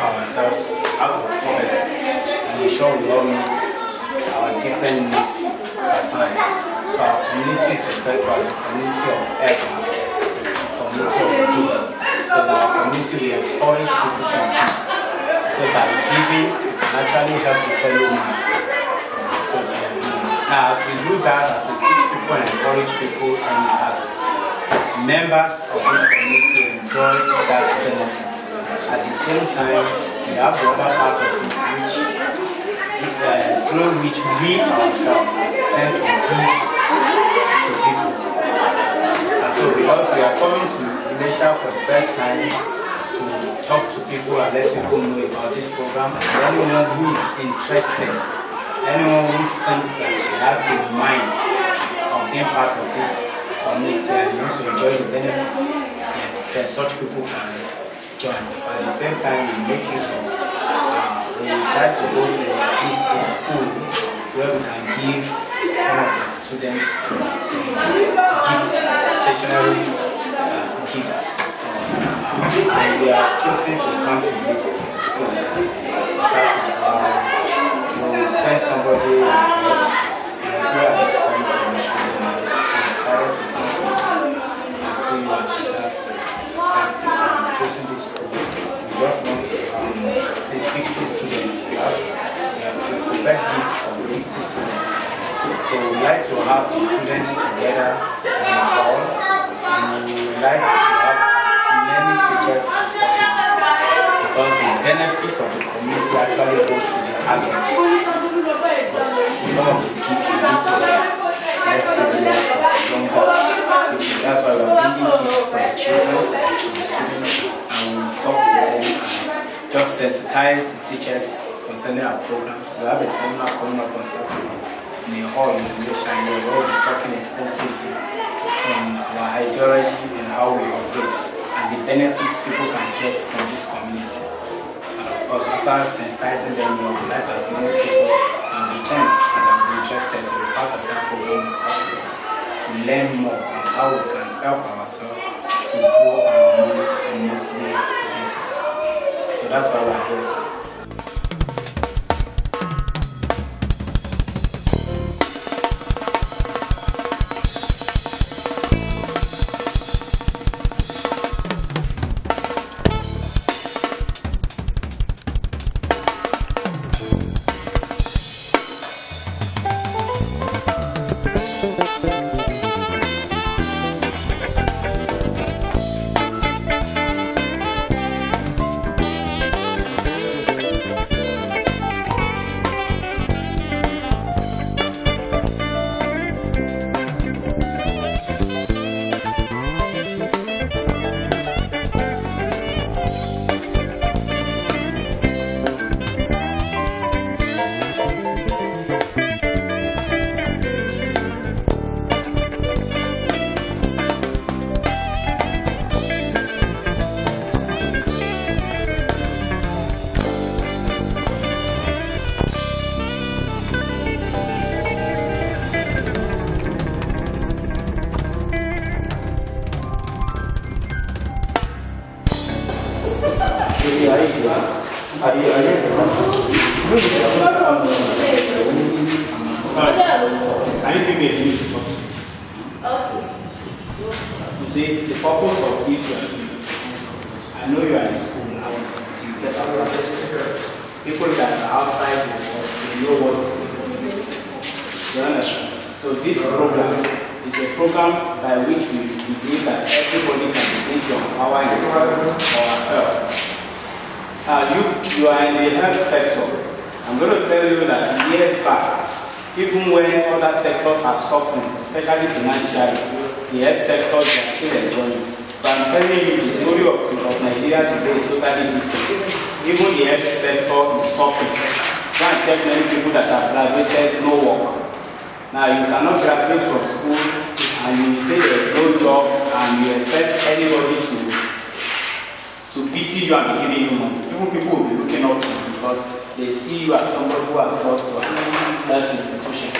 ourselves out of poverty and ensure we all meet our different needs at time. So our community is referred to as a community of helpers, a community of givers. So in our community we encourage people to give. So by giving, you can actually help the fellow man. Now as we do that, as we teach people and encourage people, and as members of this community enjoy that benefit, at the same time we have the other part of it through which we ourselves tend to give to people. And so because we are coming to Ilesa for the first time to talk to people and let people know about this program, and anyone who is interested, anyone who thinks that he has the mind of being part of this community and wants to enjoy the benefits, yes, then such people can join. But at the same time, we make use of, we try to go to at least a school where we can give some of the students some gifts, stationaries as gifts. And we are choosing to come to this school. That is why we sent somebody and so at this point from the school, and decided to come to and see us with us. And choosing this school. We just want these 50 students. We have prepared gifts for 50 students. So we like to have the students together in the hall, and we like to have as many teachers as possible, because the benefit of the community actually goes to the adults. But some of the gifts we give to the less privileged or the younger people. That's why we're bringing gifts for the children, for the students, and we talk to them and just sensitize the teachers concerning our programs. We have a seminar coming up on Saturday in a hall in Ilesa, and we will be talking extensively on our ideology and how we operate and the benefits people can get from this community. And of course, after sensitizing them, we would like as many people be chanced and be interested to be part of that program on Saturday to learn more on how we can help ourselves to grow our money on a monthly basis. So that's why we're here, sir. You see, the purpose of this one, I know you are in school now, to get outside. People that are outside the world, they know what it is. You understand? So this program is a program by which we believe that everybody can begin to empower himself or herself. You are in the health sector. I'm going to tell you that years back, even when other sectors are suffering, especially financially, the health sectors are still enjoying. But I'm telling you, the story of Nigeria today is totally different. Even the health sector is suffering. Go and check many people that have graduated, no work. Now you cannot graduate from school and you say there is no job and you expect anybody to pity you and be giving you money. Even people will be looking up to you because they see you as somebody who has got to that institution.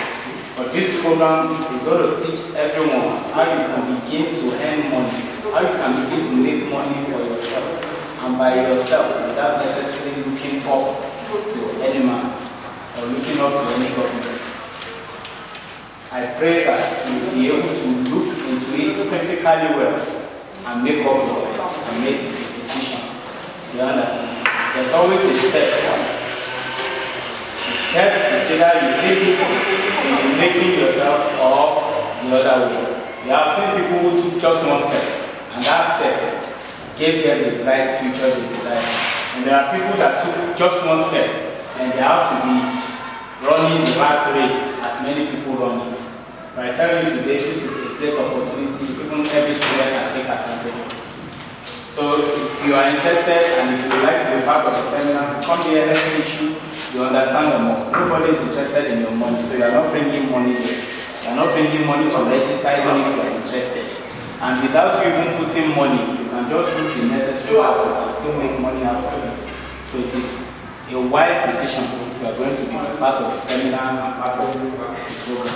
But this program is going to teach everyone how you can begin to earn money, how you can begin to make money for yourself, and and by yourself, without necessarily looking up to any man or looking up to any government. I pray that you'll be able to look into it critically well and make up your mind and make a decision. You understand? There's always a step. The step is either you take it into making yourself or the other way. You have seen people who took just one step, and that step gave them the bright future they desire. And there are people that took just one step, and they have to be running the rat race as many people run it. But I tell you today, this is a great opportunity, even every student can take advantage of. So if you are interested and if you would like to be part of the seminar, come here, let's teach you, you understand the more. Nobody is interested in your money, so you are not bringing money here. You are not bringing money to register even if you are interested. And without you even putting money, you can just do the necessary work and still make money out of it. So it is a wise decision if you are going to be part of the seminar and part of the program.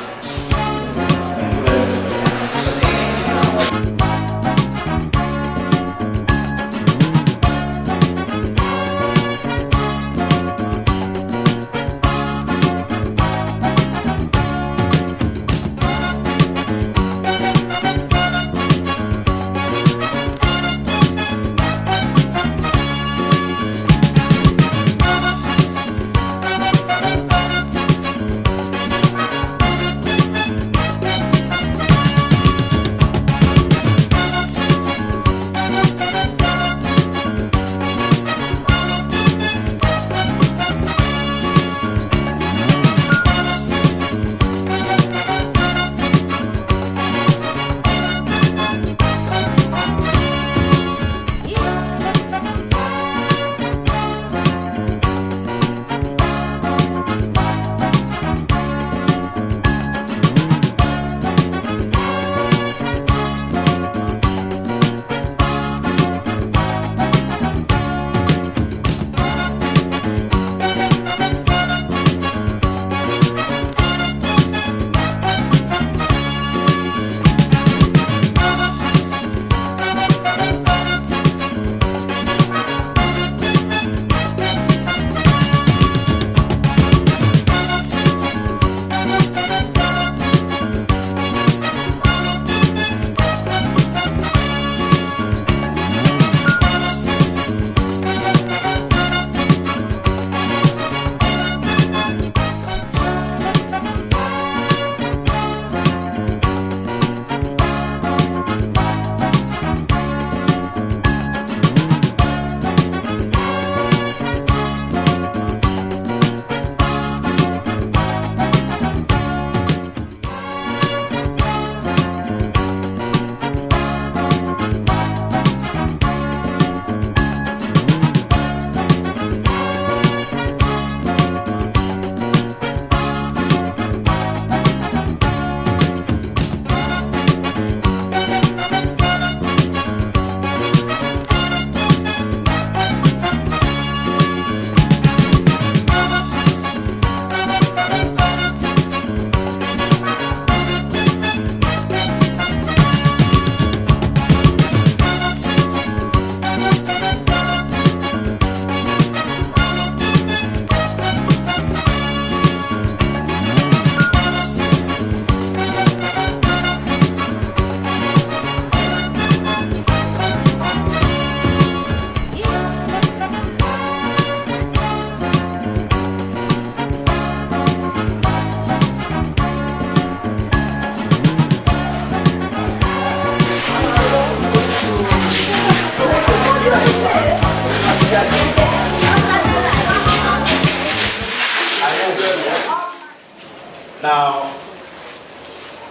Now,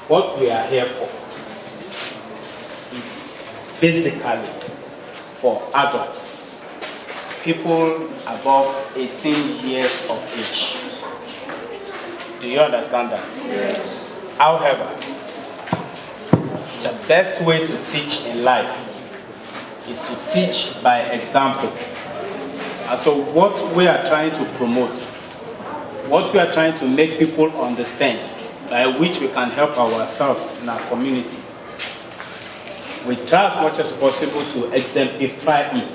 what we are here for is basically for adults, people above 18 years of age. Do you understand that? Yes. However, the best way to teach in life is to teach by example. And so what we are trying to promote, what we are trying to make people understand, by which we can help ourselves in our community, we try as much as possible to exemplify it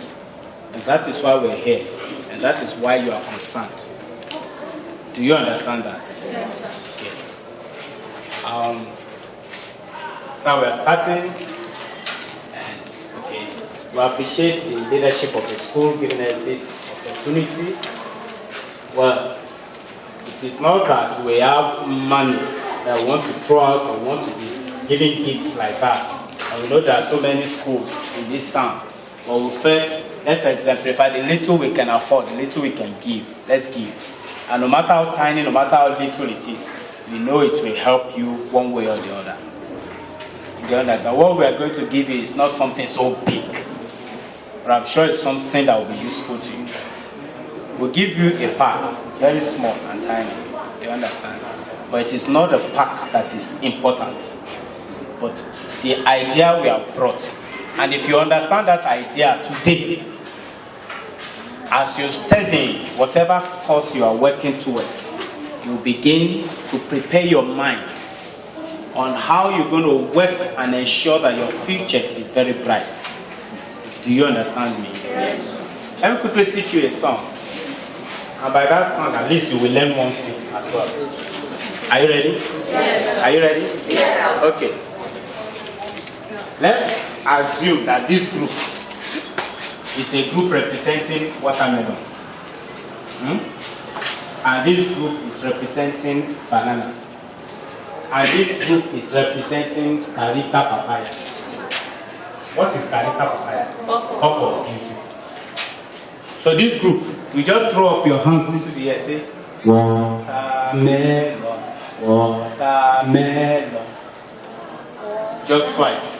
And that is why we're here. And that is why you are concerned. Do you understand that? Yes. Okay. So we are starting. And okay, we appreciate the leadership of the school giving us this opportunity. Well, it is not that we have money that we want to throw out or want to be giving gifts like that. And we know there are so many schools in this town. But we first, let's exemplify the little we can afford, the little we can give. Let's give. And no matter how tiny, no matter how little it is, we know it will help you one way or the other. You understand? What we are going to give you is not something so big. But I'm sure it's something that will be useful to you. We'll give you a pack, very small and tiny. You understand? But it is not the pack that is important, but the idea we have brought. And if you understand that idea today, as you study whatever course you are working towards, you begin to prepare your mind on how you're going to work and ensure that your future is very bright. Do you understand me? Yes. Let me quickly teach you a song. And by that song, at least you will learn one thing as well. Are you ready? Yes. Are you ready? Yes. Okay. Let's assume that this group is a group representing watermelon. And this group is representing banana. And this group is representing Carica papaya. What is Carica papaya? Purple. Beautiful. So this group, you just throw up your hands into the air, say, watermelon, watermelon. Just twice.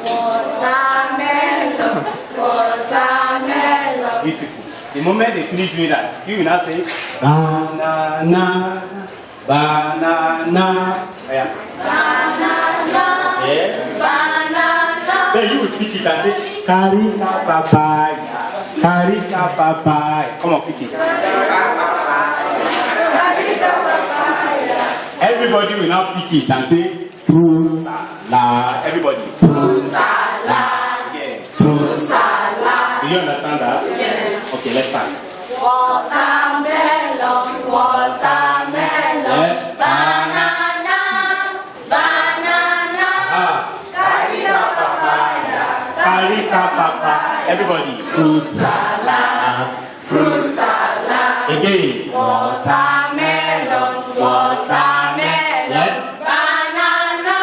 Watermelon, watermelon. Beautiful. The moment they finish doing that, you will now say, banana, banana. Yeah. Banana, Yeah. banana. Then you will pick it and say, Carica papaya, Carica papaya. Come on, pick it. Everybody will now pick it and say, fruit salad. Everybody. Fruit salad. Yeah. Fruit salad. Do you understand that? Yes. Okay, let's start. Watermelon, watermelon. Yes. Banana, banana. Carica papaya. Carica papaya. Everybody. Fruit salad. Fruit salad. Again. Watermelon, watermelon. Yes. Banana,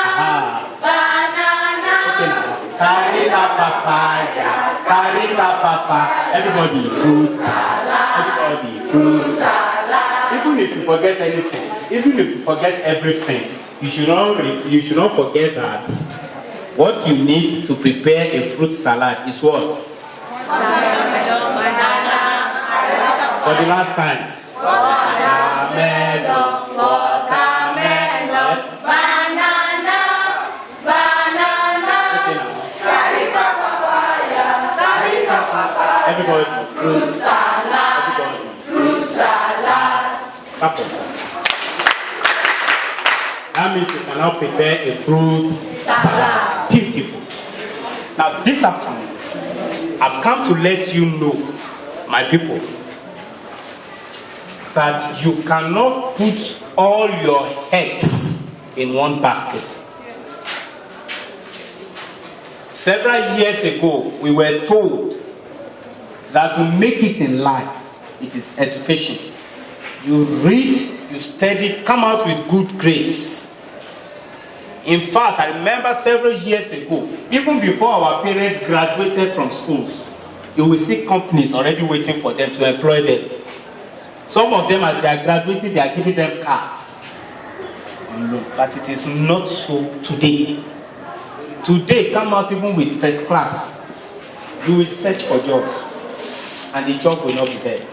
banana. Okay now. Carica papaya. Carica papaya. Everybody. Fruit salad. Everybody. Fruit salad. Even if you forget anything, even if you forget everything, you should not forget that what you need to prepare a fruit salad is what? Watermelon, banana. For the last time. Watermelon, watermelon. Yes. Banana, banana. Okay now. Carica papaya, carica papaya. Everybody. Fruit salad, Everybody. fruit salad. Apples. That means you can now prepare a fruit salad. Beautiful. Now this afternoon, I've come to let you know, my people, that you cannot put all your eggs in one basket. Several years ago, we were told that to make it in life, it is education. You read, you study, come out with good grades. In fact, I remember several years ago, even before our parents graduated from schools, you will see companies already waiting for them to employ them. Some of them, as they are graduating, they are giving them cars on loan. But it is not so today. Today, come out even with first class. You will search for job, and the job will not be there.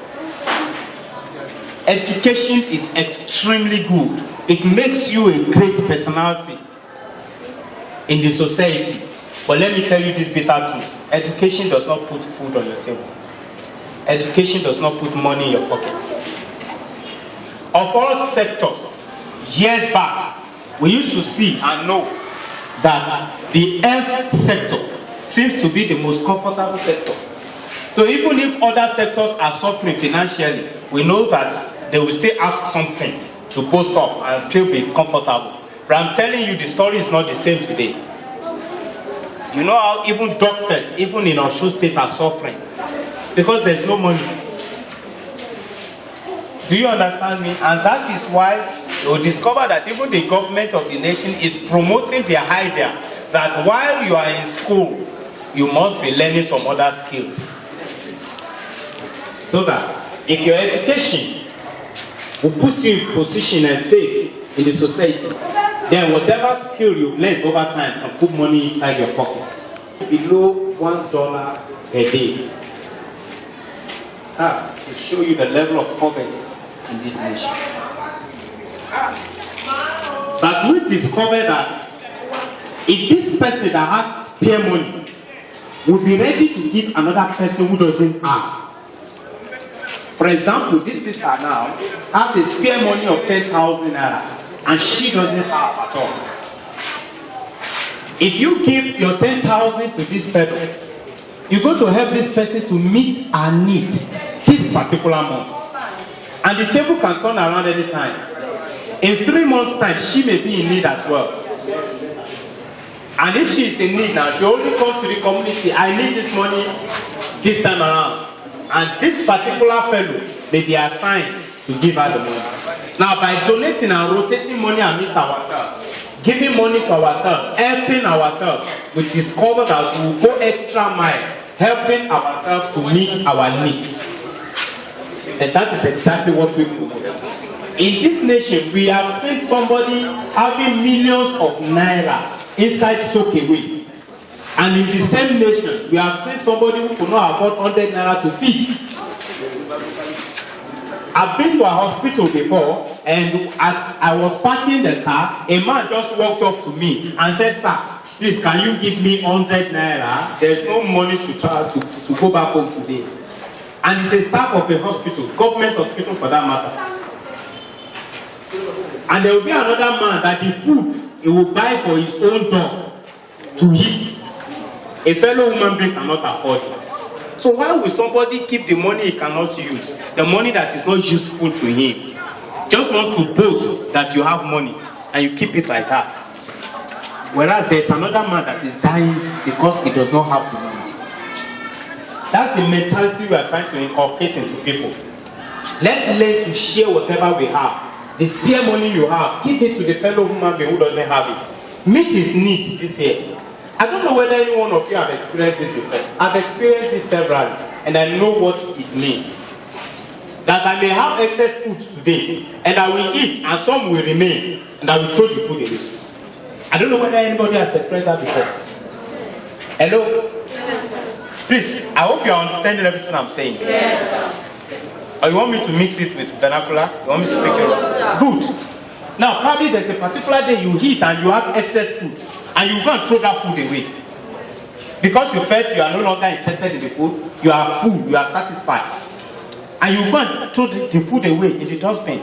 Education is extremely good. It makes you a great personality in the society. But let me tell you this bitter truth. Education does not put food on your table. Education does not put money in your pockets. Of all sectors, years back, we used to see and know that the health sector seems to be the most comfortable sector. So even if other sectors are suffering financially, we know that they will still have something to boast of and still be comfortable. But I'm telling you, the story is not the same today. You know how even doctors, even in Osho State, are suffering because there's no money. Do you understand me? And that is why you will discover that even the government of the nation is promoting their idea that while you are in school, you must be learning some other skills. So that if your education will put you in position and faith in the society, then whatever skill you've learned over time can put money inside your pocket. Below $1 a day. That's to show you the level of poverty in this nation. But we discovered that if this person that has spare money would be ready to give another person who doesn't have. For example, this sister now has a spare money of 10,000 naira and she doesn't have at all. If you give your 10,000 to this fellow, you're going to help this person to meet her need this particular month. And the table can turn around any time. In 3 months' time, she may be in need as well. And if she is in need now, she only comes to the community, I need this money this time around. And this particular fellow may be assigned to give her the money. Now, by donating and rotating money amidst ourselves, giving money to ourselves, helping ourselves, we discover that we will go extra mile, helping ourselves to meet our needs. And that is exactly what we do. In this nation, we have seen somebody having millions of naira inside soakaway. And in the same nation, we have seen somebody who could not afford 100 naira to feed. I've been to a hospital before, and as I was parking the car, a man just walked up to me and said, "Sir, please, can you give me 100 naira? There's no money to go back home today." And it's a staff of a hospital, government hospital for that matter. And there will be another man that the food he will buy for his own dog to eat. A fellow human being cannot afford it. So why will somebody keep the money he cannot use, the money that is not useful to him? Just wants to boast that you have money and you keep it like that. Whereas there's another man that is dying because he does not have the money. That's the mentality we are trying to inculcate into people. Let's learn to share whatever we have. The spare money you have, give it to the fellow human being who doesn't have it. Meet his needs this year. I don't know whether any one of you have experienced it before. I've experienced it severally, and I know what it means. That I may have excess food today, and I will eat, and some will remain, and I will throw the food away. I don't know whether anybody has experienced that before. Hello? Please, I hope you are understanding everything I'm saying. Yes. Or you want me to mix it with vernacular? You want me to speak Yoruba? Good. Now, probably there's a particular day you eat and you have excess food, and you go and throw that food away. Because you felt you are no longer interested in the food, you are full, you are satisfied. And you go and throw the food away in the dustbin.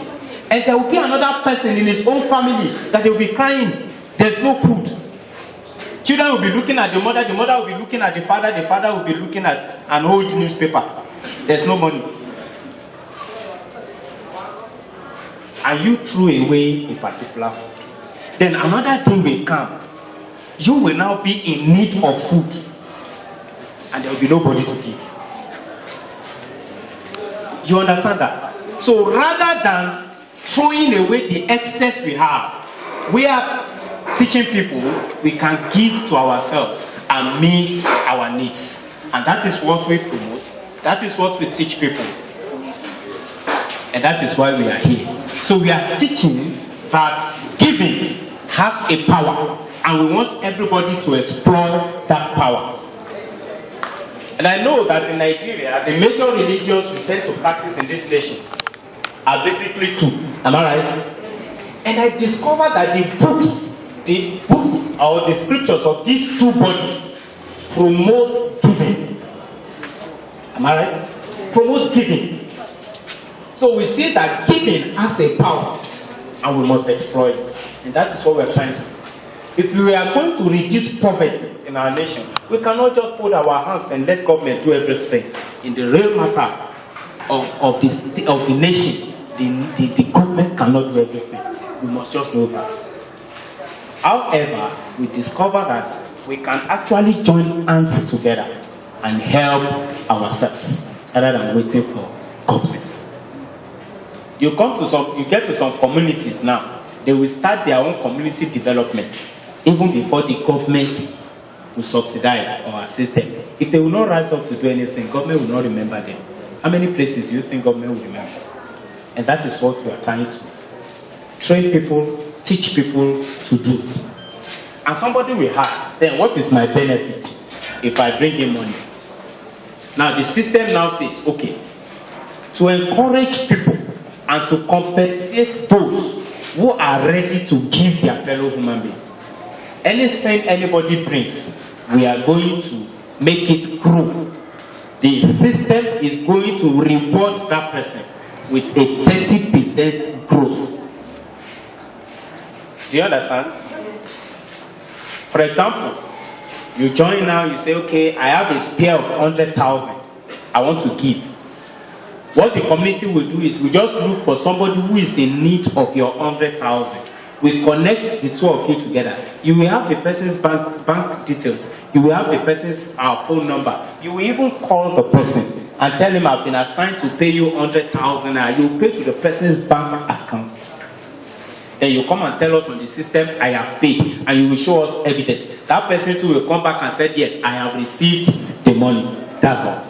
And there will be another person in his own family that will be crying, there's no food. Children will be looking at the mother will be looking at the father will be looking at an old newspaper. There's no money. And you threw away a particular food. Then another thing will come. You will now be in need of food. And there will be nobody to give. You understand that? So rather than throwing away the excess we have, we are teaching people we can give to ourselves and meet our needs. And that is what we promote. That is what we teach people. And that is why we are here. So we are teaching that giving has a power, and we want everybody to explore that power. And I know that in Nigeria, the major religions we tend to practice in this nation are basically two. Am I right? And I discovered that the books or the scriptures of these two bodies promote giving. Am I right? Promote giving. So we see that giving has a power, and we must exploit it. And that is what we're trying to do. If we are going to reduce poverty in our nation, we cannot just fold our hands and let government do everything. In the real matter of the nation, the government cannot do everything. We must just know that. However, we discover that we can actually join hands together and help ourselves rather than waiting for government. You get to some communities now, they will start their own community development even before the government will subsidize or assist them. If they will not rise up to do anything, government will not remember them. How many places do you think government will remember? And that is what we are trying to train people, teach people to do. And somebody will ask, then what is my benefit if I bring in money? Now the system now says, okay, to encourage people and to compensate those who are ready to give their fellow human being. Anything anybody brings, we are going to make it grow. The system is going to reward that person with a 30% growth. Do you understand? For example, you join now, you say, okay, I have a spare of 100,000. I want to give. What the community will do is we just look for somebody who is in need of your 100,000. We connect the two of you together. You will have the person's bank details. You will have the person's phone number. You will even call the person and tell him I've been assigned to pay you 100,000 and you pay to the person's bank account. Then you come and tell us on the system, I have paid, and you will show us evidence. That person too will come back and say, yes, I have received the money. That's all.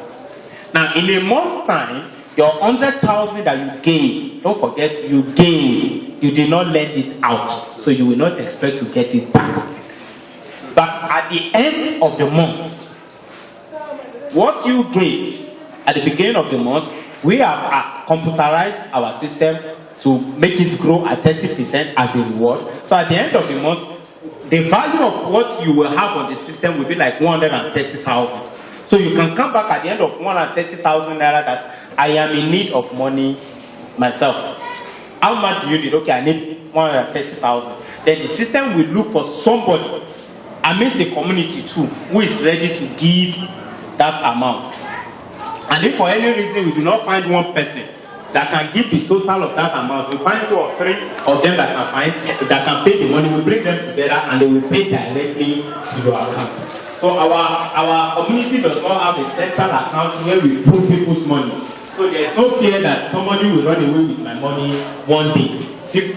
Now, in a month's time, your 100,000 that you gave, don't forget you gave, you did not lend it out, so you will not expect to get it back. But at the end of the month, what you gave at the beginning of the month, we have computerized our system to make it grow at 30% as a reward. So at the end of the month, the value of what you will have on the system will be like 130,000. So you can come back at the end of 130,000 naira that I am in need of money myself. How much do you need? Okay, I need 130,000. Then the system will look for somebody amidst the community too who is ready to give that amount. And if for any reason we do not find one person that can give the total of that amount, we find 2 or 3 of them that can pay the money, we bring them together and they will pay directly to your account. So our community does not have a central account where we put people's money. So there is no fear that somebody will run away with my money one day.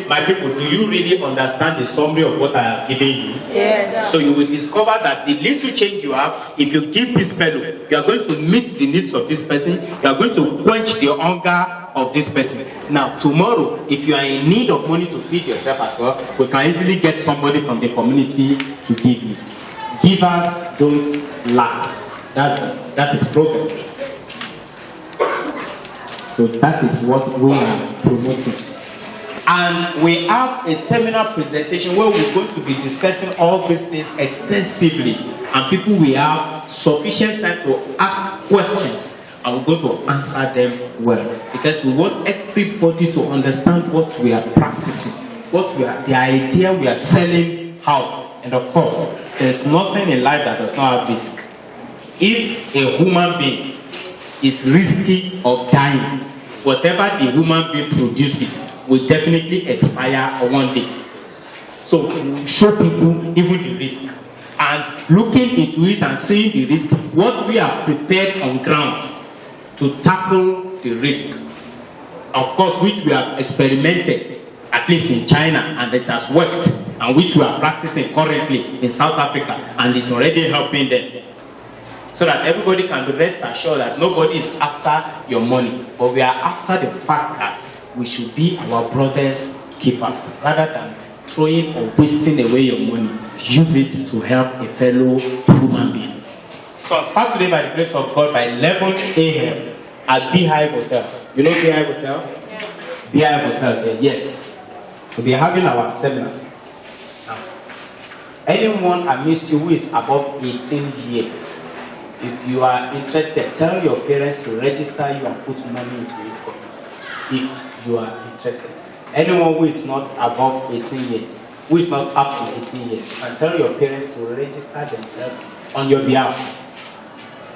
My people, do you really understand the summary of what I have given you? Yes. So you will discover that the little change you have, if you give this fellow, you are going to meet the needs of this person, you are going to quench the hunger of this person. Now, tomorrow, if you are in need of money to feed yourself as well, we can easily get somebody from the community to give you. Givers don't lack. That's his program. So that is what we are promoting. And we have a seminar presentation where we're going to be discussing all these things extensively. And people will have sufficient time to ask questions. And we're going to answer them well. Because we want everybody to understand what we are practicing. The idea we are selling out. And of course, there's nothing in life that does not have risk. If a human being is risky of dying, whatever the human being produces will definitely expire one day. So show people even the risk. And looking into it and seeing the risk, what we have prepared on ground to tackle the risk. Of course, which we have experimented, at least in China, and it has worked, and which we are practicing currently in South Africa, and it's already helping them. So that everybody can be rest assured that nobody is after your money, but we are after the fact that we should be our brother's keepers, rather than throwing or wasting away your money. Use it to help a fellow human being. So on Saturday, by the grace of God, by 11 a.m. at Beehive Hotel. You know Beehive Hotel? Yes. Beehive Hotel, yes. We'll be having our seminar. Now, anyone amidst you who is above 18 years, if you are interested, tell your parents to register you and put money into it for you. If you are interested. Anyone who is not above 18 years, who is not up to 18 years, and tell your parents to register themselves on your behalf.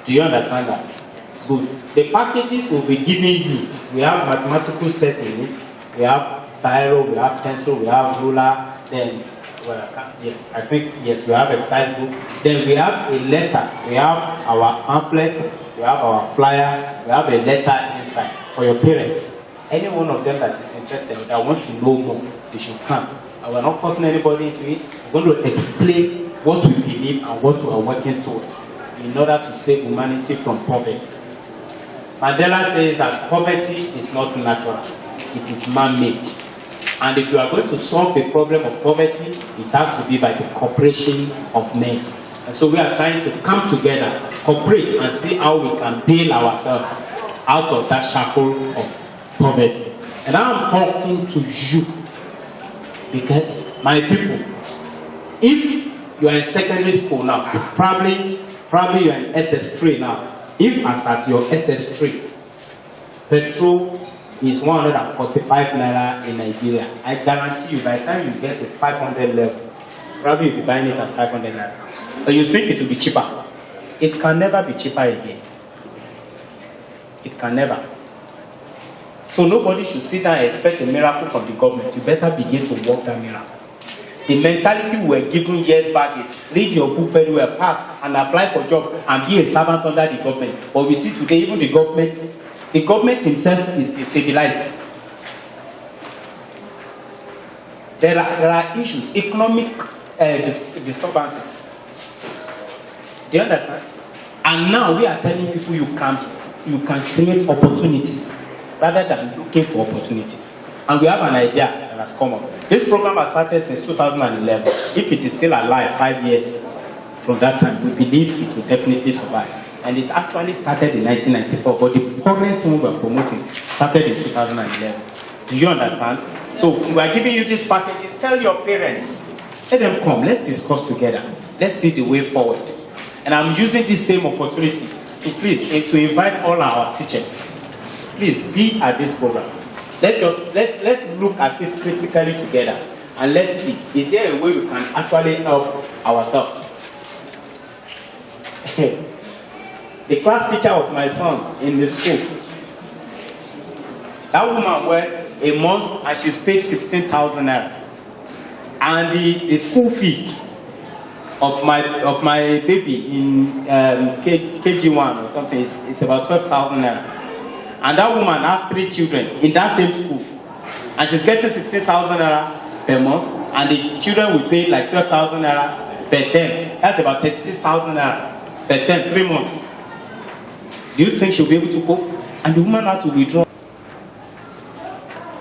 Do you understand that? Good. The packages will be given you. We have mathematical set in it. We have biro, we have pencil, we have ruler. Then, well, yes, I think, yes, we have a size book. Then we have a letter. We have our pamphlet. We have our flyer. We have a letter inside for your parents. Any one of them that is interested or that want to know more, they should come. And we're not forcing anybody into it. We're going to explain what we believe and what we are working towards in order to save humanity from poverty. Mandela says that poverty is not natural, it is man-made. And if you are going to solve the problem of poverty, it has to be by the cooperation of men. And so we are trying to come together, cooperate, and see how we can bail ourselves out of that shackle of poverty. And I'm talking to you because, my people, if you are in secondary school now, probably you are in SS3 now. If as at your SS3, petrol is 145 naira in Nigeria, I guarantee you by the time you get to 500 level, probably you'll be buying it at 500 naira. But you think it will be cheaper. It can never be cheaper again. It can never. So nobody should sit down and expect a miracle from the government. You better begin to work that miracle. The mentality we were given years back is read your book very well, pass and apply for job and be a servant under the government. But we see today even the government himself is destabilized. There are issues, economic disturbances. Do you understand? And now we are telling people you can create opportunities rather than looking for opportunities. And we have an idea that has come up. This program has started since 2011. If it is still alive 5 years from that time, we believe it will definitely survive. And it actually started in 1994, but the current one we're promoting started in 2011. Do you understand? So we are giving you these packages. Tell your parents, let them come, let's discuss together. Let's see the way forward. And I'm using this same opportunity to invite all our teachers. Please be at this program. Let's look at it critically together and let's see, is there a way we can actually help ourselves? The class teacher of my son in the school, that woman works a month and she's paid 16,000 naira. And the school fees of my baby in KG1 or something is about 12,000 naira. And that woman has 3 children in that same school. And she's getting 16,000 naira per month. And the children will pay like 12,000 naira per term. That's about 36,000 naira per term, 3 months. Do you think she'll be able to cope? And the woman had to withdraw.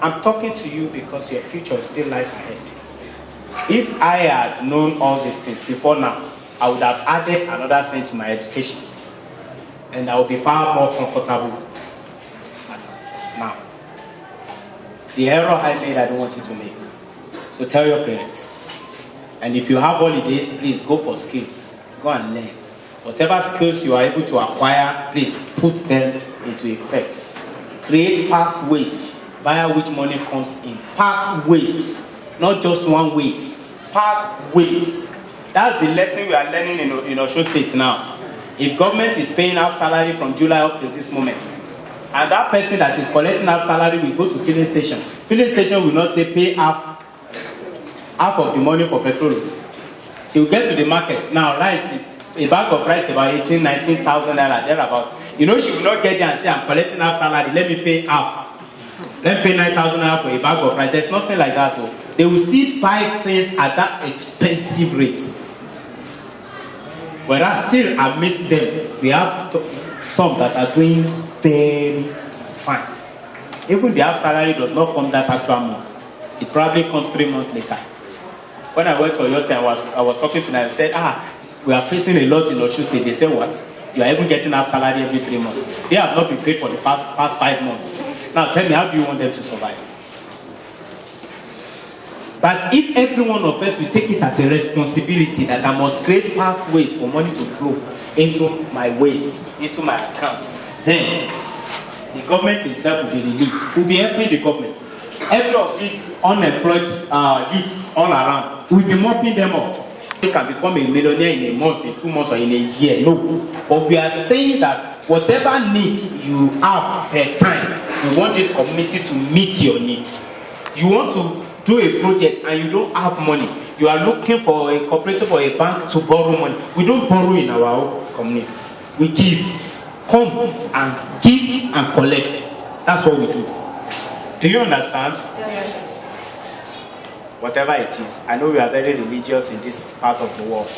I'm talking to you because your future still lies ahead. If I had known all these things before now, I would have added another thing to my education. And I would be far more comfortable. Now, the error I made, I don't want you to make. So tell your parents. And if you have holidays, please go for skills. Go and learn. Whatever skills you are able to acquire, please put them into effect. Create pathways via which money comes in. Pathways, not just one way. Pathways. That's the lesson we are learning in Osho State now. If government is paying half salary from July up to this moment, and that person that is collecting half salary will go to filling station. Filling station will not say pay half of the money for petrol. He will get to the market. Now rice, a bag of rice about 19,000 naira, thereabout. You know she will not get there and say I'm collecting half salary, let me pay half. Let me pay 9,000 naira for a bag of rice. There's nothing like that. So they will still buy things at that expensive rate. Whereas still amidst them, we have some that are doing very fine. Even the half salary does not come that actual month. It probably comes 3 months later. When I went to Oyo State, I was talking to them and said, we are facing a lot in Osho State. They said, what? You are even getting half salary every 3 months. They have not been paid for the past 5 months. Now tell me, how do you want them to survive? But if every one of us will take it as a responsibility that I must create pathways for money to flow into my ways, into my accounts, then the government itself will be relieved. We'll be helping the government. every of these unemployed youths all around, we'll be mopping them up. You can become a millionaire in a month, in 2 months, or in a year. No. But we are saying that whatever needs you have per time, we want this community to meet your need. You want to do a project and you don't have money. You are looking for a cooperative or a bank to borrow money. We don't borrow in our own community. We give. Come and give and collect. That's what we do. Do you understand? Yes. Whatever it is, I know we are very religious in this part of the world.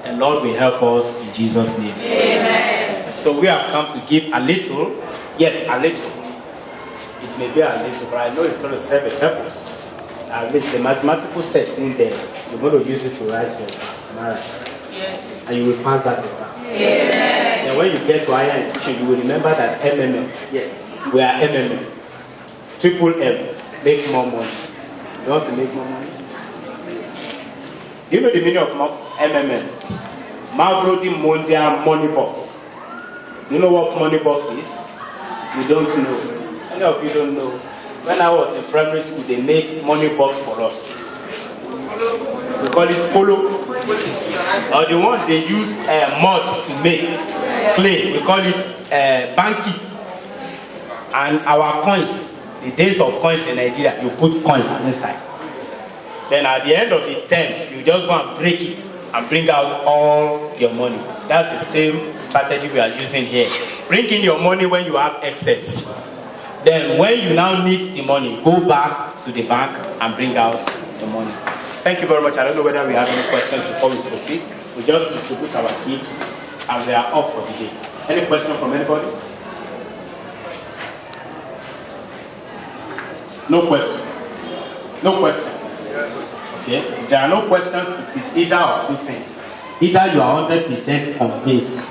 The Lord will help us in Jesus' name. Amen. So we have come to give a little. Yes, a little. It may be a little, but I know it's going to serve a purpose. At least the mathematical set in there, you're going to use it to write your exam. Am I right? Yes. And you will pass that exam. Amen. Then when you get to higher institution, you will remember that MMM. Yes, we are MMM. Triple M. Make more money. You want to make more money? Do you know the meaning of MMM? Mavrodi Mondial Money Box. Do you know what money box is? You don't know. Many of you don't know. When I was in primary school, they make money box for us. We call it polo. Or the one they use mud to make clay. We call it banky. And our coins, the days of coins in Nigeria, you put coins inside. Then at the end of the term, you just go and break it and bring out all your money. That's the same strategy we are using here. Bring in your money when you have excess. Then when you now need the money, go back to the bank and bring out the money. Thank you very much. I don't know whether we have any questions before we proceed. We just distribute our gifts and we are off for the day. Any question from anybody? No question. No question. Okay. If there are no questions, it is either of two things. Either you are 100% convinced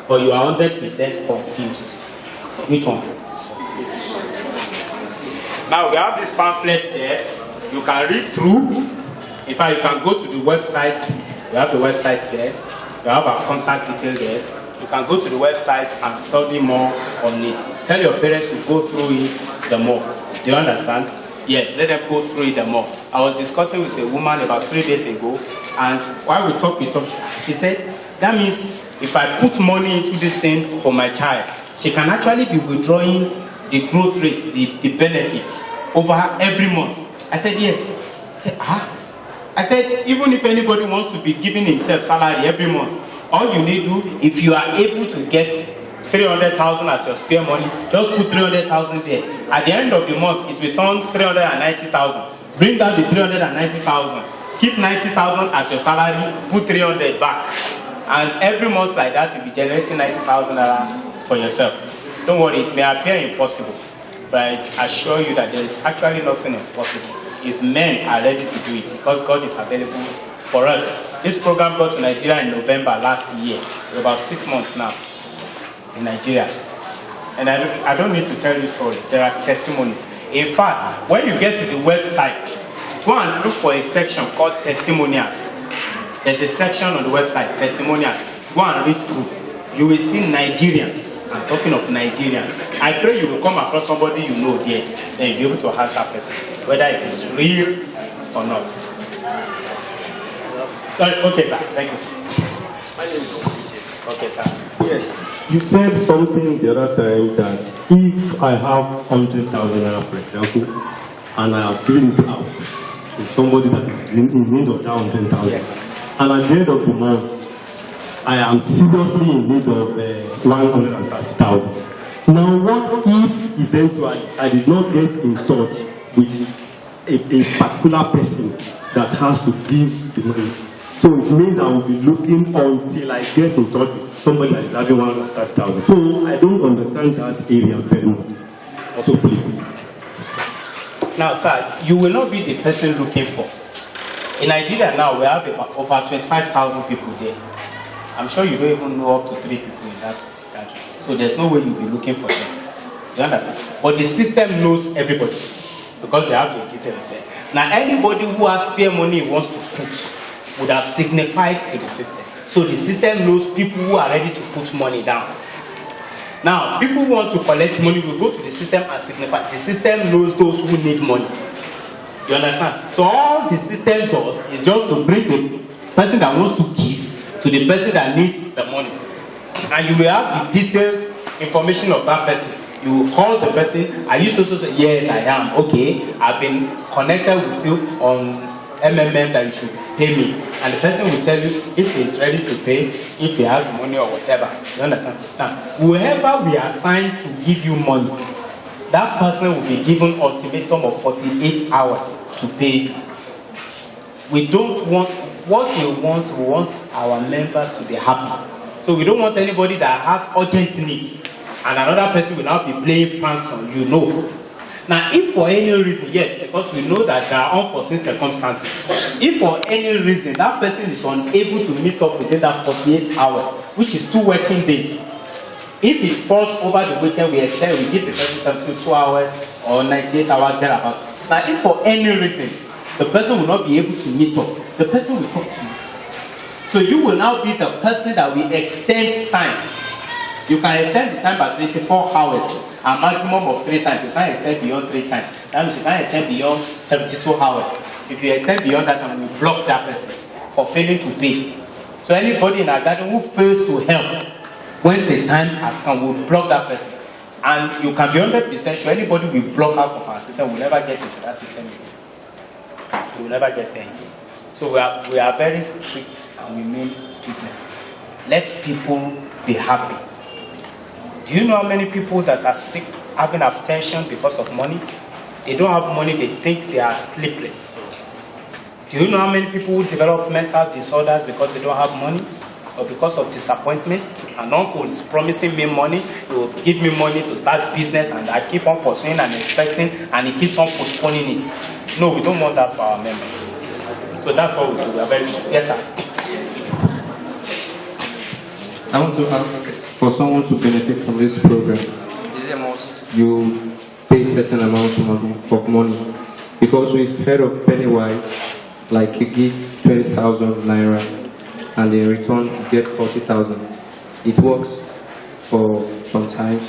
or you are 100% confused. Which one? Now we have this pamphlet there. You can read through. In fact, you can go to the website. We have the website there. We have our contact detail there. You can go to the website and study more on it. Tell your parents to go through it the more. Do you understand? Yes, let them go through it the more. I was discussing with a woman about 3 days ago, and while we talked, she said, that means if I put money into this thing for my child, she can actually be withdrawing the growth rate, the benefits over every month. I said, yes. I said, I said, even if anybody wants to be giving himself salary every month, all you need to do, if you are able to get 300,000 as your spare money, just put 300,000 there. At the end of the month, it will turn 390,000. Bring down the 390,000. Keep 90,000 as your salary, put 300 back. And every month like that, you'll be generating 90,000 for yourself. Don't worry, it may appear impossible, but I assure you that there is actually nothing impossible if men are ready to do it, because God is available for us. This program brought to Nigeria in November last year. We're about 6 months now in Nigeria. And I don't need to tell you story. There are testimonies. In fact, when you get to the website, go and look for a section called testimonials. There's a section on the website, testimonials. Go and read through. You will see Nigerians. I'm talking of Nigerians. I pray you will come across somebody you know there. Then you'll be able to ask that person whether it is real or not. Sorry, okay, sir. Thank you, sir. My name is Obiche. Okay, sir. Yes, you said something the other time that if I have 100,000 naira, for example, and I have given it out to somebody that is in need of that 100,000, Yes, and at the end of the month, I am seriously in need of 130,000. Now, what if eventually I did not get in touch with a particular person that has to give the money? So it means I will be looking until I get in touch with somebody that is having 130,000. So I don't understand that area very much. So please. Now, sir, you will not be the person looking for. In Nigeria now, we have about over 25,000 people there. I'm sure you don't even know up to 3 people in that country. So there's no way you'll be looking for them. You understand? But the system knows everybody because they have the details there. Now, anybody who has spare money wants to put would have signified to the system. So the system knows people who are ready to put money down. Now, people who want to collect money will go to the system and signify. The system knows those who need money. You understand? So all the system does is just to bring the person that wants to give to the person that needs the money. And you will have the detailed information of that person. You will call the person, are you so? Yes, I am. Okay, I've been connected with you on MMM that you should pay me. And the person will tell you if he is ready to pay, if he has money or whatever. You understand? Now, whoever we assign to give you money, that person will be given ultimatum of 48 hours to pay. We don't want, what we want our members to be happy. So we don't want anybody that has urgent need and another person will now be playing pranks on you. No. Now, if for any reason, yes, because we know that there are unforeseen circumstances, if for any reason that person is unable to meet up within that 48 hours, which is 2 working days, if it falls over the weekend, we extend, we give the person 72 hours or 98 hours thereabout. Now, if for any reason the person will not be able to meet up, the person will talk to you. So you will now be the person that will extend time. You can extend the time by 24 hours, a maximum of 3 times. You can't extend beyond 3 times. That means you can't extend beyond 72 hours. If you extend beyond that, then we block that person for failing to pay. So anybody in our garden who fails to help when the time has come, we'll block that person. And you can be 100% sure anybody we block out of our system will never get into that system again. We will never get there again. So we are very strict and we mean business. Let people be happy. Do you know how many people that are sick, having hypertension because of money? They don't have money, they think they are sleepless. Do you know how many people who develop mental disorders because they don't have money? Or because of disappointment? An uncle is promising me money, he will give me money to start business, and I keep on pursuing and expecting, and he keeps on postponing it. No, we don't want that for our members. So that's what we do. We are very strict. Yes, sir. I want to ask, for someone to benefit from this program, Is it most? you pay certain amount of money. Because we've heard of Pennywise, like you give 20,000 naira and in return you get 40,000. It works for some times,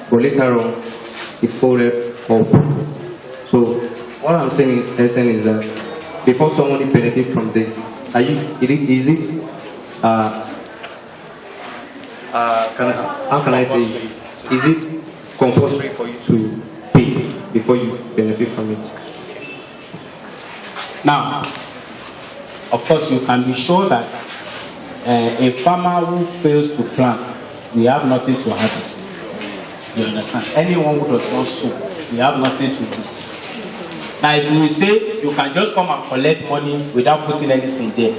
but later on it folded up. So what I'm saying in essence is that before someone benefit from this, how can I say, is it compulsory for you to pay before you benefit from it? Now, of course, you can be sure that a farmer who fails to plant, we have nothing to harvest. You understand? Anyone who does not sow, we have nothing to do. Now, if you say you can just come and collect money without putting anything there,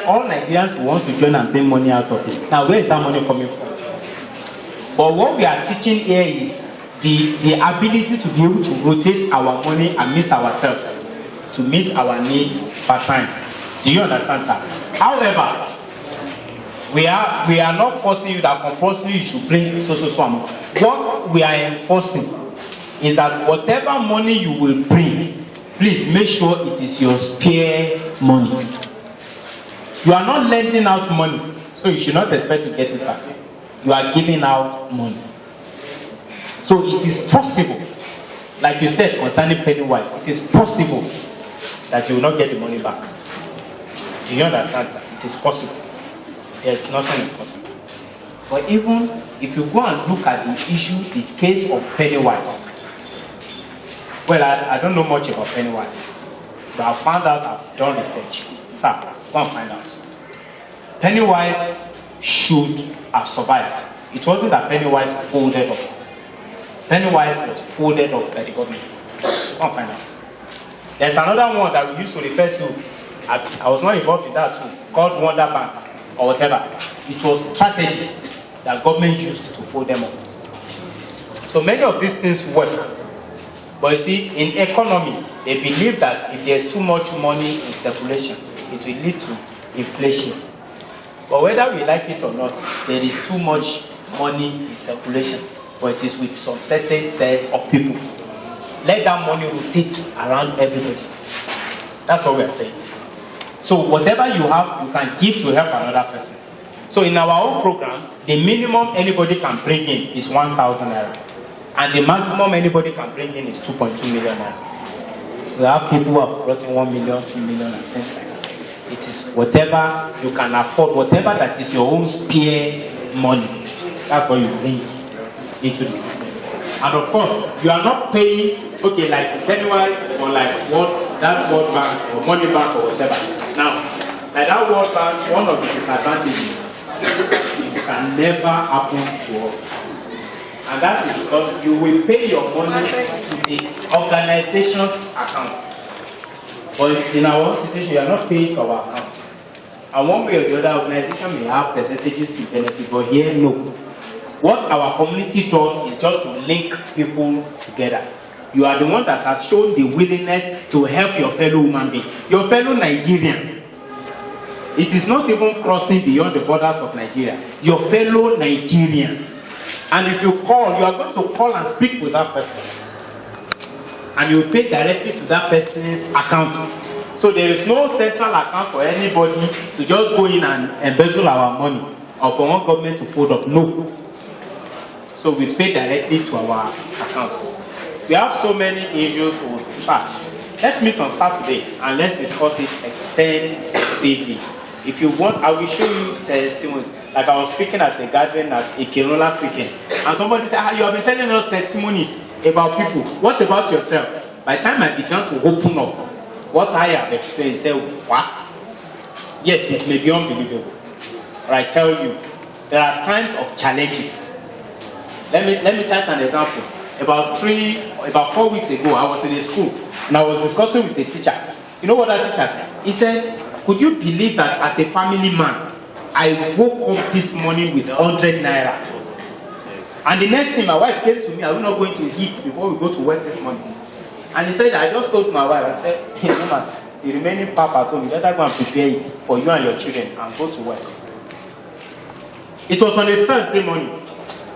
all Nigerians want to join and pay money out of it. Now, where is that money coming from? But what we are teaching here is the ability to be able to rotate our money amidst ourselves to meet our needs per time. Do you understand, sir? However, we are not forcing you that compulsory you should bring so amount. What we are enforcing is that whatever money you will bring, please make sure it is your spare money. You are not lending out money, so you should not expect to get it back. You are giving out money. So it is possible, like you said concerning Pennywise, it is possible that you will not get the money back. Do you understand, sir? It is possible. There is nothing impossible. But even if you go and look at the issue, the case of Pennywise, well, I don't know much about Pennywise, but I found out, I've done research. Sir, go and find out. Pennywise should have survived. It wasn't that Pennywise folded up. Pennywise was folded up by the government. Go and find out. There's another one that we used to refer to, I was not involved in that too, called Wonder Bank or whatever. It was strategy that government used to fold them up. So many of these things work. But you see, in economy, they believe that if there's too much money in circulation, it will lead to inflation. But whether we like it or not, there is too much money in circulation, but it is with some certain set of people. Let that money rotate around everybody. That's what we are saying. So whatever you have, you can give to help another person. So in our own program, the minimum anybody can bring in is 1,000 naira. And the maximum anybody can bring in is 2.2 million naira. We have people who have brought in 1 million, 2 million, and things like that. It is whatever you can afford, whatever that is your own spare money. That's what you bring into the system. And of course, you are not paying, okay, like Pennywise or like what that World Bank or Money Bank or whatever. Now, like that World Bank, one of the disadvantages, it can never happen to us. And that is because you will pay your money to the organization's account. But in our own situation, you are not paying to our account. And one way or the other, organization may have percentages to benefit, but here, no. What our community does is just to link people together. You are the one that has shown the willingness to help your fellow human being, your fellow Nigerian. It is not even crossing beyond the borders of Nigeria. Your fellow Nigerian. And if you call, you are going to call and speak with that person. And you pay directly to that person's account. So there is no central account for anybody to just go in and embezzle our money or for one government to fold up. No. So we pay directly to our accounts. We have so many issues with trash. Let's meet on Saturday and let's discuss it extensively. If you want, I will show you testimonies. Like I was speaking at a gathering at Ikero last weekend, and somebody said, you have been telling us testimonies about people. What about yourself? By the time I began to open up what I have experienced, I said, what? Yes, it may be unbelievable. But I tell you, there are times of challenges. Let me cite an example. About 4 weeks ago, I was in a school and I was discussing with a teacher. You know what that teacher said? He said, could you believe that as a family man, I woke up this morning with 100 naira. And the next thing my wife came to me, are we not going to eat before we go to work this morning? And he said, I just told my wife, I said, hey woman, the remaining papa told me, better go and prepare it for you and your children and go to work. It was on a Thursday morning.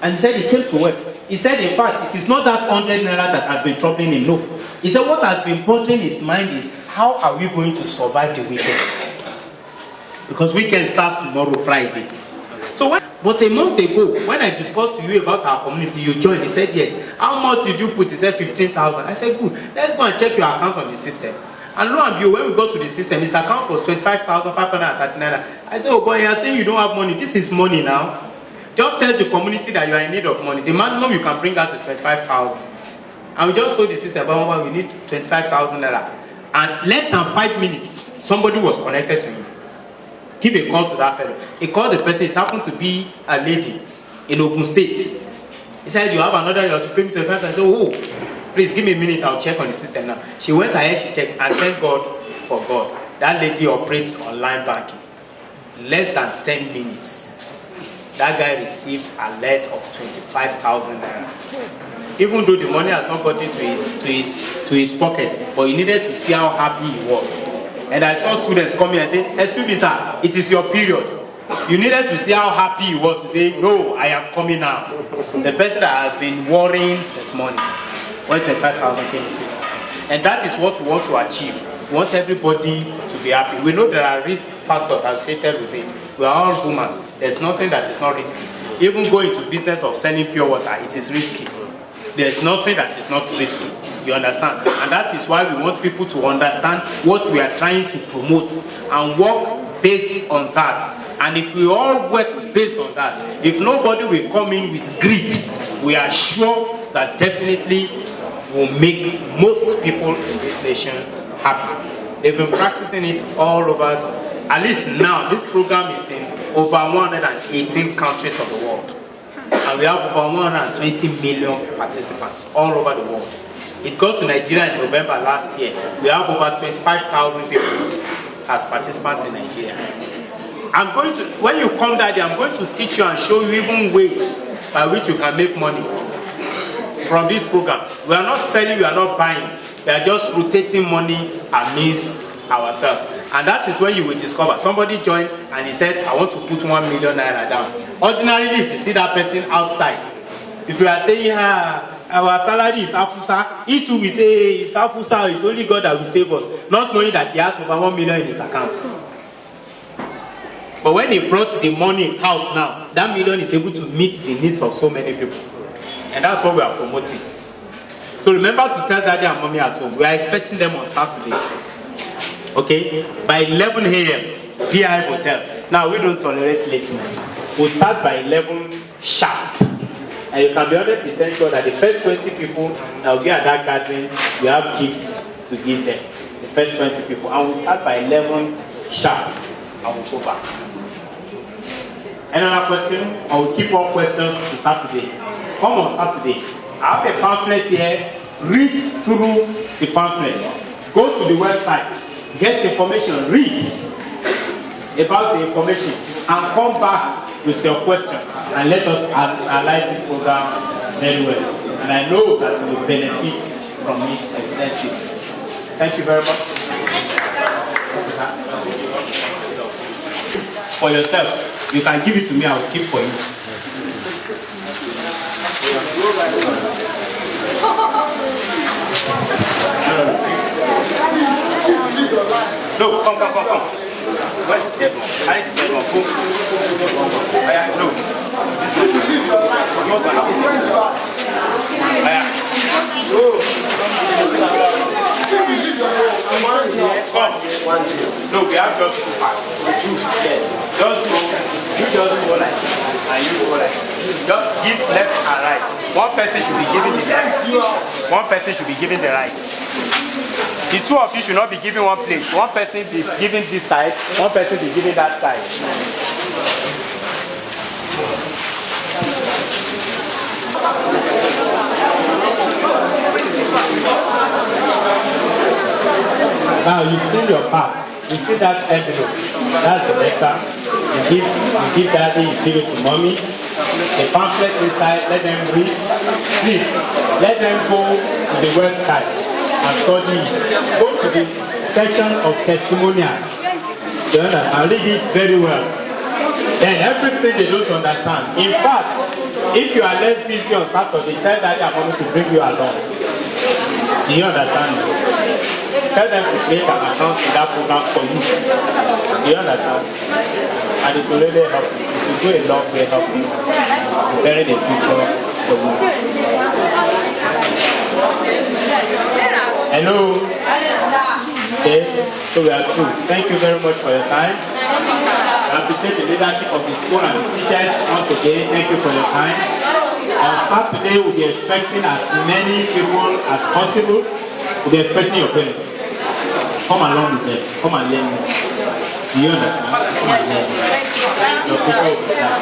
And he said he came to work. He said, in fact, it is not that 100 naira that has been troubling him. No. He said, what has been bothering his mind is, how are we going to survive the weekend? Because weekend starts tomorrow, Friday. But a month ago, when I discussed to you about our community, you joined. He said, yes. How much did you put? He said, 15,000. I said, good. Let's go and check your account on the system. And lo and behold, when we go to the system, his account was 25,539. I said, oh boy, you are saying you don't have money. This is money now. Just tell the community that you are in need of money. The maximum you can bring out is 25,000. And we just told the system, well, we need 25,000 naira. And less than 5 minutes, somebody was connected to him. Give a call to that fellow. He called the person. It happened to be a lady in Ogun State. He said, you have another, you have to pay me 25,000. I said, oh, please give me a minute, I'll check on the system now. She went ahead, she checked, and thank God for God. That lady operates online banking. Less than 10 minutes. That guy received a alert of 25,000 naira. Even though the money has not got into his pocket, but he needed to see how happy he was. And I saw students come in and say, excuse me sir, it is your period. You needed to see how happy he was to say, no, I am coming now. The person that has been worrying since morning, when 25,000 came into his account. And that is what we want to achieve. We want everybody to be happy. We know there are risk factors associated with it. We are all humans. There's nothing that is not risky. Even going to business of selling pure water, it is risky. There's nothing that is not risky. You understand? And that is why we want people to understand what we are trying to promote and work based on that. And if we all work based on that, if nobody will come in with greed, we are sure that definitely will make most people in this nation happy. They've been practicing it all over. At least now, this program is in over 118 countries of the world. And we have over 120 million participants all over the world. It got to Nigeria in November last year. We have over 25,000 people as participants in Nigeria. When you come that day, I'm going to teach you and show you even ways by which you can make money from this program. We are not selling, we are not buying. We are just rotating money amidst ourselves. And that is when you will discover. Somebody joined and he said, I want to put 1 million naira down. Ordinarily, if you see that person outside, if you are saying, our salary is Afusa, he too will say, it's Afusa, it's only God that will save us, not knowing that he has over 1 million in his account. But when he brought the money out now, that million is able to meet the needs of so many people. And that's what we are promoting. So remember to tell daddy and mommy at home. We are expecting them on Saturday. Okay? By 11 a.m. PI Hotel. Now we don't tolerate lateness. We'll start by 11 sharp. And you can be 100% sure that the first 20 people that will be at that gathering, we have gifts to give them. The first 20 people. And we'll start by 11 sharp. And we'll go back. Another question? Or we'll keep all questions to Saturday. Come on Saturday. I have a pamphlet here. Read through the pamphlet. Go to the website. Get information. Read about the information. And come back with your questions. And let us analyze this program very well. And I know that you will benefit from it extensively. Thank you very much. For yourself, you can give it to me, I will keep for you. No, come. Where's the dead one? I need the dead one. No. No, we have just 2 parts. Yes. Just go. You just go like this. And you go like this. Just give left and right. One person should be giving the left. One person should be giving the right. The two of you should not be giving one place. One person be giving this side, one person be giving that side. Now you've seen your part. You see that envelope. That's the letter. You give daddy, you give it to mommy. The pamphlet inside, let them read. Please, let them go to the website and study. Go to the section of testimonials. You understand? Read it very well. Then everything they don't understand. In fact, if you are less busy on Saturday, tell daddy and mommy to bring you along. Do you understand? Tell them to create an account in that program for you. Do you understand? And it will really help you. It will go a long way help you prepare the future for you. Hello? Okay, so we are through. Thank you very much for your time. I appreciate the leadership of the school and the teachers once again. Thank you for your time. On Saturday, we'll be expecting as many people as possible. We'll be expecting your parents. Come along with them. Come and learn. Do you understand? Come and learn. Your future will be there.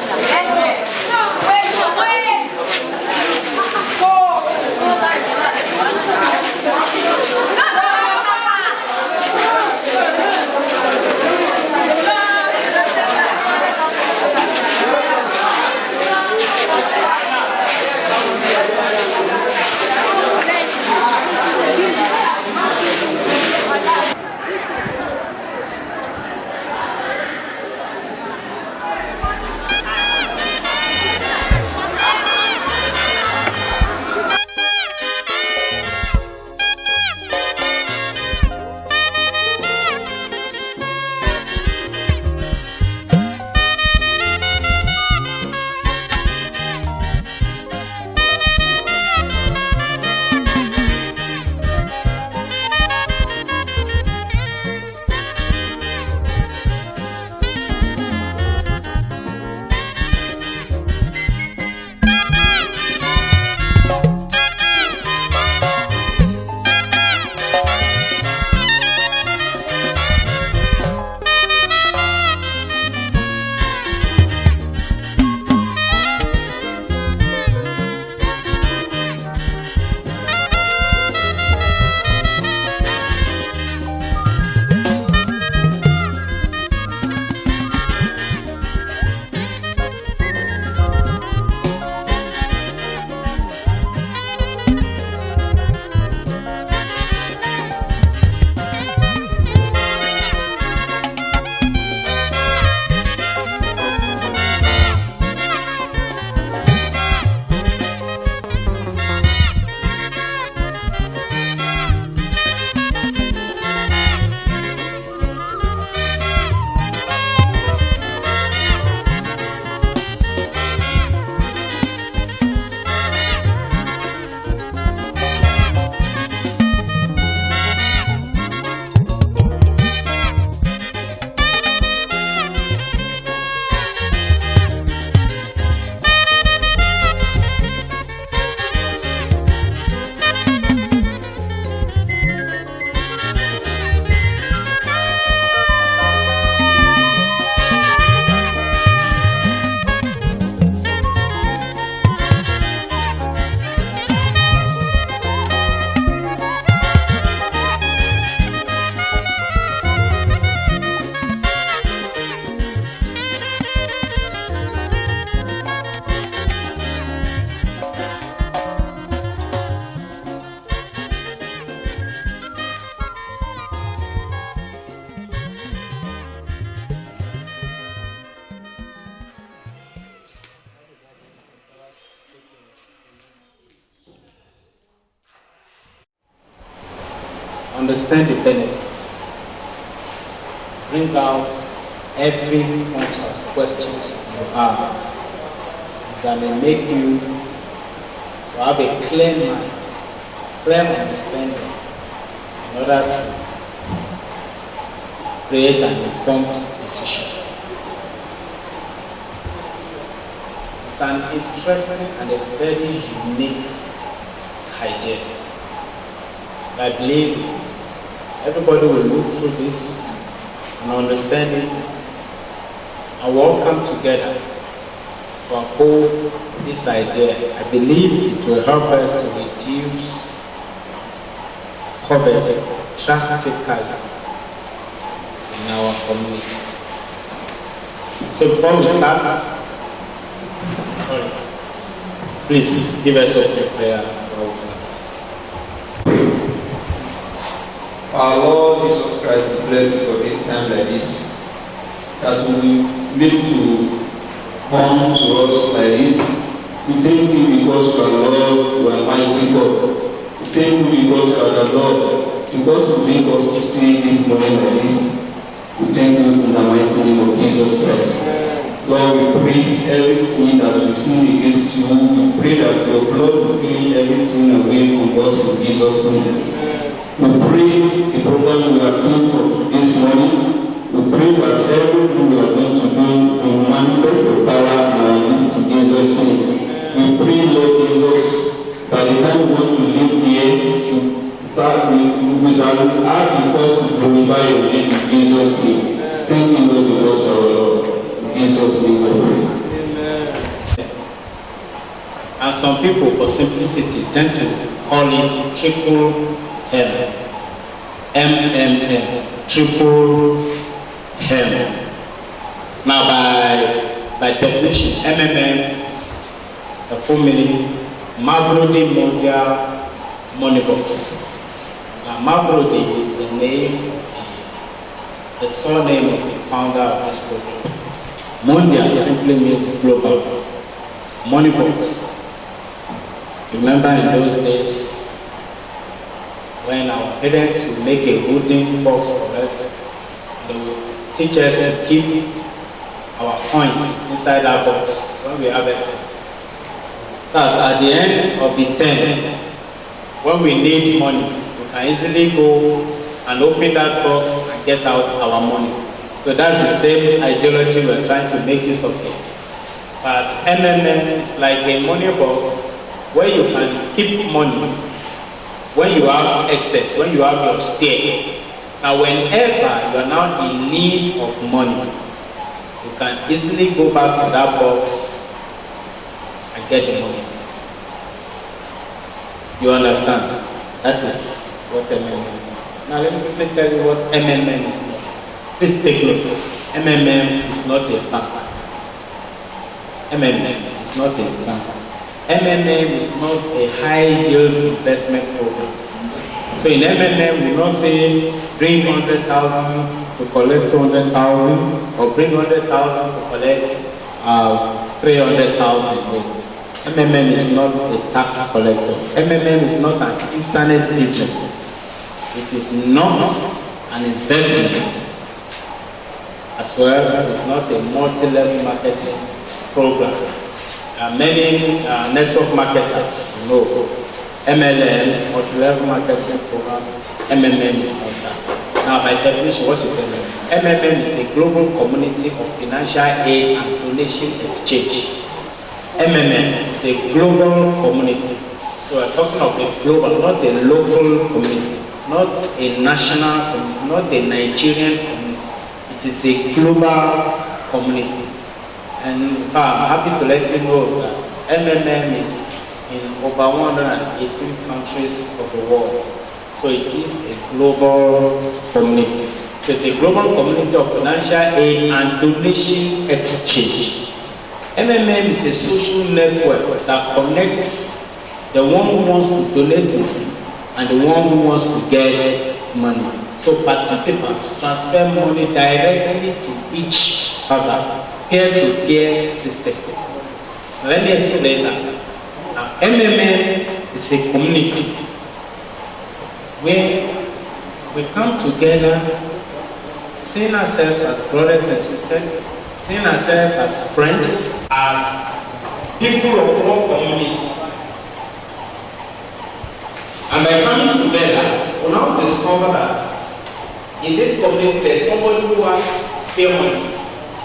understand the benefits, bring out every forms of questions you have that may make you to have a clear mind, clear understanding in order to create an informed decision. It's an interesting and a very unique idea. I believe everybody will look through this and understand it, and we'll all come together to uphold this idea. I believe it will help us to reduce poverty drastically in our community. So before we start, please give us a prayer before we start. Our Lord Jesus Christ, we bless you for this time like this, that we need to come to us like this. We thank you because you are Lord, you are mighty God. We thank you because you are the Lord, because you bring us to see this morning like this. We thank you in the mighty name of Jesus Christ. Lord, we pray everything that we sin against you. We pray that your blood will clean everything away from us in Jesus' name. We pray the program we are doing for this morning. We pray that everything we are going to do will manifest the power in our midst in Jesus' name. We pray, Lord Jesus, by the time we want to live here, we shall have the cause to glorify your name in Jesus' name. Thank you, Lord, because of our Lord. In Jesus' name we pray. And some people, for simplicity, tend to call it triple M. MMM. Triple M. Now, by definition, MMM is the full meaning Mavrodi Mondial Money Box. Now, Mavrodi is the name, the surname of the founder of this program. Mondial simply means global. Money box. Remember in those days when our parents would make a wooden box for us, they would teach us to keep our coins inside that box when we have excess. So at the end of the term, when we need money, we can easily go and open that box and get out our money. So that's the same ideology we're trying to make use of it. But MMM is like a money box where you can keep money when you have excess, when you have your spare. Now whenever you are now in need of money, you can easily go back to that box and get the money. You understand? That is what MMM is. Now let me tell you what MMM is not. Please take note. MMM is not a bank. MMM is not a bank. MMM is not a high yield investment program. So in MMM, we not say bring 100,000 to collect 200,000 or bring 100,000 to collect 300,000. MMM is not a tax collector. MMM is not an internet business. It is not an investment. As well, it is not a multi-level marketing program. Many network marketers know MLM, multi-level marketing program. MMM is not that. Now, by definition, what is MMM? MMM is a global community of financial aid and donation exchange. MMM is a global community. So we're talking of a global, not a local community, not a national, not a Nigerian community. It is a global community. And I'm happy to let you know that MMM is in over 118 countries of the world. So it is a global community. So it's a global community of financial aid and donation exchange. MMM is a social network that connects the one who wants to donate money and the one who wants to get money. So participants transfer money directly to each other, peer-to-peer system. Now let me explain that. Now MMM is a community where we come together, seeing ourselves as brothers and sisters, seeing ourselves as friends, as people of one community. And by coming together, we now discover that in this community there's somebody who has spare money.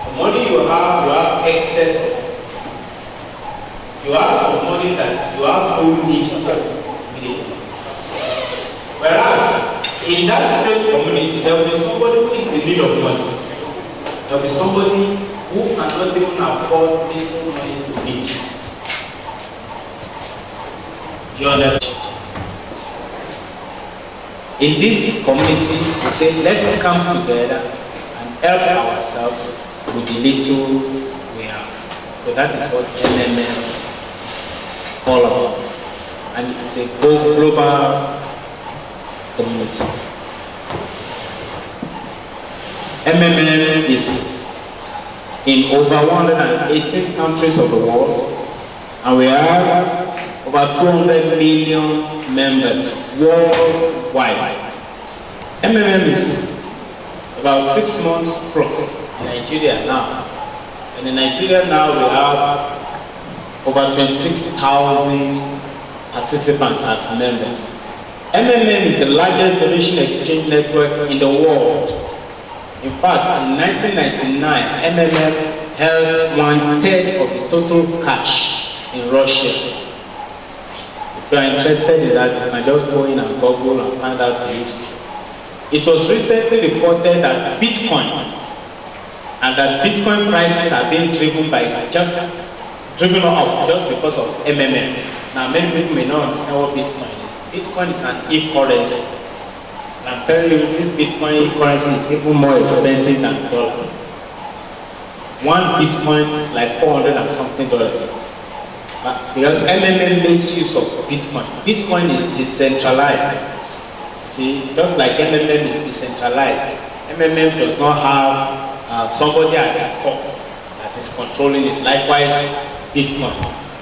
The money you have excess of it. You have some money that you have no need for immediately. Whereas in that same community, there will be somebody who is in need of money. There will be somebody who cannot even afford little money to eat. Do you understand? In this community, we say, let's come together and help ourselves with the little we have. So that is what MMM is all about. And it's a global community. MMM is in over 118 countries of the world, and we have over 200 million members worldwide. MMM is about 6 months plus in Nigeria now. And in Nigeria now we have over 26,000 participants as members. MMM is the largest donation exchange network in the world. In fact, in 1999, MMM held 1/3 of the total cash in Russia. If you are interested in that, you can just go in and Google and find out the history. It was recently reported that Bitcoin prices are being driven up just because of MMM. Now, many people may not understand what Bitcoin is. Bitcoin is an e-currency. And I'm telling you, this Bitcoin currency is even more expensive than dollar. One Bitcoin is like $400 and something. Because MMM makes use of Bitcoin. Bitcoin is decentralized. See, just like MMM is decentralized, MMM does not have somebody at the top that is controlling it. Likewise, Bitcoin.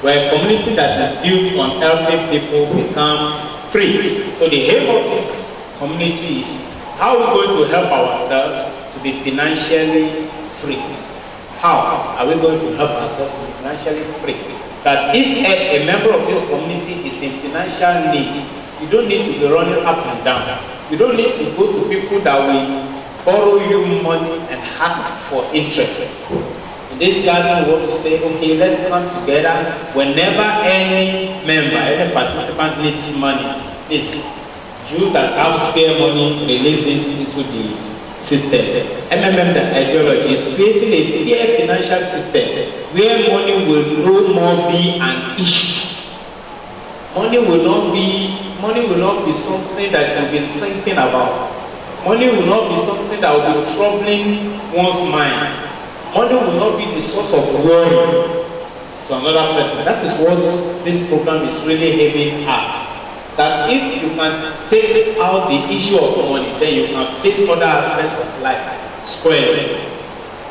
We're a community that is built on helping people become free. So the aim of this community is how we're going to help ourselves to be financially free. How are we going to help ourselves to be financially free? That if a member of this community is in financial need, you don't need to be running up and down. You don't need to go to people that will borrow you money and ask for interest. In this gathering, we want to say, okay, let's come together. Whenever any member, any participant needs money, it's you that have spare money, release it into the system. MMM, the ideology, is creating a fair financial system where money will no more be an issue. Money will not be something that you'll be thinking about. Money will not be something that will be troubling one's mind. Money will not be the source of worry to another person. That is what this program is really aiming at. That if you can take out the issue of money, then you can face other aspects of life squarely.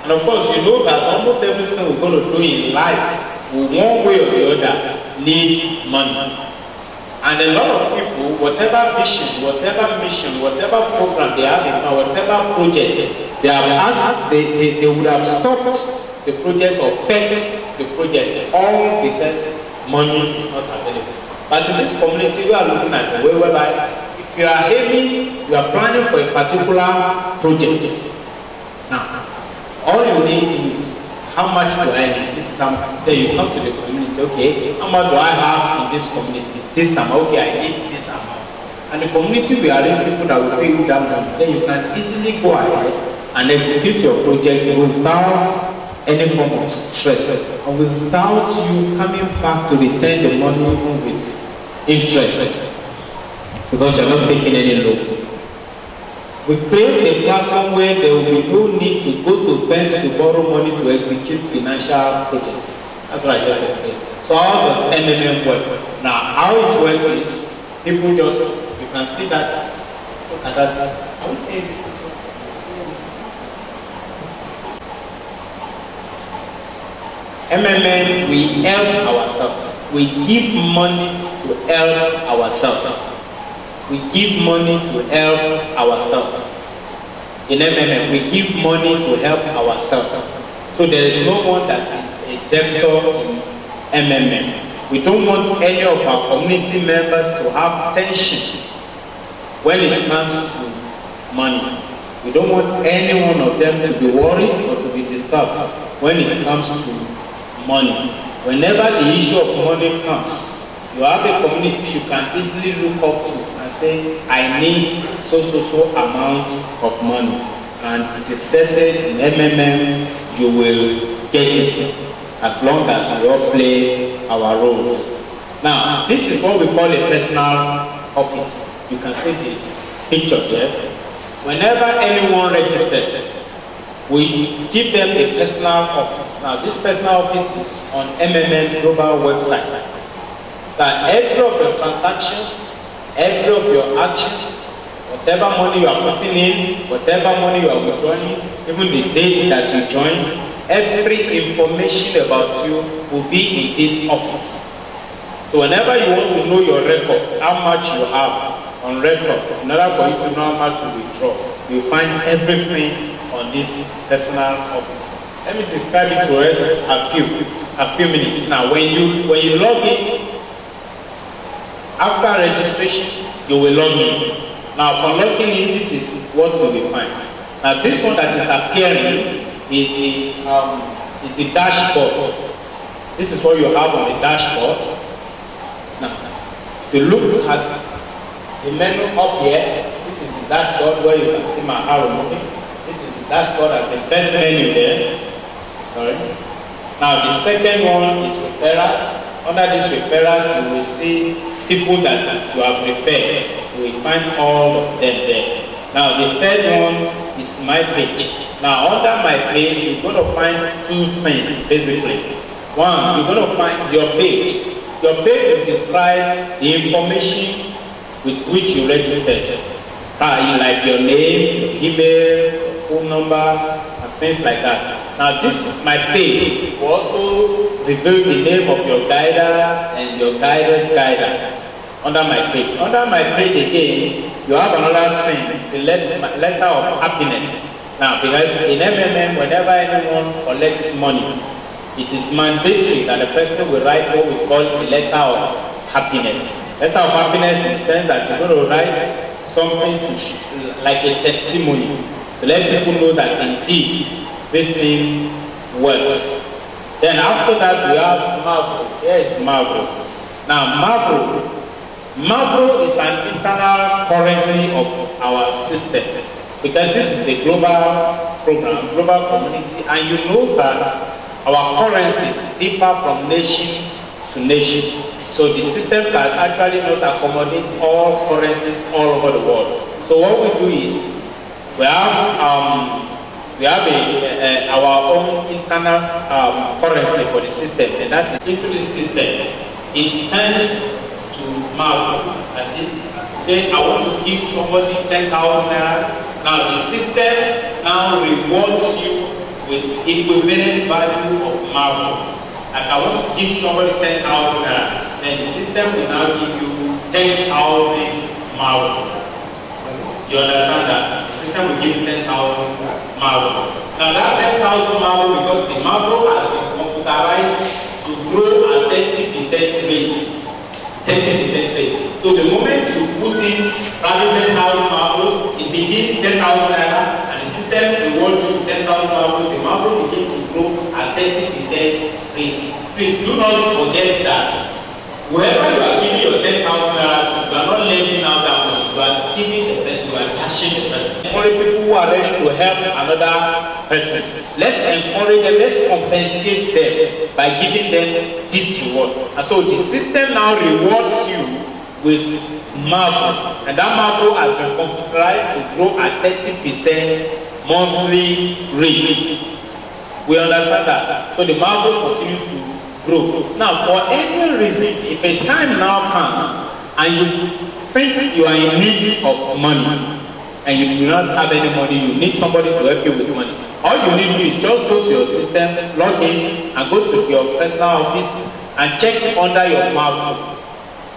And of course, you know that almost everything we're going to do in life, will one way or the other, need money. And a lot of people, whatever vision, whatever mission, whatever program they have in mind, whatever project they have asked, they would have stopped the project or pegged the project, all because money is not available. But in this community, we are looking at a way whereby if you are aiming, you are planning for a particular project. Now, all you need is how much do I need? This is how much. Then you come to the community, okay, how much do I have in this community? This amount, okay, I need this amount. And the community will arrange people that will pay you that money. Then you can easily go ahead and execute your project without any form of stress and without you coming back to return the money even with interest because you're not taking any loan. We create a platform where there will be no need to go to banks to borrow money to execute financial projects. That's what I just explained. So how does MMM work? Now, how it works is people just, you can see that, look at that. I will say this. MMM, we help ourselves. We give money to help ourselves. we give money to help ourselves. In MMM, we give money to help ourselves. So there is no one that is a debtor in MMM. We don't want any of our community members to have tension when it comes to money. We don't want any one of them to be worried or to be disturbed when it comes to money. Whenever the issue of money comes, you have a community you can easily look up to and say, I need so amount of money. And it is settled in MMM, you will get it as long as we all play our roles. Now, this is what we call a personal office. You can see the picture there. Whenever anyone registers, we give them a personal office. Now, this personal office is on MMM Global website. That every of your transactions, every of your actions, whatever money you are putting in, whatever money you are withdrawing, even the date that you joined, every information about you will be in this office. So whenever you want to know your record, how much you have on record, in order for you to know how much to withdraw, you find everything on this personal office. Let me describe it to us a few minutes. Now, when you log in, after registration, you will log in. Now, upon logging in, this is what you will find. Now, this one that is appearing is the dashboard. This is what you have on the dashboard. Now, if you look at the menu up here, this is the dashboard where you can see my arrow moving. This is the dashboard as the first menu there. Sorry. Now, the second one is referrals. Under these referrals, you will see people that you have referred. You will find all of them there. Now, the third one is my page. Now, under my page, you're going to find two things, basically. One, you're going to find your page. Your page will describe the information with which you registered. Like your name, your email, your phone number, and things like that. Now, this, my page, will also reveal the name of your guider and your guider's guider. Under my page. Under my page again, you have another thing, the letter of happiness. Now, because in MMM, whenever anyone collects money, it is mandatory that the person will write what we call a letter of happiness. Letter of happiness in the sense that you're going to write something to like a testimony to let people know that indeed this thing works. Then after that, we have Marvel. Here is Marvel. Now, Marvel is an internal currency of our system because this is a global program, global community, and you know that our currencies differ from nation to nation. So the system can actually not accommodate all currencies all over the world. So what we do is we have our own internal currency for the system, and that's into the system. It turns to Marvel, as this say, I want to give somebody 10,000 naira. Now the system now rewards you with equivalent value of Marvel. Like I want to give somebody 10,000 naira, then the system will now give you 10,000 Marvel. You understand that? The system will give you 10,000 Marvel. Now that 10,000 Marvel, because the Marvel has been computerized to grow at 30% rate. 30% rate. So the moment you put in probably 10,000 marbles, it begins 10,000 naira, and the system rewards you 10,000 marbles. The marble begins to grow at 30% rate. Please do not forget that whoever you are giving your 10,000 naira to, you are not lending out that money. You are giving the person, you are cashing the person. Encourage people who are ready to help another person. Let's encourage them, let's compensate them by giving them this reward. And so the system now rewards you with Marvel, and that Marvel has been computerized to grow at 30% monthly rate. We understand that. So the Marvel continues to grow. Now, for any reason, if a time now comes and you think you are in need of money, and you do not have any money, you need somebody to help you with money. All you need to do is just go to your system, log in, and go to your personal office and check under your Marvel.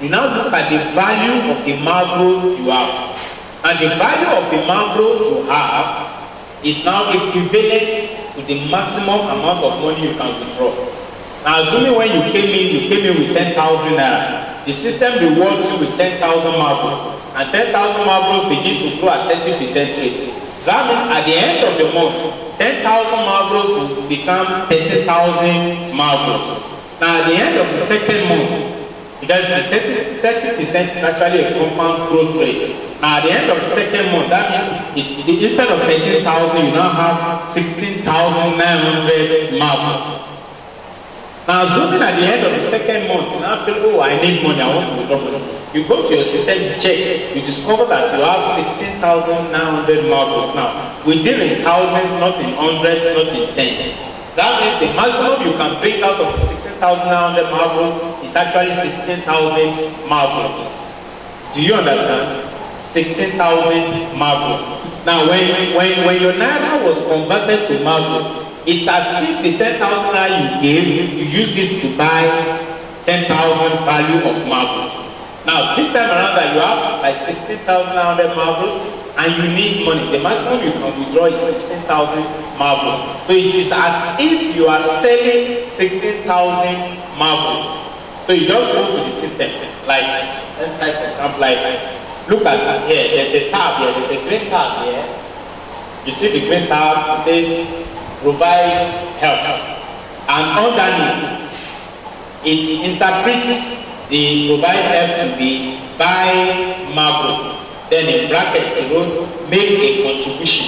You now look at the value of the marble you have. And the value of the marble you have is now equivalent to the maximum amount of money you can withdraw. Now, assuming when you came in with 10,000 naira. The system rewards you with 10,000 marbles. And 10,000 marbles begin to grow at 30% rate. That means at the end of the month, 10,000 marbles will become 30,000 marbles. Now, at the end of the second month, because the 30% is actually a compound growth rate. Now, at the end of the second month, that means instead of 13,000, you now have 16,900 marbles. Now, assuming at the end of the second month, you now feel, oh, I need money, I want to withdraw money. You go to your system, you check, you discover that you have 16,900 marbles. Now, we deal in thousands, not in hundreds, not in tens. That means the maximum you can bring out of the 16,900 marbles is actually 16,000 marbles. Do you understand? 16,000 marbles. Now, when your naira was converted to marbles, it's as if the 10,000 naira you gave, you used it to buy 10,000 value of marbles. Now, this time around that you have like 16,900 marbles and you need money, the maximum you can withdraw is 16,000 marbles. So it is as if you are selling 16,000 marbles. So you just go to the system, like, let's say for example, like, look at here, there's a tab here, there's a green tab here. You see the green tab, it says provide help. And underneath, it interprets the provide help to be buy marble. Then in brackets, it wrote make a contribution.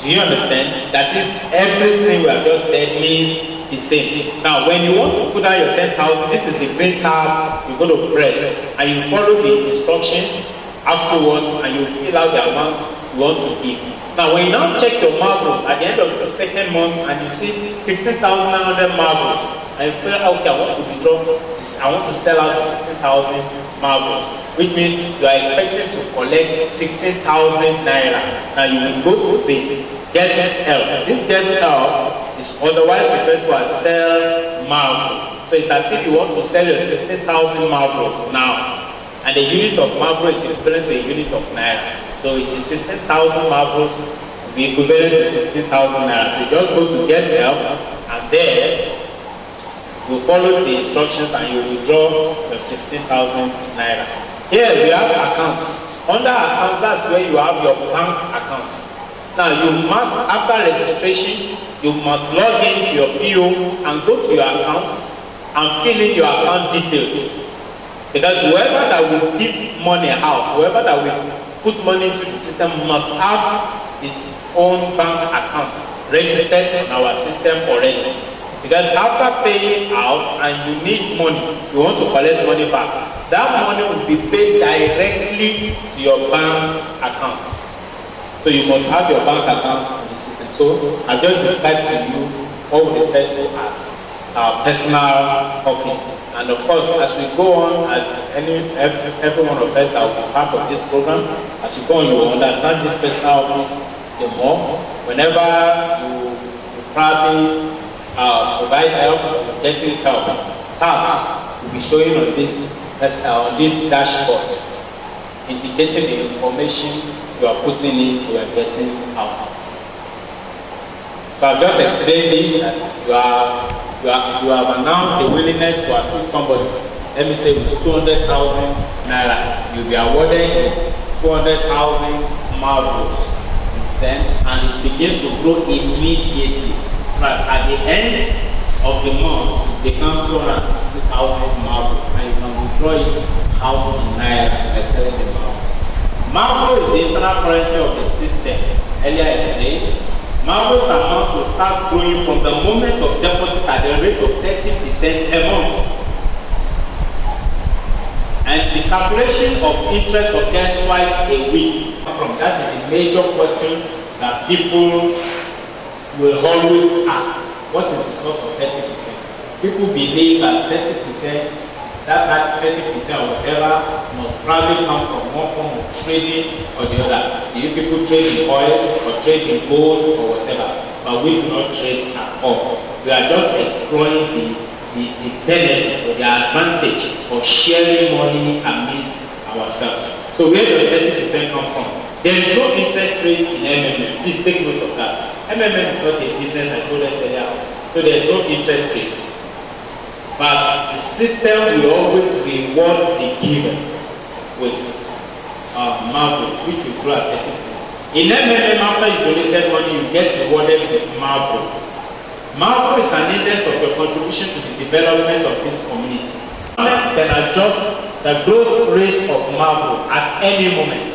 Do you understand? That is, everything we have just said means the same. Now, when you want to put down your 10,000, this is the green tab you're going to press, and you follow the instructions afterwards, and you fill out the amount you want to give. Now, when you now check your marbles at the end of the second month, and you see 16,900 marbles, and you feel, okay, I want to withdraw this, I want to sell out the 16,000 marbles, which means you are expected to collect 16,000 naira. Now, you will go to this get help. This get help is otherwise referred to as sell marble. So it's as if you want to sell your 16,000 marbles now, and the unit of marble is equivalent to a unit of naira. So it is 16,000 marbles will be equivalent to 16,000 naira. So you just go to get help, and there you follow the instructions and you withdraw your 16,000 naira. Here we have accounts. Under accounts, that's where you have your bank accounts. Now you must, after registration, you must log into your PO and go to your accounts and fill in your account details. Because whoever that will give money out, whoever that will put money into the system must have his own bank account registered in our system already. Because after paying out and you need money, you want to collect money back, that money will be paid directly to your bank account. So you must have your bank account in the system. So I just described to you what we refer to as our personal office. And of course, as we go on, as every one of us that will be part of this program, as you go on, you will understand this personal office the more. Whenever you probably provide help or getting help, tabs will be showing on this dashboard, indicating the information you are putting in, you are getting out. So I've just explained this, that you have announced the willingness to assist somebody. Let me say with 200,000 naira, you'll be awarded 200,000 marbles instead, and it begins to grow immediately. So that at the end of the month, it becomes 260,000 marbles, and you can withdraw it out in naira by selling the marbles. Marble is the internal currency of the system. Earlier explained, Marble's amount will start growing from the moment of deposit at the rate of 30% a month. And the calculation of interest occurs twice a week. That is the major question that people will always ask. What is the source of 30%? People believe that 30%, that 30% or whatever must probably come from one form of trading or the other. You people trade in oil or trade in gold or whatever, but we do not trade at all. We are just exploring the the benefit or the advantage of sharing money amidst ourselves. So where does 30% come from? There is no interest rate in MMM. Please take note of that. MMM is not a business, I told us earlier. So there is no interest rate. But the system will always reward the givers with marbles, which will grow at 30%. In MMM, after you donated money, you get rewarded with marble. Marble is an index of your contribution to the development of this community. Farmers can adjust the growth rate of marble at any moment.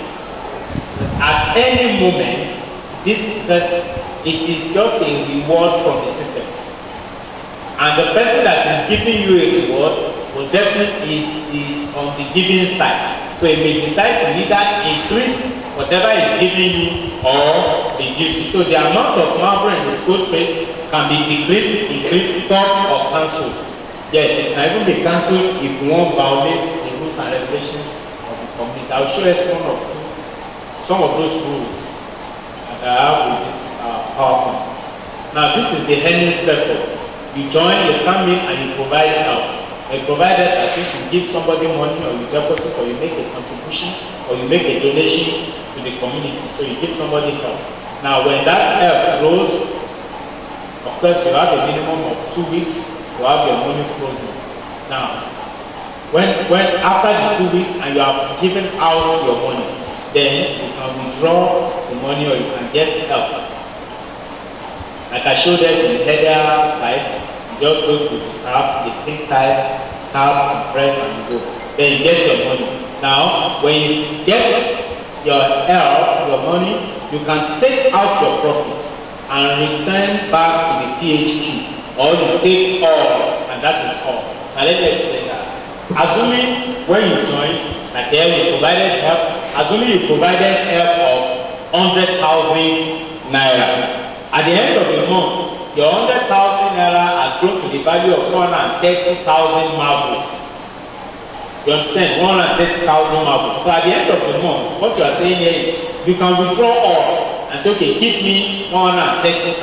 At any moment, it is just a reward from the system. And the person that is giving you a reward will definitely is on the giving side. So he may decide to either increase whatever is giving you or reduce it. So the amount of marble in the school trade can be decreased, increased, stopped, or cancelled. Yes, it can even be cancelled if one violates the rules and regulations of the community. I'll show us some of those rules that I have with this PowerPoint. Now, this is the earning circle. You join, you come in, and you provide help. You provide that I think you give somebody money, or you deposit, or you make a contribution, or you make a donation to the community. So you give somebody help. Now, when that help grows, of course, you have a minimum of 2 weeks to have your money frozen. Now, when after the 2 weeks and you have given out your money, then you can withdraw the money or you can get help. Like I showed us in the header slides, you just go to the tab, the click type, tab and press and you go. Then you get your money. Now, when you get your help, your money, you can take out your profits and return back to the PHQ, or you take all, and that is all. Now let me explain that. Assuming when you joined, like here you provided help, assuming you provided help of 100,000 naira. At the end of the month, your 100,000 naira has grown to the value of 130,000 marbles. You understand? 130,000 marbles. So at the end of the month, what you are saying here is you can withdraw all and say, okay, give me 130,000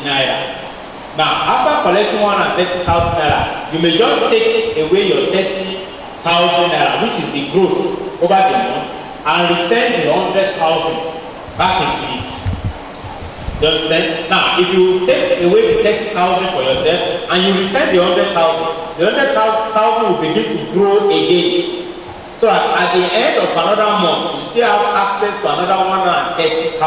naira. Now, after collecting 130,000 naira, you may just take away your 30,000 naira, which is the growth over the month, and return the 100,000 back into it. You understand? Now, if you take away the 30,000 for yourself and you return the 100,000, the 100,000 will begin to grow again. So at the end of another month, you still have access to another 130,000.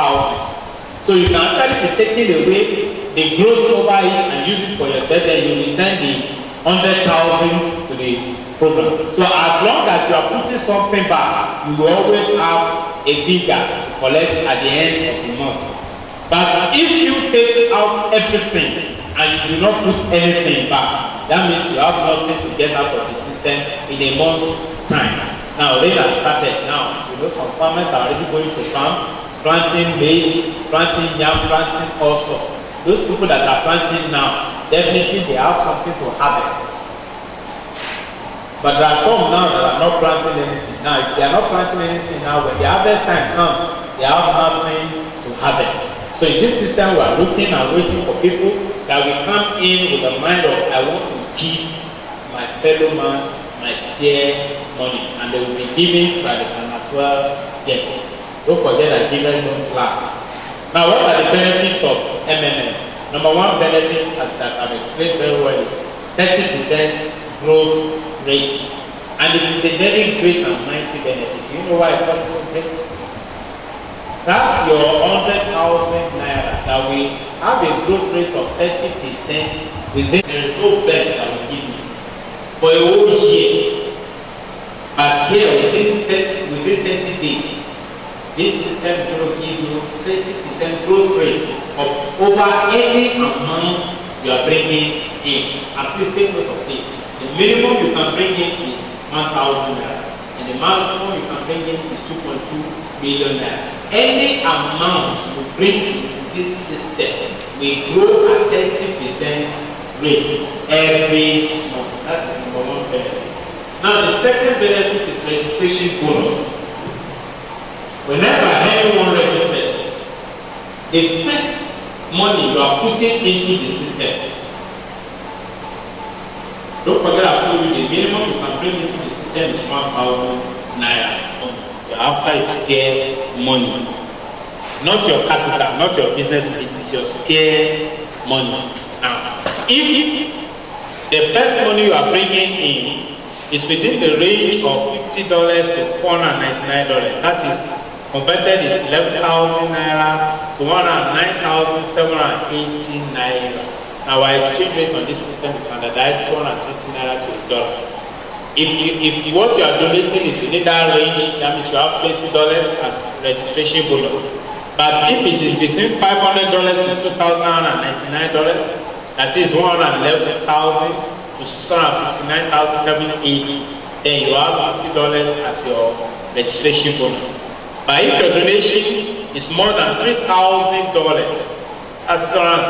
So you can actually be taking away the growth over it and use it for yourself, then you return the 100,000 to the program. So as long as you are putting something back, you will always have a bigger to collect at the end of the month. But if you take out everything and you do not put anything back, that means you have nothing to get out of the system in a month's time. Now, rain has started now. You know, some farmers are already going to farm, planting maize, planting yam, planting all sorts. Those people that are planting now, definitely they have something to harvest. But there are some now that are not planting anything. Now, if they are not planting anything now, when the harvest time comes, they have nothing to harvest. So in this system, we are looking and waiting for people that will come in with the mind of, I want to give my fellow man my spare money. And they will be giving so that they can as well get. Don't forget that givers don't lack. Now, what are the benefits of MMM? Number one benefit that I've explained very well is 30% growth rate. And it is a very great and mighty benefit. Do you know why I call it so great? That's your 100,000 naira that we have a growth rate of 30% within. There is no bank that will give you for a whole year. But here, within 30 days, this system is going to give you 30% growth rate of over any amount you are bringing in. And please take note of this. The minimum you can bring in is 1,000 naira. And the maximum you can bring in is 2.2 million naira. Any amount you bring into this system will grow at 30% rate every month. That is number one benefit. Now the second benefit is registration bonus. Whenever anyone registers, the first money you are putting into the system Don't forget I told you the minimum you can bring into the system is 1,000 naira. After you spare money, not your capital, not your business, it is your spare money. Now, if the first money you are bringing in is within the range of $50 to $499, that is converted is 11,000 naira to 109,780 naira. Now our exchange rate on this system is standardized 220 naira to $1. If what you are donating is within that range, that means you have $20 as registration bonus. But if it is between $500 to $2,099, that is 111,000 to 659,780, then you have $50 as your registration bonus. But if your donation is more than $3,000, that's around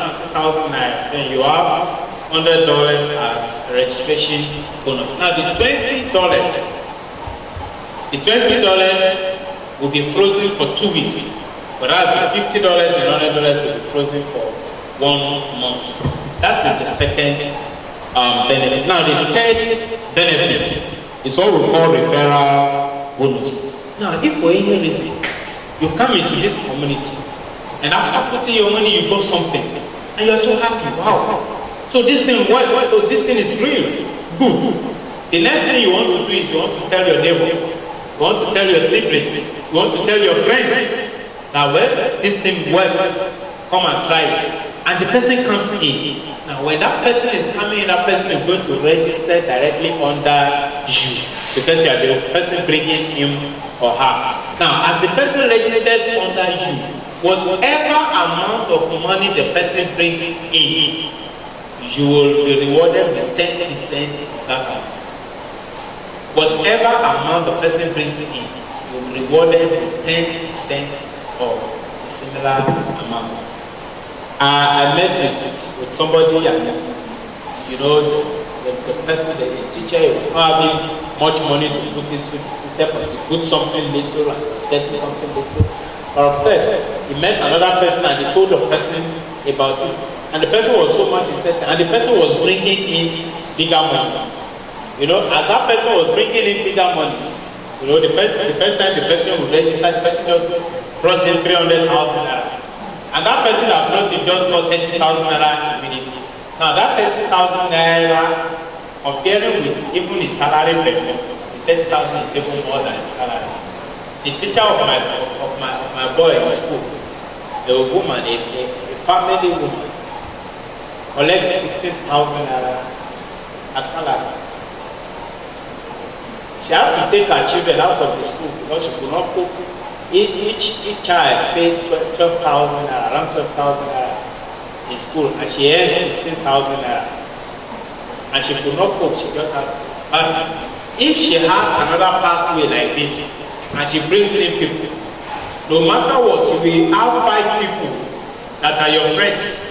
60,000 naira, then you have $100 as registration bonus. Now the $20 will be frozen for 2 weeks, whereas the $50 and $100 will be frozen for 1 month. That is the second benefit. Now the third benefit is what we call referral bonus. Now if for any reason you come into this community and after putting your money you got something and you're so happy, wow, so this thing works, so this thing is real, good. The next thing you want to do is you want to tell your neighbor, you want to tell your siblings, you want to tell your friends that, well, this thing works, come and try it. And the person comes in. Now when that person is coming in, that person is going to register directly under you because you are the person bringing him or her. Now as the person registers under you, whatever amount of money the person brings in, you will be rewarded with 10% of that amount. Whatever amount the person brings in, you will be rewarded with 10% of a similar amount. I met with somebody, and you know, the person, the teacher, was not having much money to put into the system, but he put something little and was getting something little. But of course, he met another person and he told the person about it. And the person was so much interested, and the person was bringing in bigger money. You know, as that person was bringing in bigger money, you know, the first time the person would register, the person just brought in 300,000 naira. And that person that brought in just got 30,000 naira immediately. Now that 30,000 naira, comparing with even his salary per month, the 30,000 is even more than his salary. The teacher of my boy in school, a woman, a family woman, collects 16,000 naira as salary. She had to take her children out of the school because she could not cope. Each child pays 12,000 naira, around 12,000 naira in school, and she earns 16,000 naira. And she could not cope, she just had. But if she has another pathway like this, and she brings in people, no matter what, you will have 5 people that are your friends.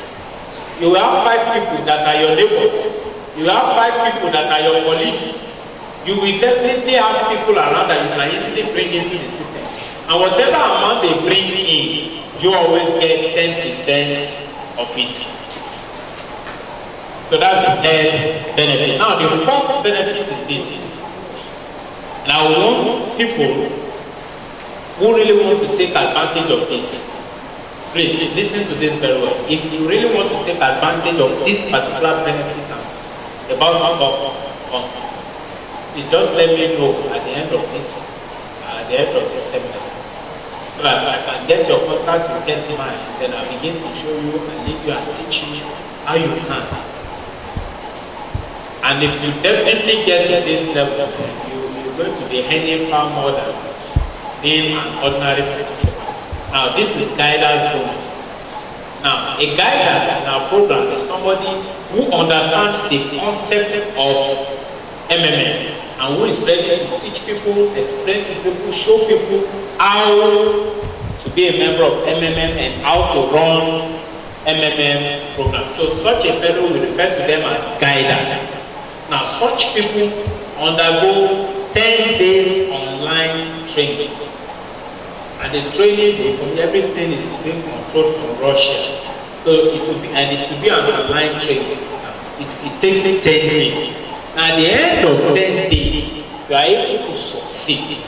You will have 5 people that are your neighbors. You will have 5 people that are your colleagues. You will definitely have people around that you can easily bring into the system. And whatever amount they bring in, you always get 10% of it. So that's the third benefit. Now the fourth benefit is this. Now we want people who really want to take advantage of this. Please listen to this very well. If you really want to take advantage of this particular benefit I'm about to talk on, please just let me know at the end of this seminar, so that I can get your contacts, you get mine, then I'll begin to show you and lead you and teach you how you can. And if you definitely get to this level, you're going to be earning far more than being an ordinary participant. Now this is guidance bonus. Now a guider in our program is somebody who understands the concept of MMM and who is ready to teach people, explain to people, show people how to be a member of MMM and how to run MMM programs. So such a fellow, we refer to them as guiders. Now such people undergo 10 days online training. And the training, everything is being controlled from Russia. So it will be an online training. it takes 10 days. At the end of 10 days, you are able to succeed.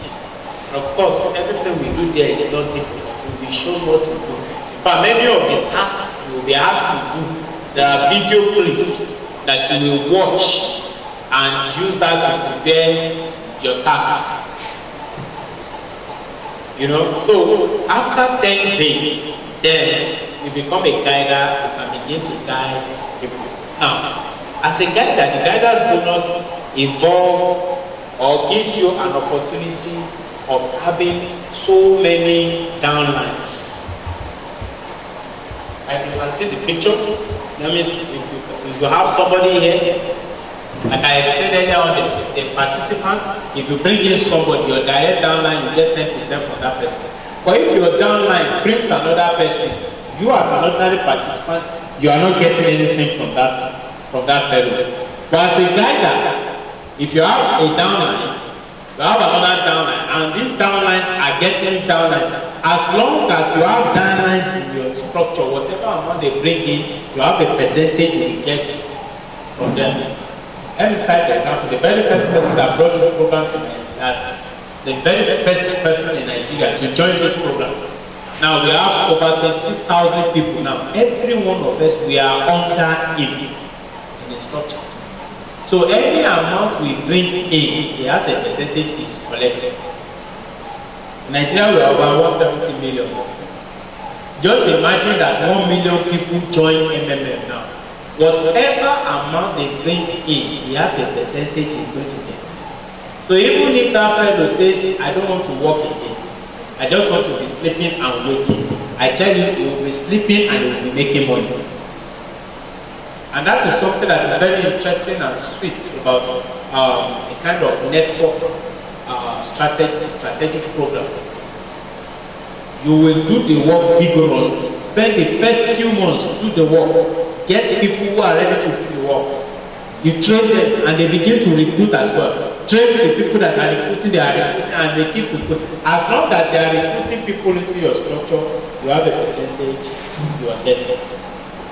Of course, everything we do there is not difficult. We'll be shown what to do. For many of the tasks you will be asked to do, there are video clips that you will watch and use that to prepare your tasks. You know, so after 10 days, then you become a guider, you can begin to guide people. Now, as a guider, the guider's bonus involves or gives you an opportunity of having so many downlines. Like you can see the picture. That means if you have somebody here, like I explained earlier on, the participants, if you bring in somebody, your direct downline, you get 10% from that person. But if your downline brings another person, you as an ordinary participant, you are not getting anything from that fellow. But as a guider, if you have a downline, you have another downline, and these downlines are getting downlines. As long as you have downlines in your structure, whatever amount they bring in, you have a percentage you get from them. Let me cite an example. The very first person that brought this program to me, the very first person in Nigeria to join this program. Now we have over 26,000 people now. Every one of us, we are under him in the structure. So any amount we bring in, he has a percentage is collected. In Nigeria, we are over 170 million. Just imagine that 1 million people join MMM now. Whatever amount they bring in, he has a percentage he's going to get. So even if that fellow says, I don't want to work again, I just want to be sleeping and waking, I tell you, he will be sleeping and he will be making money. And that is something that is very interesting and sweet about a kind of network strategic program. You will do the work vigorously. Spend the first few months to do the work. Get people who are ready to do the work. You train them and they begin to recruit as well. Train the people that are recruiting, they are recruiting and they keep recruiting. As long as they are recruiting people into your structure, you have a percentage you are getting.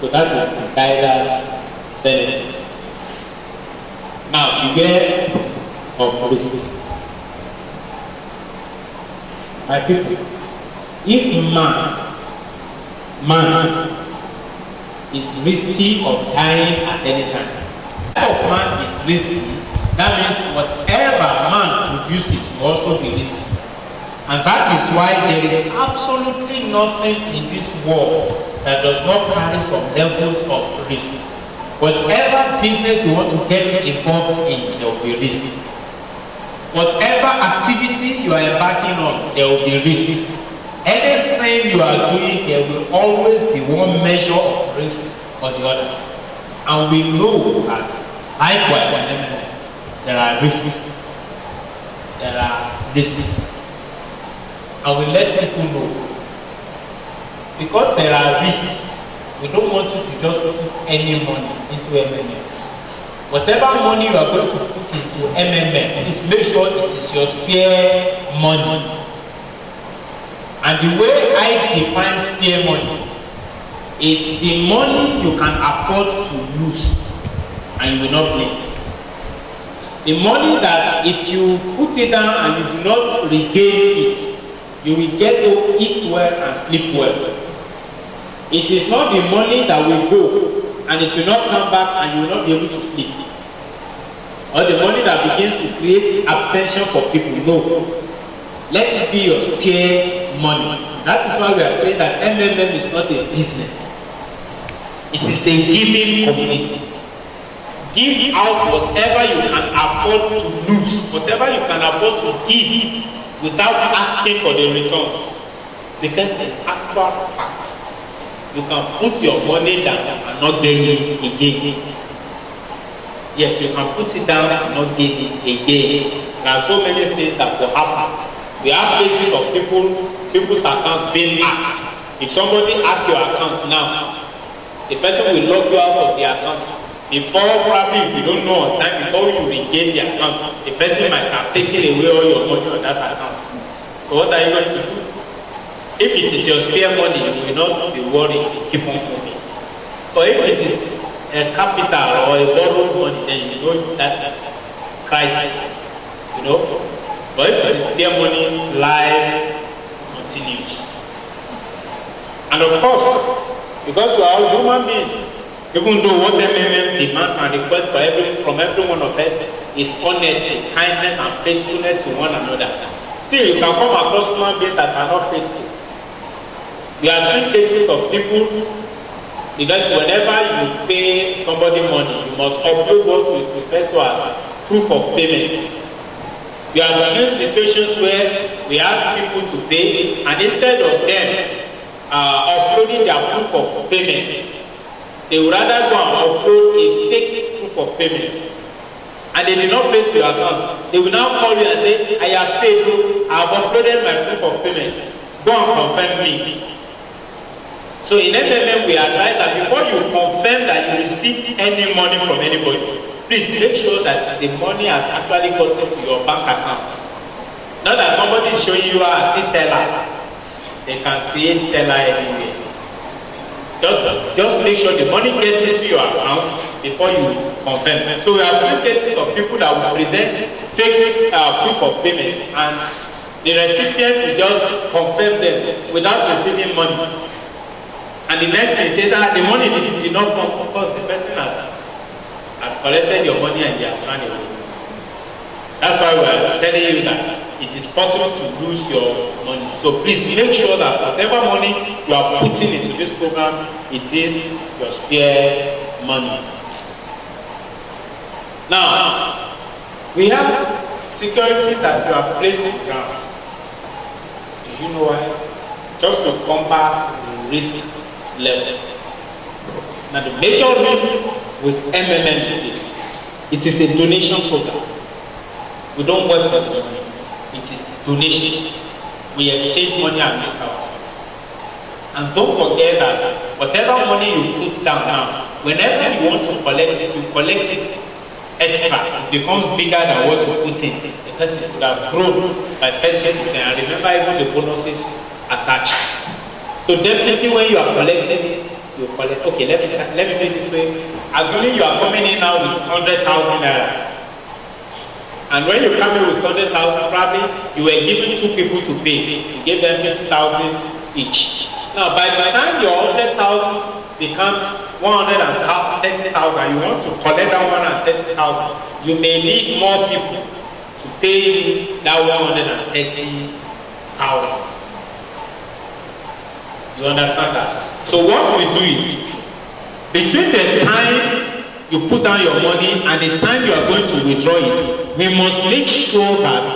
So that is the guider's benefit. Now, beware of risk. My people, if man is risky of dying at any time, if man is risky, that means whatever man produces will also be risky. And that is why there is absolutely nothing in this world that does not carry some levels of risk. Whatever business you want to get involved in, there will be risk. Whatever activity you are embarking on, there will be risk. Anything you are doing, there will always be one measure of risk or the other. And we know that likewise, there are risks. There are risks. And we let people know. Because there are risks, we don't want you to just put any money into MMM. Whatever money you are going to put into MMM, please make sure it is your spare money. And the way I define spare money is the money you can afford to lose and you will not blame. The money that if you put it down and you do not regain it, you will get to eat well and sleep well. It is not the money that will go and it will not come back and you will not be able to sleep. Or the money that begins to create attention for people. No. Let it be your spare money. That is why we are saying that MMM is not a business. It is a giving community. Give out whatever you can afford to lose, whatever you can afford to give without asking for the returns. Because in actual fact, you can put your money down and not gain it again. Yes, you can put it down and not gain it again. There are so many things that will happen. We have cases of people's accounts being hacked. If somebody hacks your account now, the person will lock you out of the account. Before, probably if you don't know on time, before you regain the account, the person might have taken away all your money on that account. So what are you going to do? If it is your spare money, you will not be worried to keep on moving. But if it is a capital or a borrowed money, then you know that is crisis. You know? But if it is spare money, life continues. And of course, because we are all human beings, even though what MMM demands and requests from every one of us is honesty, kindness, and faithfulness to one another, still you can come across human beings that are not faithful. We have seen cases of people, because whenever you pay somebody money, you must upload what we refer to as proof of payment. We have seen situations where we ask people to pay, and instead of them uploading their proof of payment, they would rather go and upload a fake proof of payment. And they did not pay to your account. They will now call you and say, I have paid you, I have uploaded my proof of payment. Go and confirm me. So in MMM, we advise that before you confirm that you received any money from anybody, please make sure that the money has actually gotten to your bank account. Not that somebody is showing you a teller. They can create teller anywhere. Just make sure the money gets into your account before you confirm. So we have seen cases of people that will present fake proof of payment, and the recipient will just confirm them without receiving money. And the next thing says, the money did not come. Of course, the person has collected your money and they has run away. That's why we are telling you that it is possible to lose your money. So please make sure that whatever money you are putting into this program, it is your spare money. Now, we have securities that you have placed in the ground. Do you know why? Just to combat the risk level. Now, the major risk with MMM is this: it is a donation program. We don't work for the money. It is donation. We exchange money amidst ourselves. And don't forget that whatever money you put down now, whenever you want to collect it, you collect it extra. It becomes bigger than what you put in. The person could have grown by 30%. And remember even the bonuses attached. So definitely when you are collecting it, you collect, okay, let me do it this way. Assuming you are coming in now with 100,000 naira. And when you come in with 100,000, probably you were given 2 people to pay. You gave them 50,000 each. Now by the time your 100,000 becomes 130,000, you want to collect that 130,000, you may need more people to pay you that 130,000. You understand that? So what we do is, between the time you put down your money and the time you are going to withdraw it, we must make sure that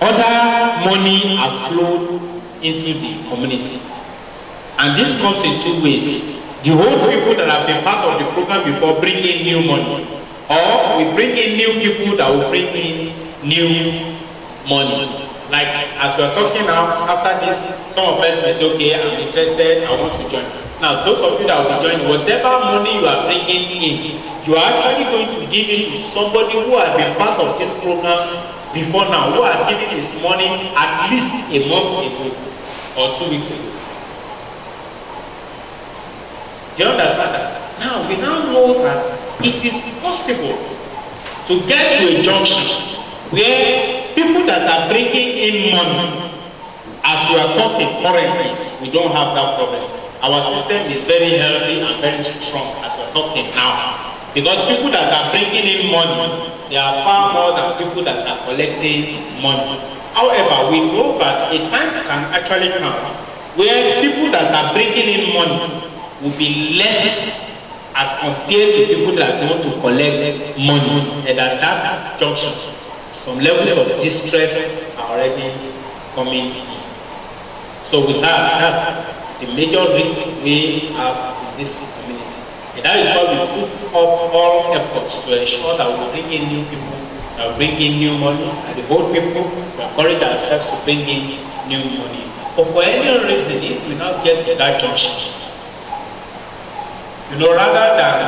other money are flowed into the community. And this comes in 2 ways. The whole people that have been part of the program before bring in new money, or we bring in new people that will bring in new money. Like as we are talking now, after this, some of us may say, okay, I'm interested, I want to join. Now, those of you that will be joining, whatever money you are bringing in, you are actually going to give it to somebody who has been part of this program before now, who has given his money at least a month ago or 2 weeks ago. Do you understand that? Now, we now know that it is possible to get to a junction where people that are bringing in money, as we are talking currently, we don't have that problem. Our system is very healthy and very strong as we're talking now. Because people that are bringing in money, they are far more than people that are collecting money. However, we know that a time can actually come where people that are bringing in money will be less as compared to people that want to collect money. And at that junction, some levels of distress are already coming in. So with that, that's the major risk we have in this community. And that is why we put up all efforts to ensure that we bring in new people, that we bring in new money, and the whole people, we encourage ourselves to bring in new money. But for any reason, if we not get to that junction, rather than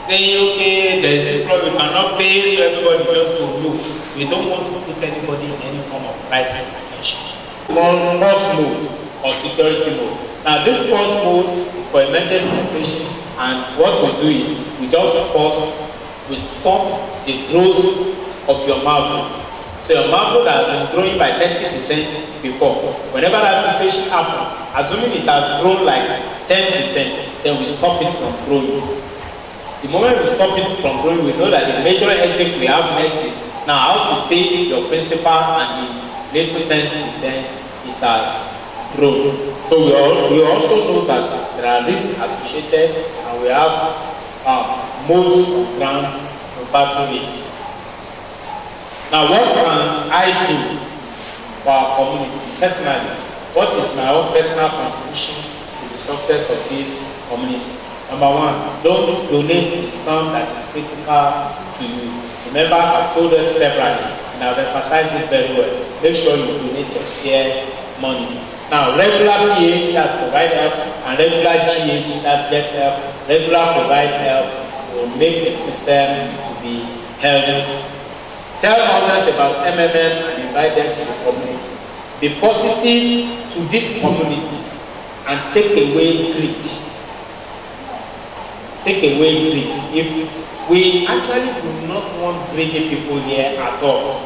saying, okay, there is this problem, we cannot pay, so everybody just go low. We don't want to put anybody in any form of crisis attention. Pause mode or security mode. Now this pause mode is It's for emergency situation, and what we do is we just pause, we stop the growth of your marble. So your marble that has been growing by 30% before, whenever that situation happens, assuming it has grown like 10%, then we stop it from growing. The moment we stop it from growing, we know that the major headache we have next is now how to pay your principal, and the little 10% it has grown. So we also know that there are risks associated, and we have modes of ground to battle it. Now, what can I do for our community personally? What is my own personal contribution to the success of this community? Number one, don't donate the sum that is critical to you. Remember, I've told us severally, and I've emphasized it very well. Make sure you donate your spare money. Now, regular PH, that's provide help, and regular GH, that's get help. Regular provide help will make the system to be healthy. Tell others about MMM and invite them to the community. Be positive to this community and take away greed. Take away greed. If we actually do not want greedy people here at all,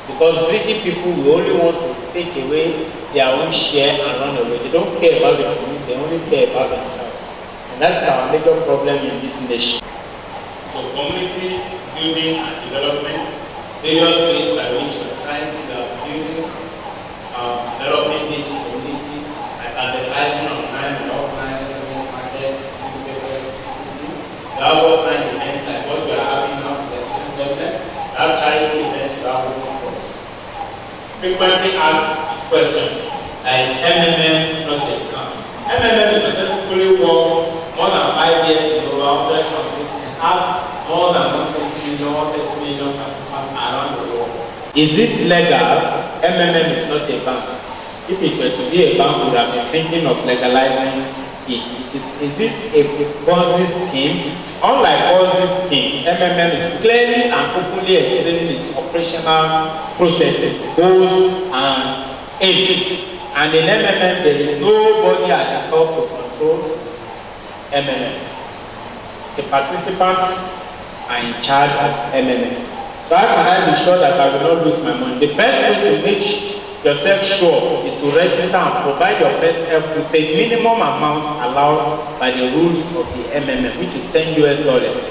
because greedy people will only want to take away their own share and run away. They don't care about the community, they only care about themselves. And that's our major problem in this nation. So community building and development, various ways by which we are trying to build, developing this community, like advertising online and offline, service markets, newspapers, etc. We have offline events like what we are having now, presentation service. We have charity events, we have open calls. Frequently asked questions, is MMM not a scam? MMM successfully works more than 5 years in over 100 countries and has more than 120 million, 30 million participants around the world. Is it legal? MMM is not a bank. If it were to be a bank, we would have been thinking of legalizing it. Is it a Ponzi scheme? Unlike Ponzi scheme, MMM is clearly and openly explaining its operational processes, goals, and aims. And in MMM, there is nobody at the top to control MMM. The participants are in charge of MMM. So how can I be sure that I will not lose my money? The best way to make yourself sure is to register and provide your first help with a minimum amount allowed by the rules of the MMM, which is $10 US.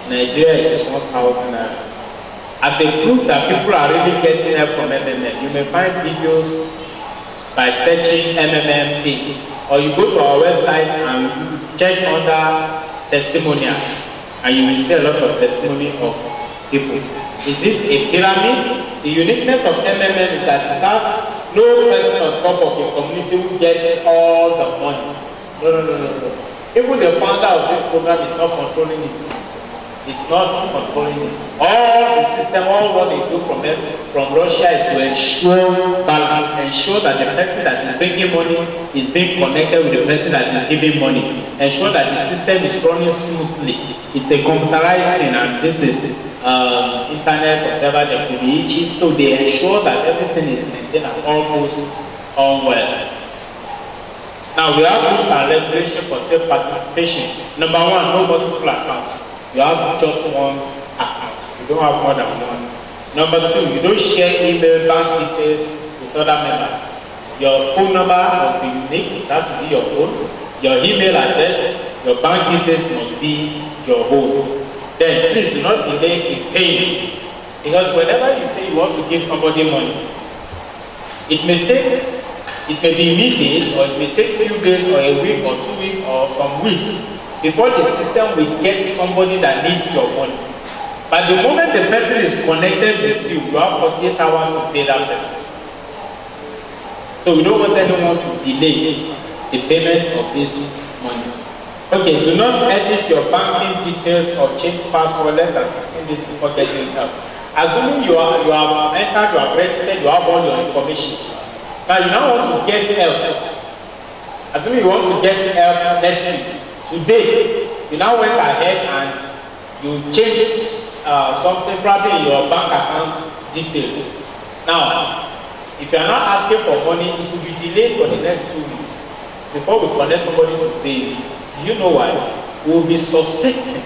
In Nigeria, it is 1,000 naira. As a proof that people are really getting help from MMM, you may find videos by searching MMM things, or you go to our website and check under testimonials, and you will see a lot of testimony of people. Is it a pyramid? The uniqueness of MMM is that it has no person on top of the community who gets all the money. No. Even the founder of this program is not controlling it. It's not controlling it. All the system, all what they do from Russia is to ensure balance, ensure that the person that is bringing money is being connected with the person that is giving money, ensure that the system is running smoothly. It's a computerized thing, and this is internet, whatever there could be issues, so they ensure that everything is maintained and all goes on well. Now we have rules and regulations for safe participation. Number one, no multiple accounts. You have just one account. You don't have more than one. Number two, you don't share email, bank details with other members. Your phone number must be unique. It has to be your own. Your email address, your bank details must be your own. Then please do not delay in paying, because whenever you say you want to give somebody money, it may be immediate, or it may take a few days or a week or 2 weeks or some weeks before the system will get somebody that needs your money. But the moment the person is connected with you, you have 48 hours to pay that person. So we don't want anyone to delay the payment of this money. Okay, do not edit your banking details or change password less than 15 days before getting help. Assuming you have entered, you have registered, you have all your information. Now you now want to get help. Assuming you want to get help next week. Today, you now went ahead and you changed something probably in your bank account details. Now, if you are not asking for money, it will be delayed for the next 2 weeks. before we connect somebody to pay you. Do you know why? We will be suspecting.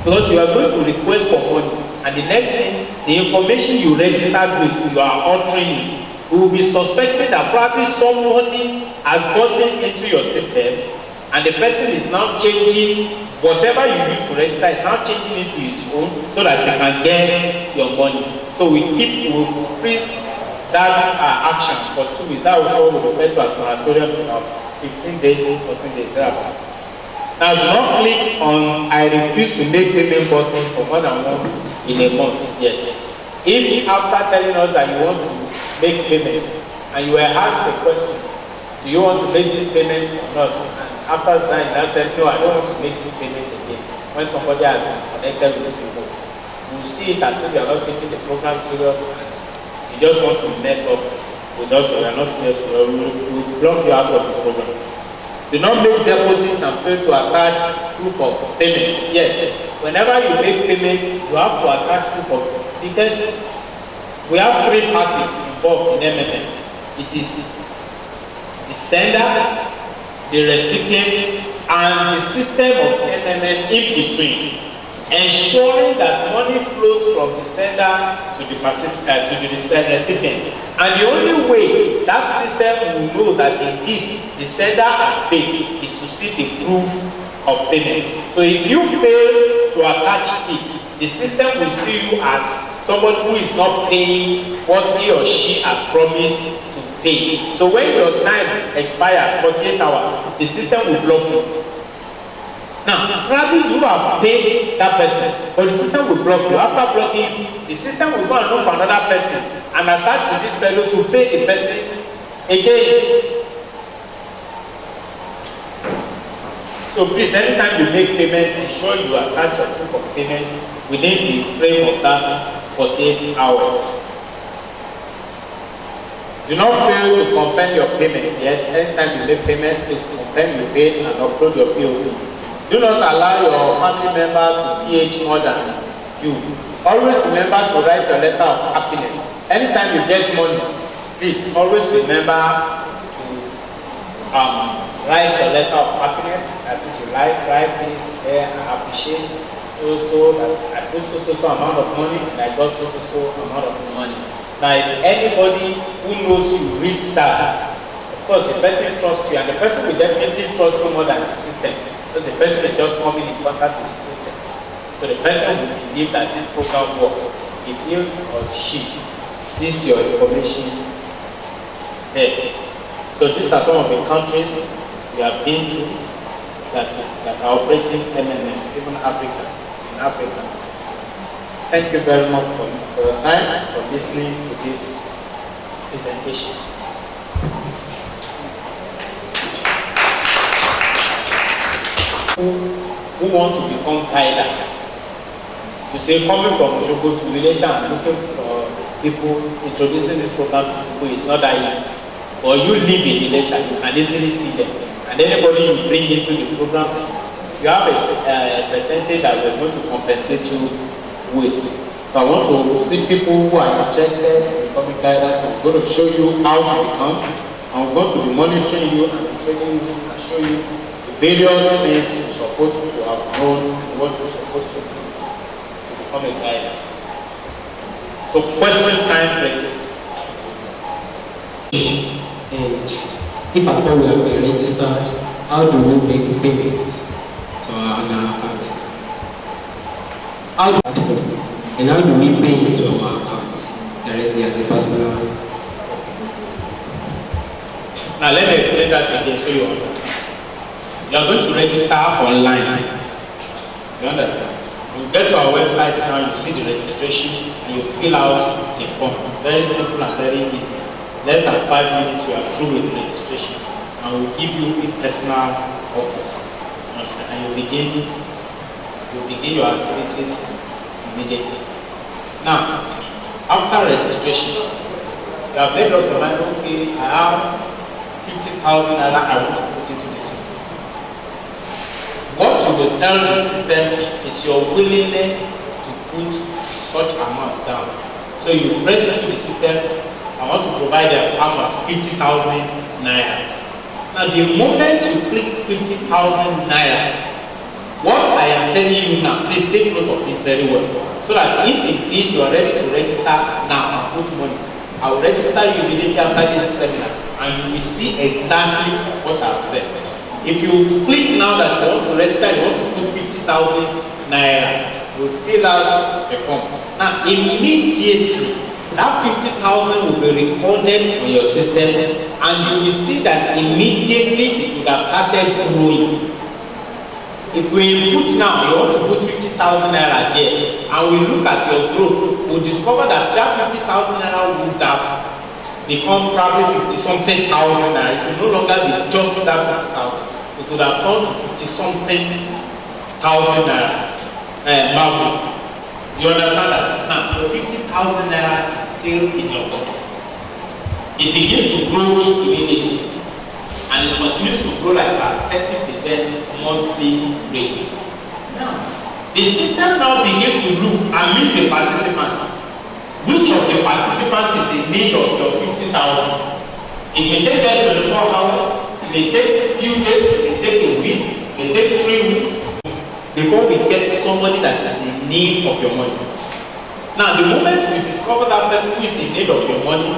Because you are going to request for money, and the next thing, the information you registered with, you are altering it. We will be suspecting that probably somebody has gotten into your system, and the person is now changing whatever you used to register, is now changing into its own so that you can get your money. So we freeze that action for 2 weeks. That was what we refer to as moratorium of 15 days, 14 days, thereabout. Now, do not click on I refuse to make payment button for more than once in a month. Yes. If after telling us that you want to make payment and you were asked a question, do you want to make this payment or not? And after that, you now said, no, I don't want to make this payment again. When somebody has been connected with you, you see it as if you are not taking the program serious and you just want to mess up with us, or you are not serious, we will block you out of the program. Do not make deposits and fail to attach proof of payments. Yes, whenever you make payment, you have to attach proof of, because we have 3 parties involved in MMM. It is the sender, the recipient, and the system of MMM in between, ensuring that money flows from the sender to the recipient. And the only way that system will know that indeed the sender has paid is to see the proof of payment. So if you fail to attach it, the system will see you as somebody who is not paying what he or she has promised to pay. So when your time expires, 48 hours, the system will block you. Now, probably you have paid that person, but the system will block you. After blocking you, the system will go and look for another person and attach to this fellow to pay the person again. So please, anytime you make payment, ensure you attach your proof of payment within the frame of that 48 hours. Do not fail to confirm your payments. Yes, anytime you make payment, please confirm you paid and upload your POP. Do not allow your family member to PH more than you. Always remember to write your letter of happiness. Anytime you get money, please always remember to write your letter of happiness. That is, you write this, I appreciate so that I put so amount of money and I got so amount of money. Now, if anybody who knows you reads that, of course the person trusts you, and the person will definitely trust you more than the system. So the person is just coming in contact with the system. So the person will believe that this program works if he or she sees your information there. So these are some of the countries we have been to that are operating MMM, even Africa, in Africa. Thank you very much for your time, for listening to this presentation. Who want to become guiders. You say coming from Osogbo to Ilesa and looking for people, introducing this program to people is not that easy. Or you live in Ilesa, you can easily see them. And anybody you bring into the program, you have a percentage that we're going to compensate you with. So I want to see people who are interested in becoming guiders. I'm going to show you how to become. I'm going to be monitoring you and training you and show you various things you're supposed to have known, what you're supposed to do to become a guide. So question time, please. And if at all we have been registered, how do we make payment to our account? And how do we pay into our account directly as a personal? Now let me explain that again so you understand. You are going to register online. You understand? You get to our website now, you see the registration, and you fill out the form. Very simple and very easy. Less than 5 minutes, you are through with the registration. And we'll give you a personal office. You understand? And you begin your activities immediately. Now, after registration, you have made up your mind, okay, I have 50,000 naira I want to put into the system. What you will tell the system is your willingness to put such amounts down. So you press into the system, I want to provide them how much? 50,000 naira. Now, the moment you click 50,000 naira, what I am telling you now, please take note of it very well. So that if indeed you are ready to register now and put money, I will register you immediately after this seminar and you will see exactly what I have said. If you click now that you want to register, you want to put 50,000 naira, you fill out the form. Now, immediately, that 50,000 will be recorded on your system and you will see that immediately it would have started growing. If we input now, you want to put 50,000 naira there, and we look at your growth, we'll discover that that 50,000 naira would have become probably 50-something thousand naira. It will no longer be just that 50,000. It would have gone to 50-something thousand naira. You understand that? Now, the 50,000 naira is still in your pocket. It begins to grow immediately. And it continues to grow like a 30% monthly rate. Now, the system now begins to look amidst the participants. Which of the participants is in need of your 50,000? It may take just 24 hours, it may take a few days, it may take a week, it may take 3 weeks before we get somebody that is in need of your money. Now, the moment we discover that person who is in need of your money,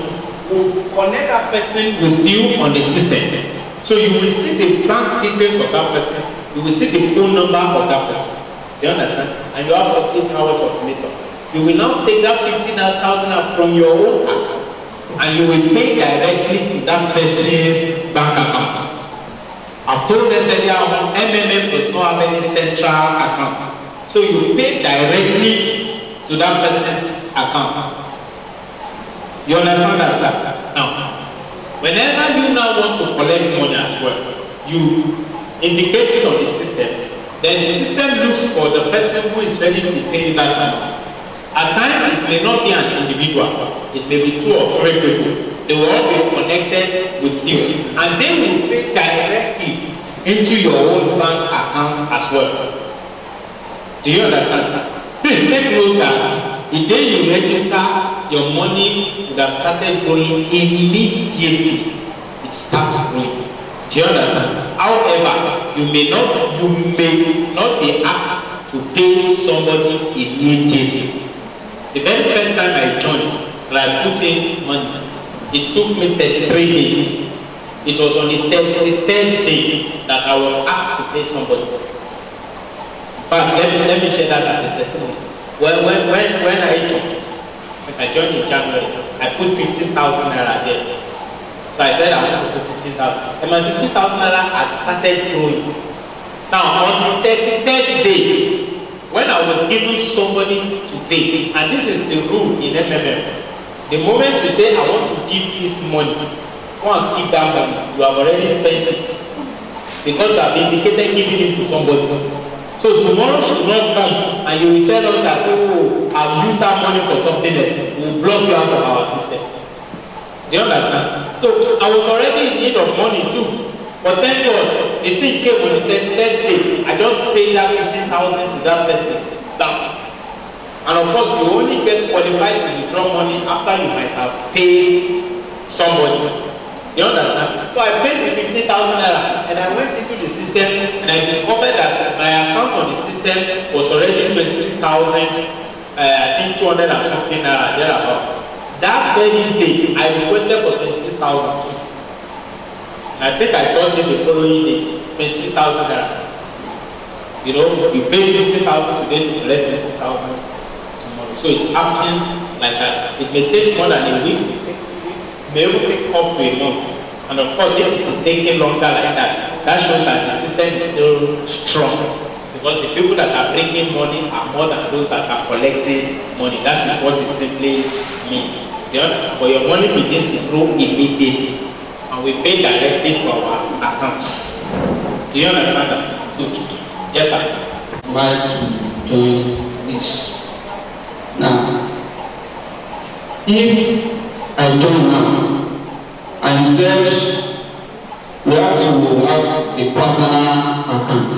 we'll connect that person with you on the system. So you will see the bank details of that person, you will see the phone number of that person. You understand? And you have 48 hours of later. You will now take that 15,000 from your own account and you will pay directly to that person's bank account. I've told us earlier on, MMM does not have any central account. So you pay directly to that person's account. You understand that, sir? Now, whenever you now want to collect money as well, you indicate it on the system. Then the system looks for the person who is ready to pay that money. At times, it may not be an individual. It may be 2 or 3 people. They will all be connected with you. And they will pay directly into your own bank account as well. Do you understand, sir? Please take note that the day you register, your money would have started growing immediately. It starts growing. Do you understand? However, you may not be asked to pay somebody immediately. The very first time I joined, when I put in money, it took me 33 days. It was on the 33rd day that I was asked to pay somebody. In fact, let me share that as a testimony. When I joined in January, I put 15,000 naira there. So I said I want to put 15,000. And my 15,000 naira had started growing. Now, on the 33rd day, when I was giving somebody to pay, and this is the rule in MMM, the moment you say, I want to give this money, go and keep that money, you have already spent it. Because you have indicated giving it to somebody. So tomorrow should not come and you will tell us that, oh, I've used that money for something else. We will block you out of our system. Do you understand? So I was already in need of money too. But thank God, the thing came on the 33rd day. I just paid that 15,000 to that person. Down. And of course, you only get qualified to withdraw money after you might have paid somebody. Do you understand? So I paid the 15,000 naira and I went into the system and I discovered that my account on the system was already 26,000, I think 200 and something naira thereabout. That very day, I requested for 26,000. I think I got it the following day, 26,000 naira. You know, you pay 50,000 today to collect 26,000 tomorrow. So it happens like that. It may take more than a week, it may even take up to a month. And of course, if it is taking longer like that, that shows that the system is still strong. Because the people that are bringing money are more than those that are collecting money. That is what it simply means. But your money begins to grow immediately. And we pay directly to our accounts. Do you understand that? Good. Yes, sir. I'd like to join this. Now, if I join now, and said we have to have a personal account.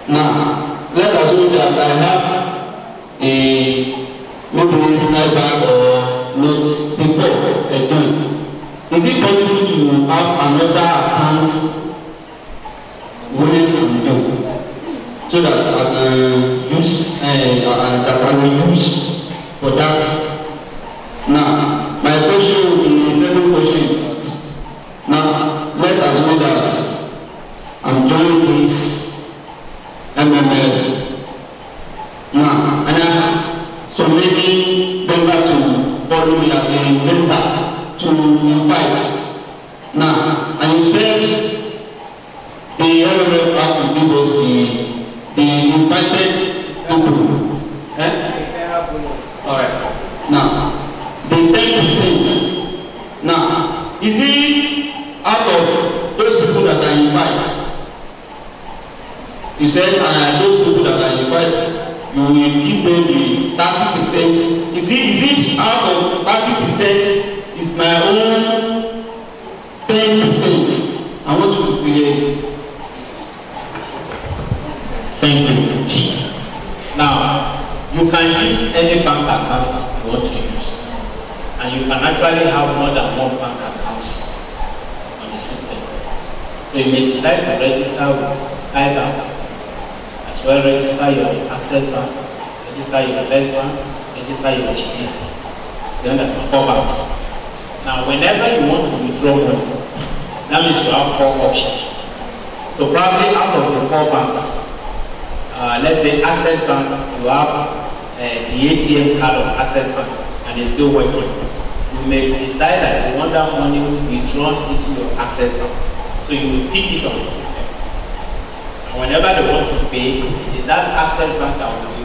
Now, let us know that I have a maybe Skybank or notes before I join. Is it possible to have another account so that I can use that I will use for that. Now, my question will be, the second question is that, now, let us know that I'm joining this MML. Now, so maybe member to follow me as a member to invite. Now, and you said the MML app will give us the invited people. Alright. Now, the 10%. Now, is it out of those people that I invite? You said those people that I invite, you will give them the 30%. Is it out of 30% is my own 10%? I want to be Thank you. Now, you can use any bank account you want to use, and you can actually have more than one bank accounts on the system. So you may decide to register with Skybank, as well register your Access Bank, register your First Bank, register your GT. You understand? 4 banks. Now, whenever you want to withdraw money, that means you have 4 options. So probably out of the 4 banks, let's say Access Bank, you have the ATM card of Access Bank and it's still working. You may decide that you want that money withdrawn into your Access Bank. So you will pick it on the system. And whenever they want to pay, it is that Access Bank that will be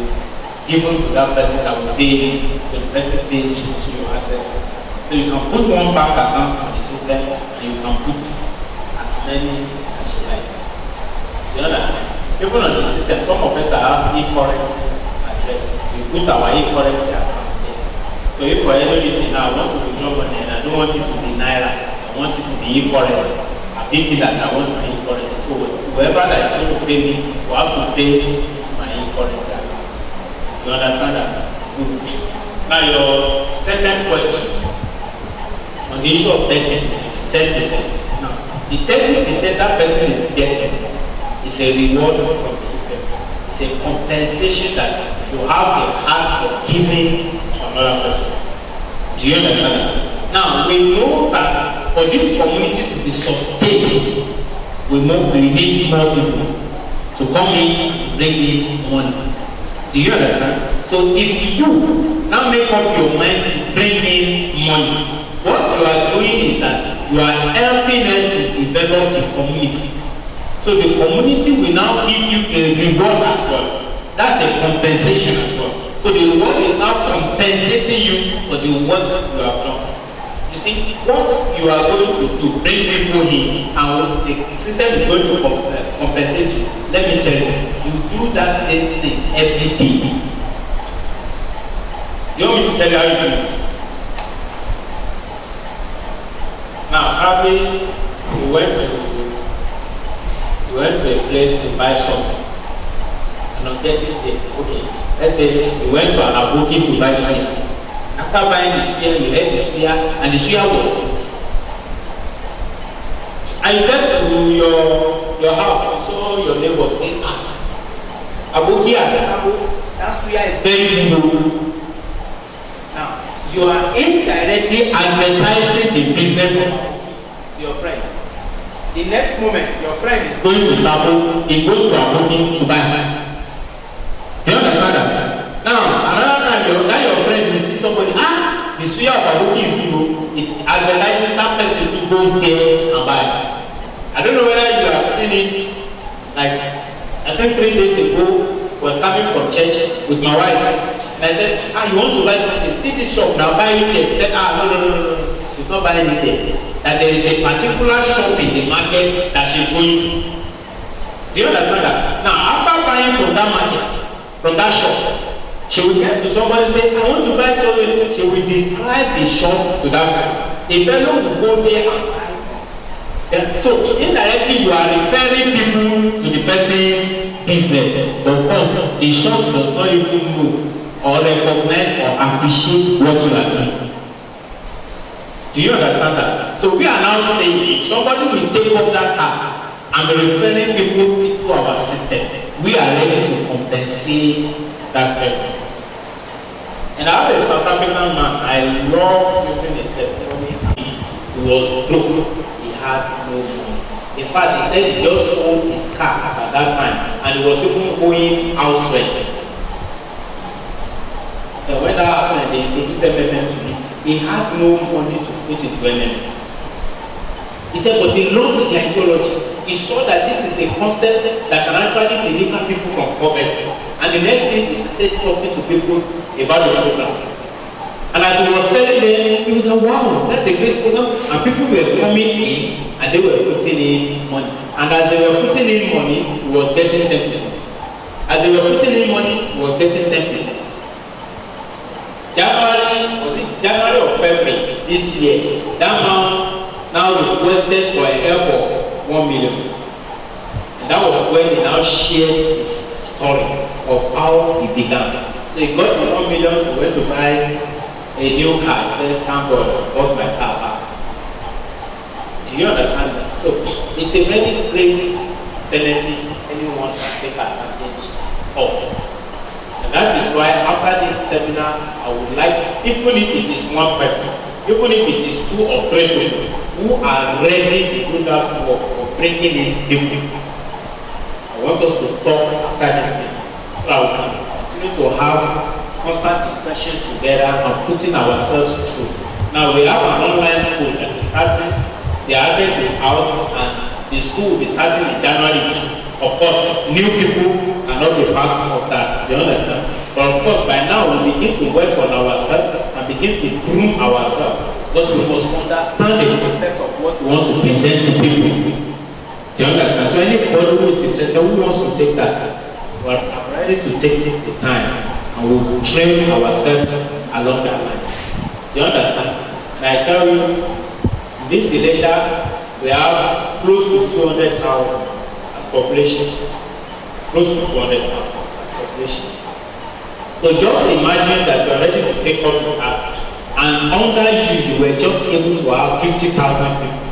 given to that person that will pay when the person pays to your Access Bank. So you can put one bank account on the system and you can put as many as you like. You understand? Even on the system, some of us that have e-currency address, we put our e-currency account there. So if for any reason now I want to withdraw money and I don't want it to be Naira, I want it to be e-currency, I think that I want my e-currency. So whoever that is going to pay me will have to pay to my e-currency account. You understand that? Good. Now your second question on the issue of 10%. Now, the 30% that person is getting is a reward from the system. It's a compensation that you have the heart of giving to another person. Do you understand that? Now, we know that for this community to be sustained, we need more people to come in to bring in money. Do you understand? So if you now make up your mind to bring in money, what you are doing is that you are helping us to develop the community. So the community will now give you a reward as well. That's a compensation as well. So the reward is now compensating you for the work you have done. You see, what you are going to do, bring people in, and the system is going to compensate you. Let me tell you, you do that same thing every day. You want me to tell you how you do it? Now, probably you went to a place to buy something, and on getting there, okay, let's say you went to an aboki to buy suya. After buying the suya, you had the suya, and the suya was good. And you get to your house, you saw your neighbor saying, aboki at Sabo, that suya is very good. Now, you are indirectly advertising the business to your friend. The next moment, your friend is going to Sabo, he goes to Aboki to buy. Do you understand that? Now, another time, your friend will see somebody, the suya of Aboki is good, it advertises that person to go there and buy. I don't know whether you have seen it, like, I think 3 days ago, I was coming from church with my wife, and I said, you want to buy something, see this shop now, buy it here. She said, no, she's not buying it there. That there is a particular shop in the market that she's going to. Do you understand that? Now, after buying from that market, from that shop, she will get to somebody and say, I want to buy something. She will describe the shop to that guy. A fellow will go there and buy. So, indirectly, you are referring people to the person's business. But of course, the shop does not even know or recognize or appreciate what you are doing. Do you understand that? So we are now saying somebody will take up that task and be referring people into our system, we are ready to compensate that revenue. And I have a South African man, I love using his testimony. He was broke, he had no money. In fact, he said he just sold his car at that time, and he was even owing house rent. And when that happened, they introduced MM to me. He had no money to put into MM. He said, but he loved the ideology. He saw that this is a concept that can actually deliver people from poverty. And the next thing, he started talking to people about the program. And as he was telling them, he was like, wow, that's a great program. And people were coming in and they were putting in money. And as they were putting in money, he was getting 10%. As they were putting in money, he was getting 10%. January or February this year, that man now requested for a help of 1 million. And that was when he now shared his story of how he began. So he got the 1 million, he went to buy a new car. He said, thank God, I got my car back. Do you understand that? So it's a very great benefit anyone can take advantage of. And that is why after this seminar, I would like, even if it is one person, even if it is 2 or 3 people who are ready to do that work of bringing in people, I want us to talk after this meeting so that we can continue to have constant discussions together and putting ourselves through. Now we have an online school that is starting, the address is out, and the school will be starting in January 2. Of course, new people cannot be part of that, you understand? But of course, by now we begin to work on ourselves and begin to groom ourselves. Because we must understand the concept of what we want to present to people. Do you understand? So anybody who is interested, who wants to take that, we are ready to take the time and we will train ourselves along that line. Do you understand? And I tell you, this Ilesa, we have close to 200,000 population, close to 200,000 as population. So just imagine that you are ready to take up the task, and under you were just able to have 50,000 people.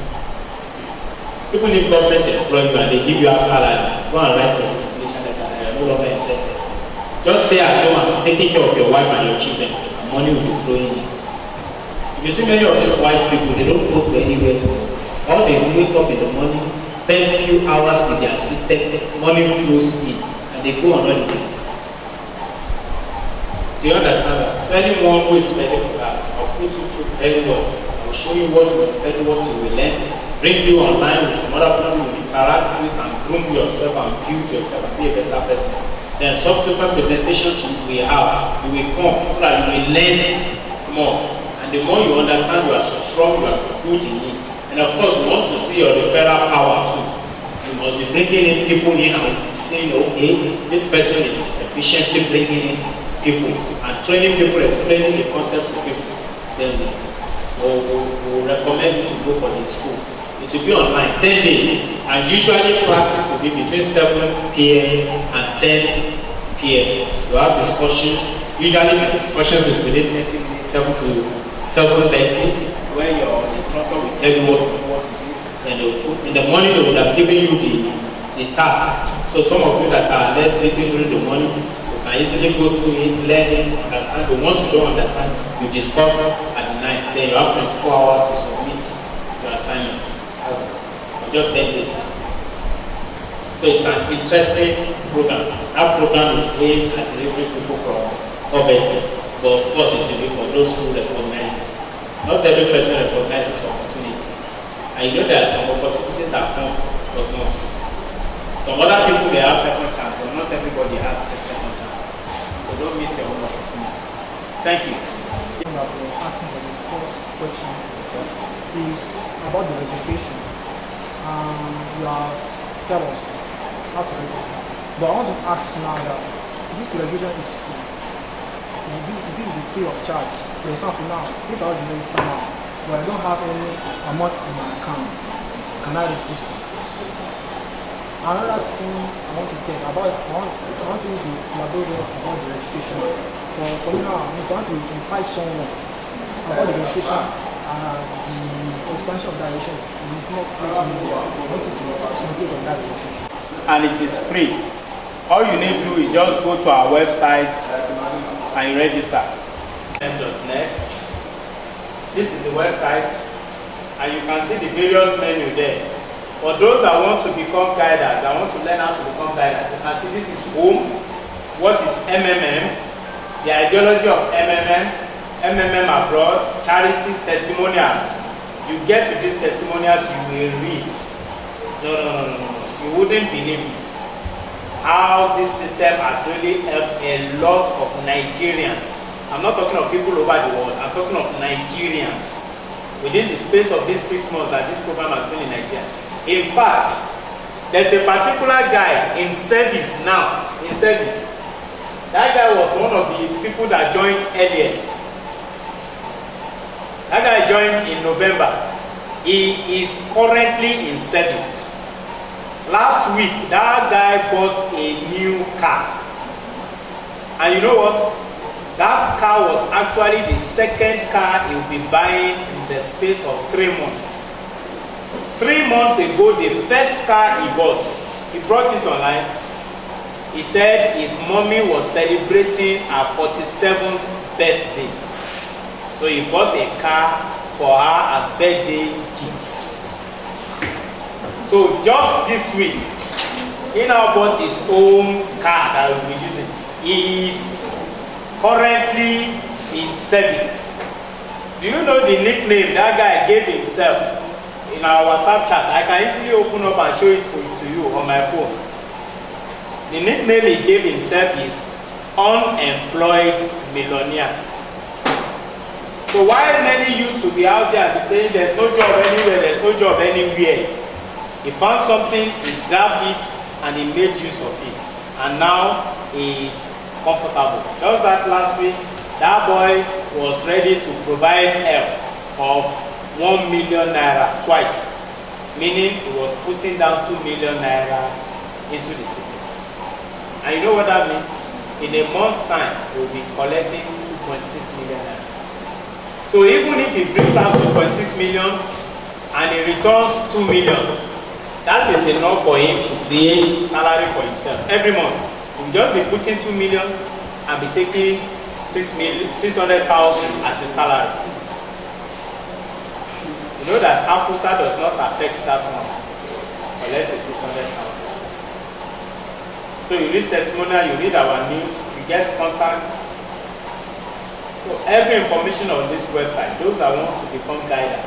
Even if government employ you and they give you a salary, go and write your resignation letter that you are no longer interested. Just stay at home and taking care of your wife and your children, and money will be flowing in. If you see many of these white people, they don't go to anywhere to go. All they do, wake up in the morning, spend a few hours with their system, money flows in, and they go on holiday. Do you understand that? So anyone who is ready for that, I'll put you through very well. I'll show you what to expect, what you will learn, bring you online with some other people you interact with, and groom yourself and build yourself and be a better person. Then subsequent presentations you will have, you will come so that you will learn more. And the more you understand, you are strong, you are good in it. And of course, we want to see your referral power too. You must be bringing in people in and saying, okay, this person is efficiently bringing in people and training people, explaining the concept to people. Then we'll recommend you to go for the school. It will be online, 10 days. And usually classes will be between 7 p.m. and 10 p.m. You have discussions. Usually the discussions is within 30 minutes, 7 to 7:30. Where your instructor will tell you what to do, and in the morning they would have given you the task. So some of you that are less busy during the morning, you can easily go through it, learn it, understand. But once you don't understand, you discuss at the night. Then you have 24 hours to submit your assignment. Just 10 days. So it's an interesting program. That program is aimed at delivering people from poverty, but of course it will be for those who recognize it. Not every person recognizes opportunity. And you know there are some opportunities that come but once. Some other people may have second chance, but not everybody has a second chance. So don't miss your own opportunity. Thank you. That was asking for the first question is about the registration. You have tell us how to register. But I want to ask now that this registration is free. It will be free of charge. For example, now, if I want to register now, but I don't have any amount in my account, can I register? Another thing I want to think about, I want you to elaborate about the registration. For me now, if I want to invite someone about the registration, the expansion of that relationship is not going to want to facilitate on that relationship. And it is free. All you need to do is just go to our website and register. .net. This is the website, and you can see the various menu there. For those that want to become guiders, that want to learn how to become guiders, you can see this is home. What is MMM? The ideology of MMM abroad, charity, testimonials. You get to these testimonials, you will read. No. You wouldn't believe it. How this system has really helped a lot of Nigerians. I'm not talking of people over the world, I'm talking of Nigerians. Within the space of these 6 months that this program has been in Nigeria. In fact, there's a particular guy in service now, That guy was one of the people that joined earliest. That guy joined in November. He is currently in service. Last week, that guy bought a new car. And you know what? That car was actually the second car he will be buying in the space of 3 months. 3 months ago, the first car he brought it online. He said his mommy was celebrating her 47th birthday. So he bought a car for her as birthday gift. So just this week, he now bought his own car that he will be using. He is currently in service. Do you know the nickname that guy gave himself? In our WhatsApp chat, I can easily open up and show it to you on my phone. The nickname he gave himself is Unemployed Millionaire. So while many youths will be out there and be saying there's no job anywhere, there's no job anywhere, he found something, he grabbed it, and he made use of it. And now he is comfortable. Just that last week, that boy was ready to provide help of 1 million naira twice. Meaning he was putting down 2 million naira into the system. And you know what that means? In a month's time, he will be collecting 2.6 million naira. So even if he brings out 2.6 million and he returns 2 million, that is enough for him to create salary for himself. Every month, he will just be putting 2 million and be taking 600,000 as a salary. You know that AFUSA does not affect that one, unless it's 600,000. So you read testimonial, you read our news, you get contacts. So every information on this website, those that want to become guiders,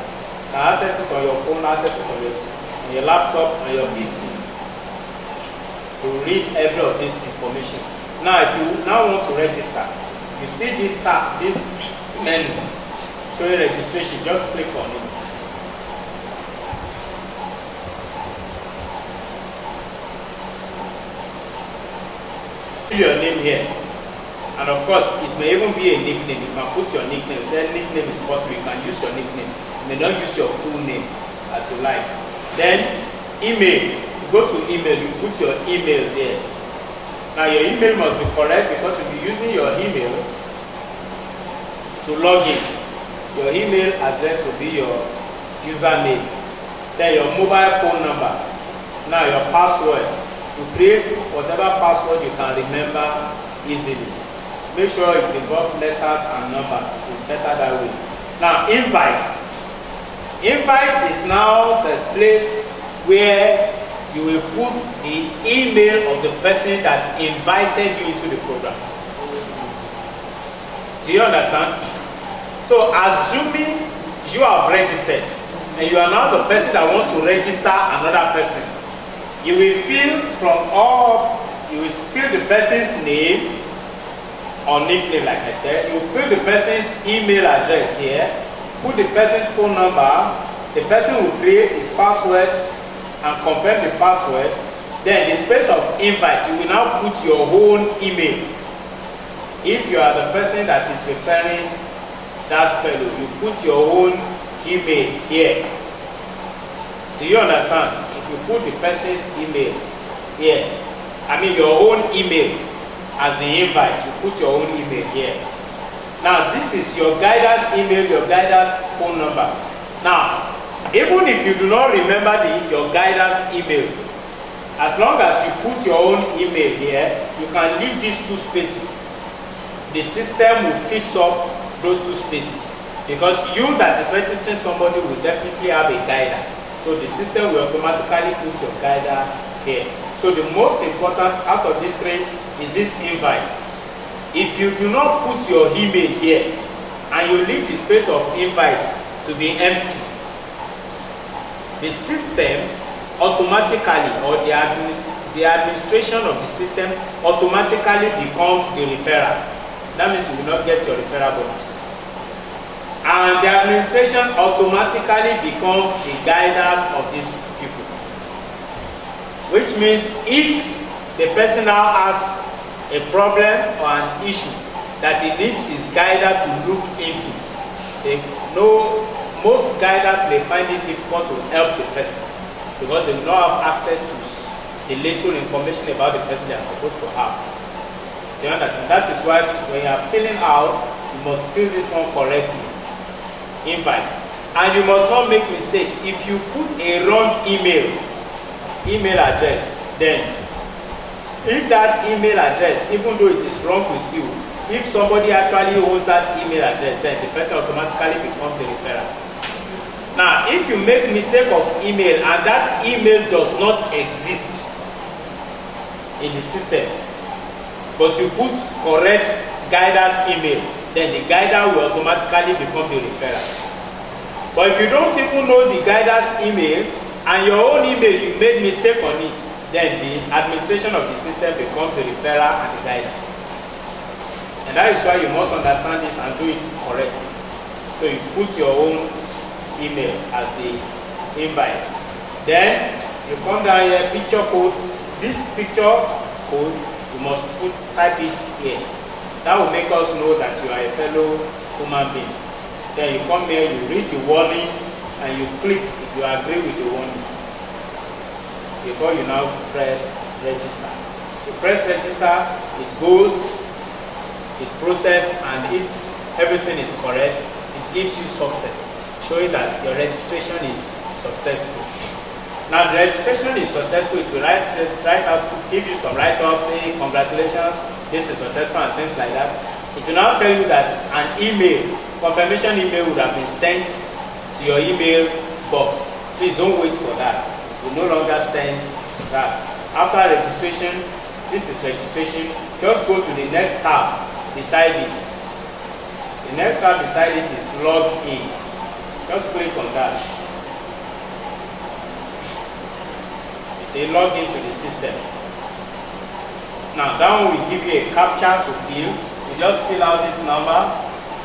can access it on your phone, access it on your laptop, on your PC. You read every of this information. Now, if you now want to register, you see this tab, this menu showing registration, just click on it. Your name here, and of course it may even be a nickname. You can put your nickname. Say nickname is possible. You can use your nickname. You may not use your full name as you like. Then email. You go to email. You put your email there. Now your email must be correct because you'll be using your email to log in. Your email address will be your username. Then your mobile phone number. Now your password. To create whatever password you can remember easily. Make sure it involves letters and numbers. It is better that way. Now, invites. Invite is now the place where you will put the email of the person that invited you into the program. Do you understand? So, assuming you have registered and you are now the person that wants to register another person, you will fill the person's name or nickname, like I said. You will fill the person's email address here, put the person's phone number. The person will create his password and confirm the password. Then, in the space of invite, you will now put your own email. If you are the person that is referring that fellow, you put your own email here. Do you understand? You put the person's email here. I mean your own email as the invite. You put your own email here. Now this is your guider's email, your guider's phone number. Now, Even if you do not remember your guidance email, as long as you put your own email here, you can leave these 2 spaces. The system will fix up those 2 spaces, because you that is registering somebody will definitely have a guider. So the system will automatically put your guider here. So the most important out of these 3 is this invite. If you do not put your email here and you leave the space of invite to be empty, the system automatically, or the administration of the system automatically becomes the referral. That means you will not get your referral bonus. And the administration automatically becomes the guiders of these people. Which means if the person now has a problem or an issue that he needs his guider to look into, they know most guiders may find it difficult to help the person because they do not have access to the little information about the person they are supposed to have. Do you understand? That is why when you are filling out, you must fill this one correctly. Invite. And you must not make mistake. If you put a wrong email address, then if that email address, even though it is wrong with you, if somebody actually owns that email address, then the person automatically becomes a referrer. Now, if you make mistake of email and that email does not exist in the system, but you put correct guider's email, then the guider will automatically become the referrer. But if you don't even know the guider's email and your own email, you made mistake on it, then the administration of the system becomes the referrer and the guider. And that is why you must understand this and do it correctly. So you put your own email as the invite. Then you come down here, picture code. This picture code, you must type it here. That will make us know that you are a fellow human being. Then you come here, you read the warning, and you click if you agree with the warning. Before you now press register. You press register, it goes, it processes, and if everything is correct, it gives you success, showing that your registration is successful. Now the registration is successful, it will write out, give you some write-off, say congratulations, this is successful and things like that. It will now tell you that an email, confirmation email would have been sent to your email box. Please don't wait for that. You no longer send that. After registration, this is registration, just go to the next tab beside it. The next tab beside it is log in. Just click on that. You say log into the system. Now that one will give you a captcha to fill. You just fill out this number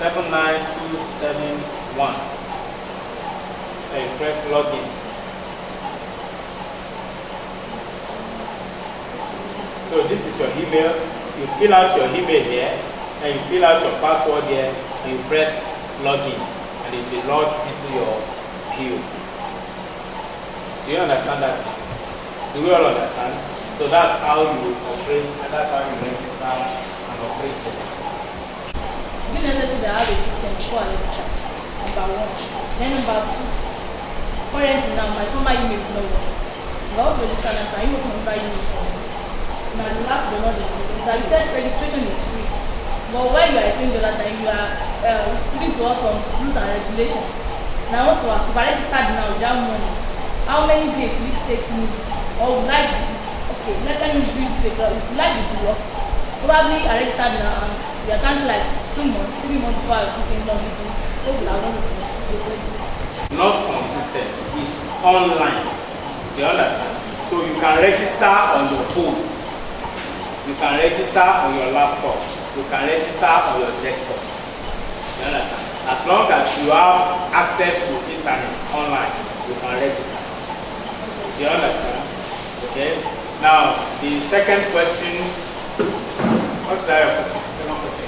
79271. And you press login. So this is your email. You fill out your email here, and you fill out your password here, and you press login, and it will log into your view. Do you understand that? Do we all understand? So that's how you operate, and that's how you register and operate. You necessary to have a system before I register. Number one. Then number two. Currently now, my former email is not working. I also register now, so I use my email for me. Now the last but not the least, that you said registration is free. But when you are saying the other time, you are putting to us some rules and regulations. Now I want to ask, if I register now without money, how many days will it take me? Or would I be, okay, let me read it, would I be blocked? Probably I registered now and we are counting like 2 months, 3 months before I put in money. So will I want to not consistent, it's online. You understand? So you can register on your phone, you can register on your laptop, you can register on your desktop. You understand? As long as you have access to internet online, you can register. You understand? Okay. Now the second question. What's the other question? Second question.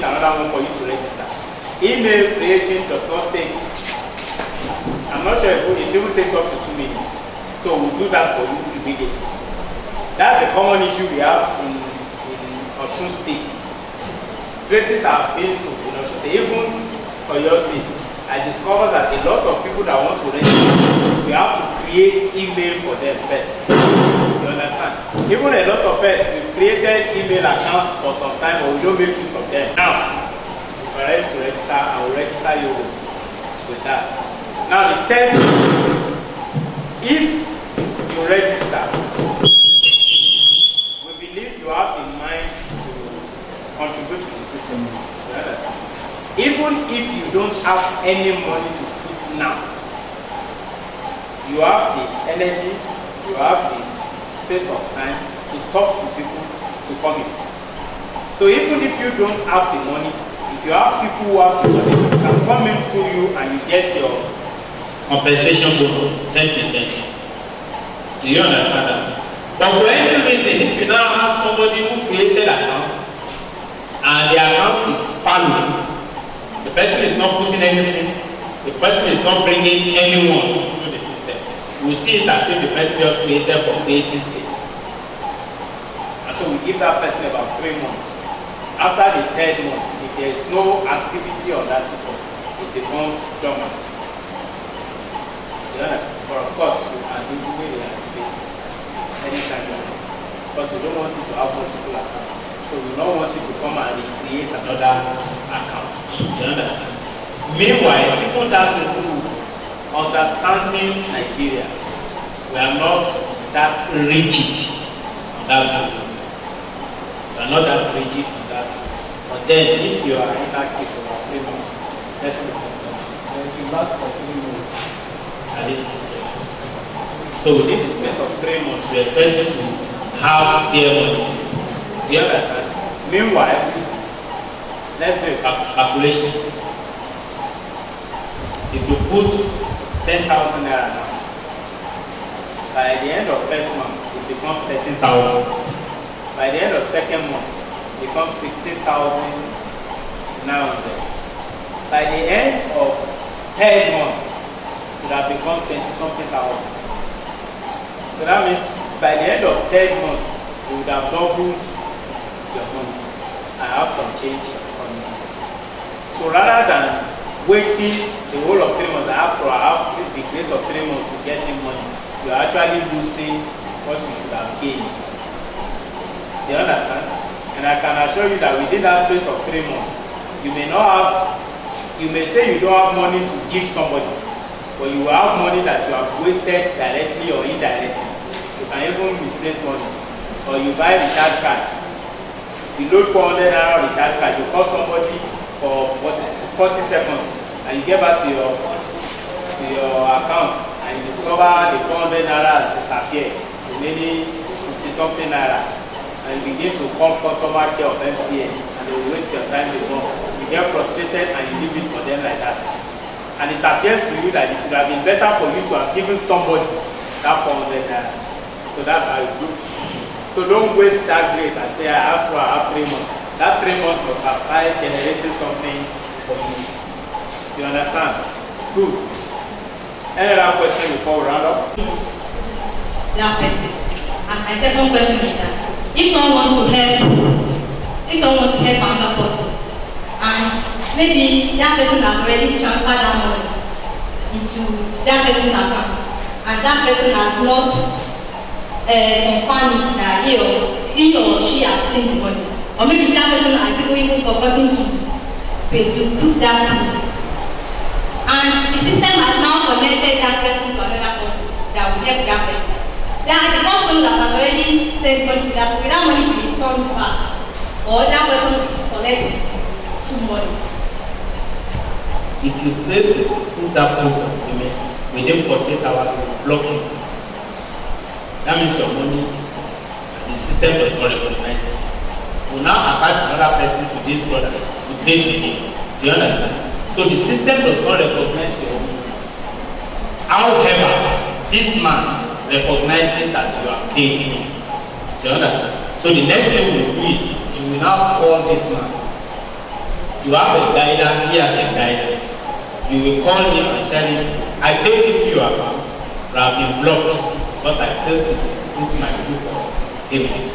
Another one for you to register. Email creation does not take, I'm not sure if it even takes up to 2 minutes. So we'll do that for you immediately. That's a common issue we have in Osun State. Places I've been to in Osun State, even for your state. I discovered that a lot of people that want to register, we have to create email for them first. You understand? Even a lot of us, we've created email accounts for some time, but we don't make use of them. Now, if you're ready to register, I will register you with that. Now, the third, if you register, we believe you have the mind to contribute to the system. You understand? Even if you don't have any money to put now, you have the energy, you have the space of time to talk to people to come in. So even if you don't have the money, if you have people who have the money, you can come in through you and you get your compensation bonus, 10%. Do you understand that? But for any reason, if you now have somebody who created an account and the account is falling, the person is not putting anything, the person is not bringing anyone into the system, we see it as if the person just created for creating sake. And so we give that person about 3 months. After the 3rd month, if there is no activity on that system, it becomes dormant. You understand? But of course, you can easily reactivate it anytime you want. Because we don't want you to have multiple accounts. So we don't want you to come and recreate another account. You understand? Meanwhile, people that who understanding Nigeria, we are not that rigid on that one. We are not that rigid on that one. But then, if you are inactive for 3 months, let's look at that. If you last for 3 months, at least 3 months. So within the space of 3 months, we expect you to have spare money. Do you understand? Meanwhile, let's do a calculation. If you put 10,000 naira now, by the end of 1st month, it becomes 13,000. By the end of 2nd month, it becomes 16,900. By the end of 3rd month, it would have become 20-something thousand. So that means by the end of 3rd month, you would have doubled your money. I have some change on it. So rather than waiting the whole of 3 months, I have the grace of 3 months to get in money, you are actually losing what you should have gained. Do you understand? And I can assure you that within that space of 3 months, you may say you don't have money to give somebody, but you will have money that you have wasted directly or indirectly. You can even misplace money. Or you buy a recharge card. You load 400 naira recharge card, you call somebody for 40 seconds, and you get back to your account, and you discover the 400 naira has disappeared, remaining 50-something naira, and you begin to call customer care of MTN, and they will waste your time with more. You get frustrated and you leave it for them like that. And it appears to you that it would have been better for you to have given somebody that 400 naira. So that's how it looks. So don't waste that grace and say, I have 3 months. That 3 months must have started generating something for you. You understand? Good. Any other question before we round up? Last question. And my second question is that if someone wants to help another person, and maybe that person has already transferred that money into that person's account, and that person has not confirmed it that he or she has seen the money, or maybe that person has even forgotten to put that money, and the system has now connected that person to another person that will help that person. That the person that has already sent money to that person, that money to return back, or that person to collect some money. If you fail to put that point of payment within 48 hours, we will block you. That means your money is gone. The system does not recognize it. We will now attach another person to this product to pay to him. Do you understand? So the system does not recognize your money. However, this man recognizes that you have paid him. Do you understand? So the next thing we will do is you will now call this man. You have a guider, he has a guider. You will call him and tell him, I paid into your account, but I have been blocked because I failed to put my proof of payments.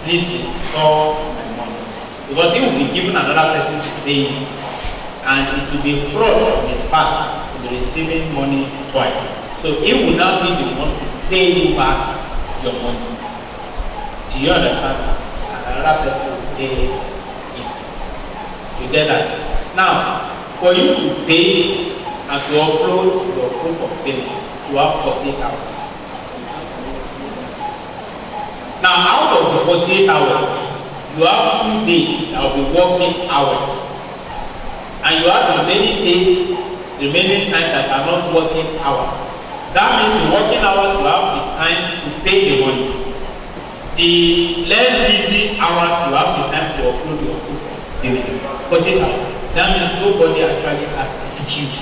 Please restore my money. Because he will be given another person to pay him. and it will be fraud on his part to be receiving money twice. So he will now be the one to pay you back your money. Do you understand that? And another person will pay him. You get that? Now, for you to pay and to upload your proof of payment, you have 48 hours. Now, out of the 48 hours, you have 2 days that will be working hours. And you have the remaining time that are not working hours. That means the working hours you have the time to pay the money. The less busy hours you have the time to upload your proof of payment. 48 hours. That means nobody actually has excuse.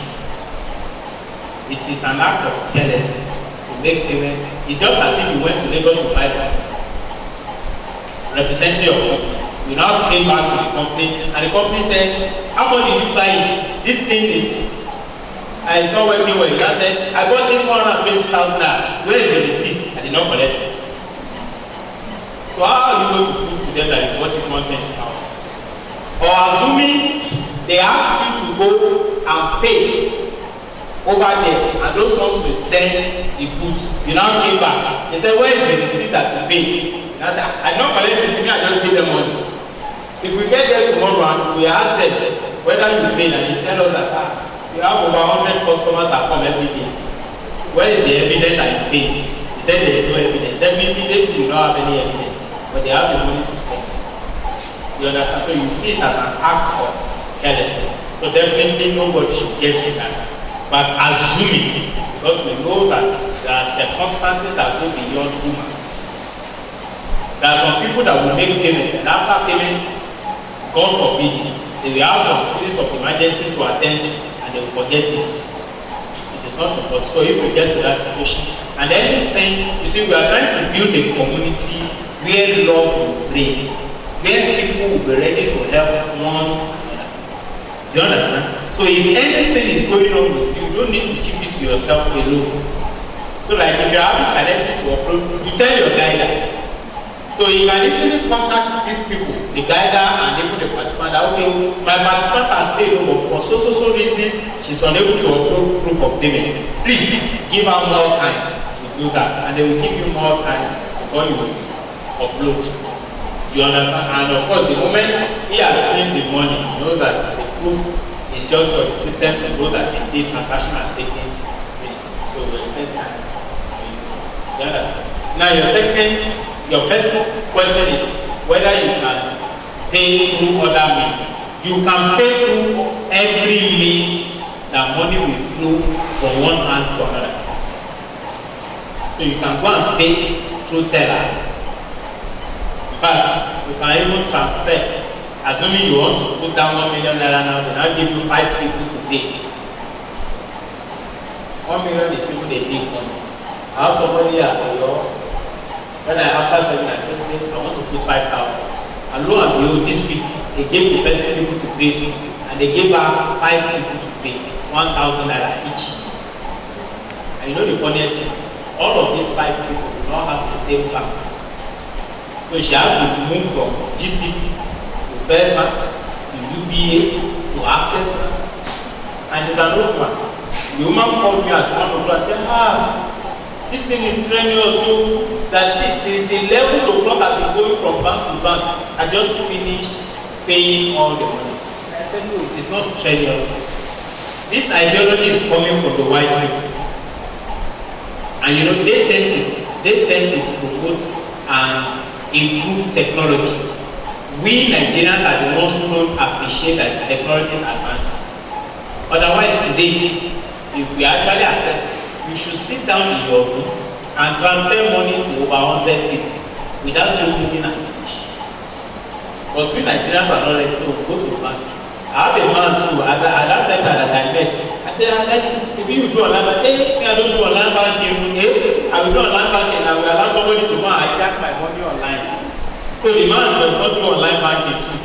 It is an act of carelessness to make payment. It's just as if you went to Lagos to buy something, representing your company. You now came back to the company, and the company said, "How much did you buy it? This thing is it's not working well." You said, "I bought it for 120,000 naira. Where is the receipt?" I did not collect the receipt. So how are you going to prove to them that you bought it for 120,000? Or assuming they asked you to go and pay over there, and those ones will send the goods. You now came back. They said, "Where is the receipt that you paid?" And I said, "I don't collect the receipt, I just give them money." If we get there tomorrow and we ask them whether you paid, and they tell us that you have over 100 customers that come every day, where is the evidence that you paid? He said there is no evidence. Definitely they do not have any evidence, but they have the money to spend. You understand? So you see it as an act of carelessness. So definitely nobody should get in that. But assuming, because we know that there are circumstances that go beyond humans. There are some people that will make payment, and after payment, God forbid it, they will have some series of emergencies to attend to, and they will forget this. It is not supposed. So if we get to that situation, and then this thing, you see, we are trying to build a community where love will reign, where people will be ready to help one another. Do you understand? So if anything is going on with you, you don't need to keep it to yourself alone. So like if you're having challenges to upload, you tell your guider. So you can easily contact these people, the guider and even the participant, that okay, my participant has stayed over for so reasons, she's unable to upload proof of payment. Please give her more time to do that, and they will give you more time before you upload. You understand? And of course, the moment he has seen the money, he knows that the proof is just for the system to know that indeed transaction has taken place. So we extend time. You understand? Now your first question is whether you can pay through other means. You can pay through every means that money will flow from one hand to another. So you can go and pay through teller. In fact, you can even transfer. Assuming you want to put down 1 million naira now, they now give you 5 people to pay. 1 million is even a big money. I have somebody at your when after 7 I say I want to put 5,000. And lo and behold, this week they gave the person people to pay to, and they gave her 5 people to pay 1,000 naira each. And you know the funniest thing, all of these 5 people do not have the same bank. So she had to move from GTB to First Bank to UBA to Access Bank, and she's an old one. The woman called me at 1 o'clock and said, this thing is strenuous, so that since 11 o'clock I've been going from bank to bank. I just finished paying all the money. I said, no, it is not strenuous. This ideology is coming from the white people. And you know, they tend to promote and improve technology. We Nigerians are the ones who don't appreciate that technology is advancing. Otherwise, today, if we actually accept it, you should sit down in your room and transfer money to over 100 people without you looking at it. But we Nigerians are not ready, so we go to the bank. I have a man too, at that time that I met. I said, if you do online banking, I say, I don't do online banking. I will do online banking, and I will allow somebody to go and hijack my money online. So the man does not do online banking too.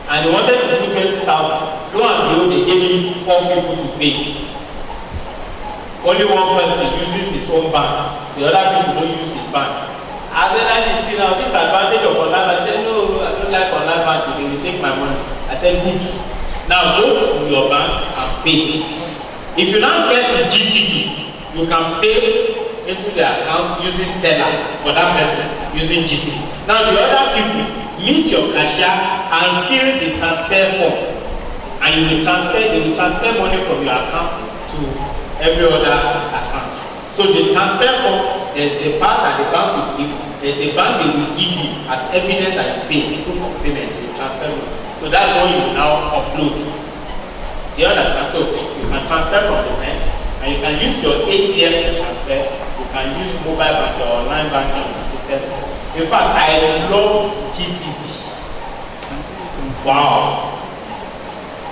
And he wanted to put 20,000. Lo and behold, they gave him 4 people to pay. Only one person uses his own bank. The other people don't use his bank. I said, I see now this advantage of online banking. I said, no, I don't like online banking. They will take my money. I said, good. Now go to your bank and pay. If you now get the GTB, you can pay into the account using teller for that person using GTB. Now the other people, meet your cashier and fill the transfer form, and they will transfer money from your account to every other account. So the transfer form, there's a part that the bank will give, there's a bank they will give you as evidence that you pay, proof of payment, the transfer money. So that's what you now upload. Do you understand? So you can transfer from the bank, and you can use your ATM to transfer. You can use mobile banking or online banking system. In fact, I love GTB. Wow.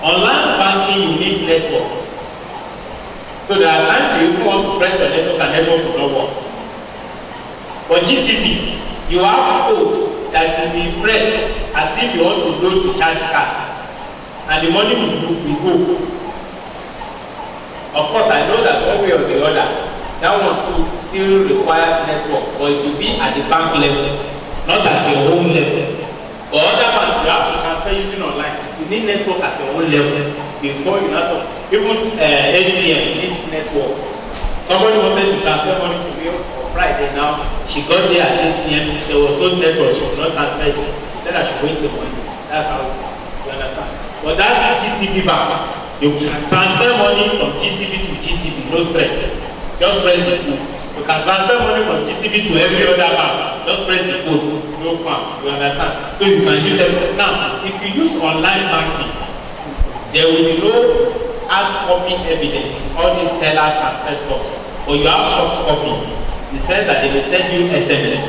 Online banking, you need network. So there are times you even want to press your network and network will not work. For GTB, you have a code that will be pressed as if you want to load the charge card, and the money will go. Of course, I know that one way or the other, that one still requires network, but it will be at the bank level, not at your home level. For other ones, you have to transfer using online. You need network at your own level before you have to. Even ATM needs network. Somebody wanted to transfer money to me on Friday now. She got there at ATM, there was no network, she could not transfer it. She said I should wait till morning. That's how it is. You understand? But that's GTB bank. You can transfer money from GTB to GTB, no stress. Just press the code. You can transfer money from GTB to every other bank. Just press the code, no funds. You understand? So you can use it. Now, if you use online banking, there will be no hard copy evidence, all these teller transfer stuff. But you have soft copy. It says that they will send you SMS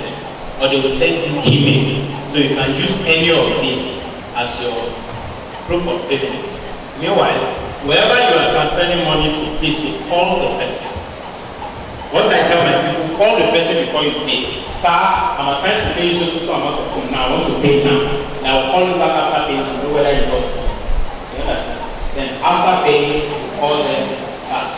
or they will send you email. So you can use any of these as your proof of payment. Meanwhile, wherever you are transferring money to, please you call the person. What I tell my people, call the person before you pay. Sir, I'm assigned to pay you so amount of money. Now I want to pay now. And I will call you back after paying to know whether you got it. You understand? Then after paying, you call them back.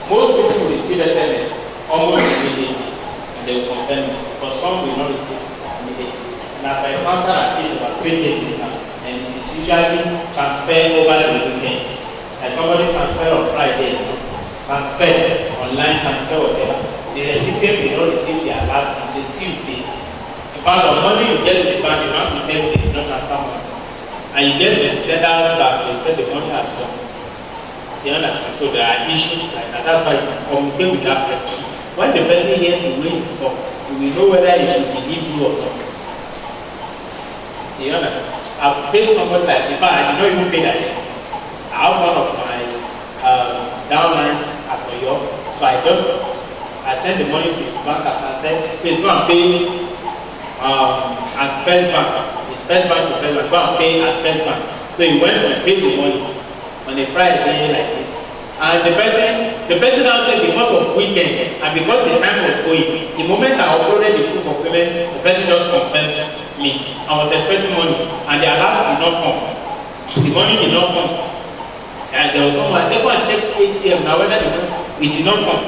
Most people will receive SMS almost immediately, and they will confirm it. But some will not receive immediately. And I've encountered at least about 3 cases now, and it is usually transferred over the weekend. Like somebody transferred on Friday, transfer, online transfer, whatever. The recipient will not receive the alert until Tuesday. In fact, on Monday you get to the bank will tell you they do not transfer money. And you get to the sender's back, they say the money has gone. You understand? So there are issues like that. That's why you can communicate with that person. When the person hears the way you talk, you will know whether he should believe you or not. Do you understand? I've paid somebody like, in fact, I did not even pay that. I have one of my downlines at Oyo, so I sent the money to his bank and said, please go and pay at First Bank. It's First Bank to First Bank, go and pay at First Bank. So he went and paid the money on a Friday like this. And the person now said because of weekend and because the time was going, the moment I uploaded the proof of payment, the person just confirmed me. I was expecting money and the alert did not come. The money did not come. And there was no one. I said, go and check ATM now whether the money, it did not come.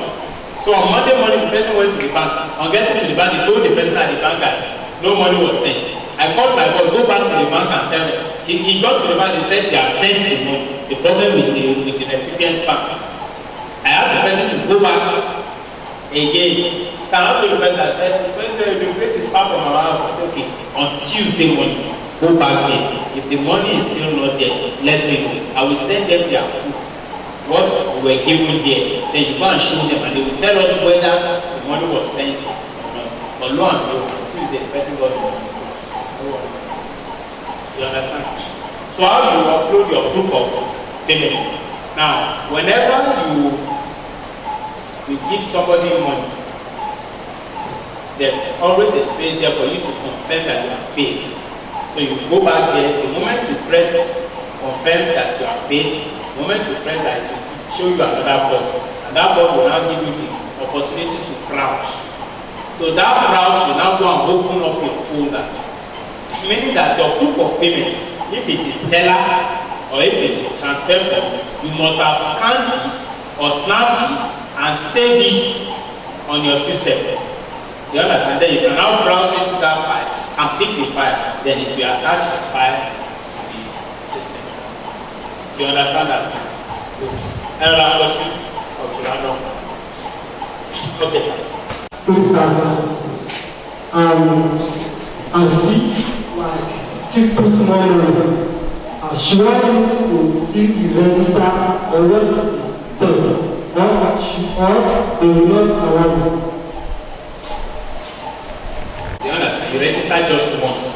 So on Monday morning, the person went to the bank. On getting to the bank, they told the person at the bank that no money was sent. I called my boss, go back to the bank and tell them. He got to the bank, they said they have sent the money. The problem with the recipient's bank. I asked the person to go back again. So I told the person, I said, the place is far from our house. I said, okay, on Tuesday morning, go back there. If the money is still not there, let me know. I will send them their proof. What we were given there. Then you go and show them and they will tell us whether the money was sent or not. But lo and behold, on Tuesday, the person got the money. You understand? So how you upload your proof of payment? Now, whenever you give somebody money, there's always a space there for you to confirm that you have paid. So you go back there, the moment you press confirm that you have paid, the moment you press that, it will show you another board. And that board will now give you the opportunity to browse. So that browse will now go and open up your folders. Meaning that your proof of payment, if it is teller or if it is transfer form, you must have scanned it or snapped it and saved it on your system. You understand? Then you can now browse into that file and pick the file, then it will attach the file to the system. You understand that? Good. Another question? Okay, sir. 3,000. And he like still put more money. She wanted to still register or what it is done. Or they will not allow me. You understand? You register just once.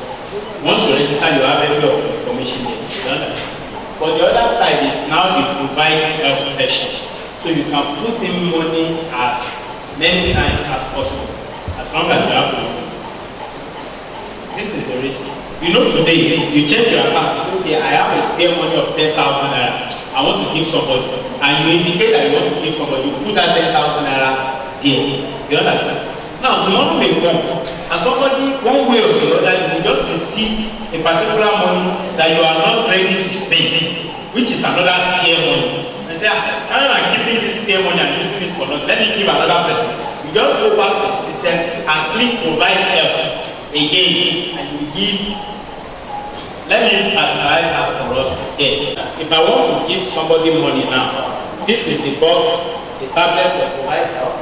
Once you register, you have every of the information there. You understand? But the other side is now the provide help session. So you can put in money as many times as possible, as long as you have money. This is the risk. You know, today, if you change your account, you say, okay, I have a spare money of 10,000 naira. I want to give somebody. And you indicate that you want to give somebody, you put that 10,000 naira there. You understand? Now, tomorrow may come, and somebody, one way or the other, you will just receive a particular money that you are not ready to spend, which is another spare money. And say, rather than keeping this spare money and using it for nothing, let me give another person. You just go back to the system and click provide help again, and you give. Let me personalize that for us here. If I want to give somebody money now, this is the box, the tablet for provide help,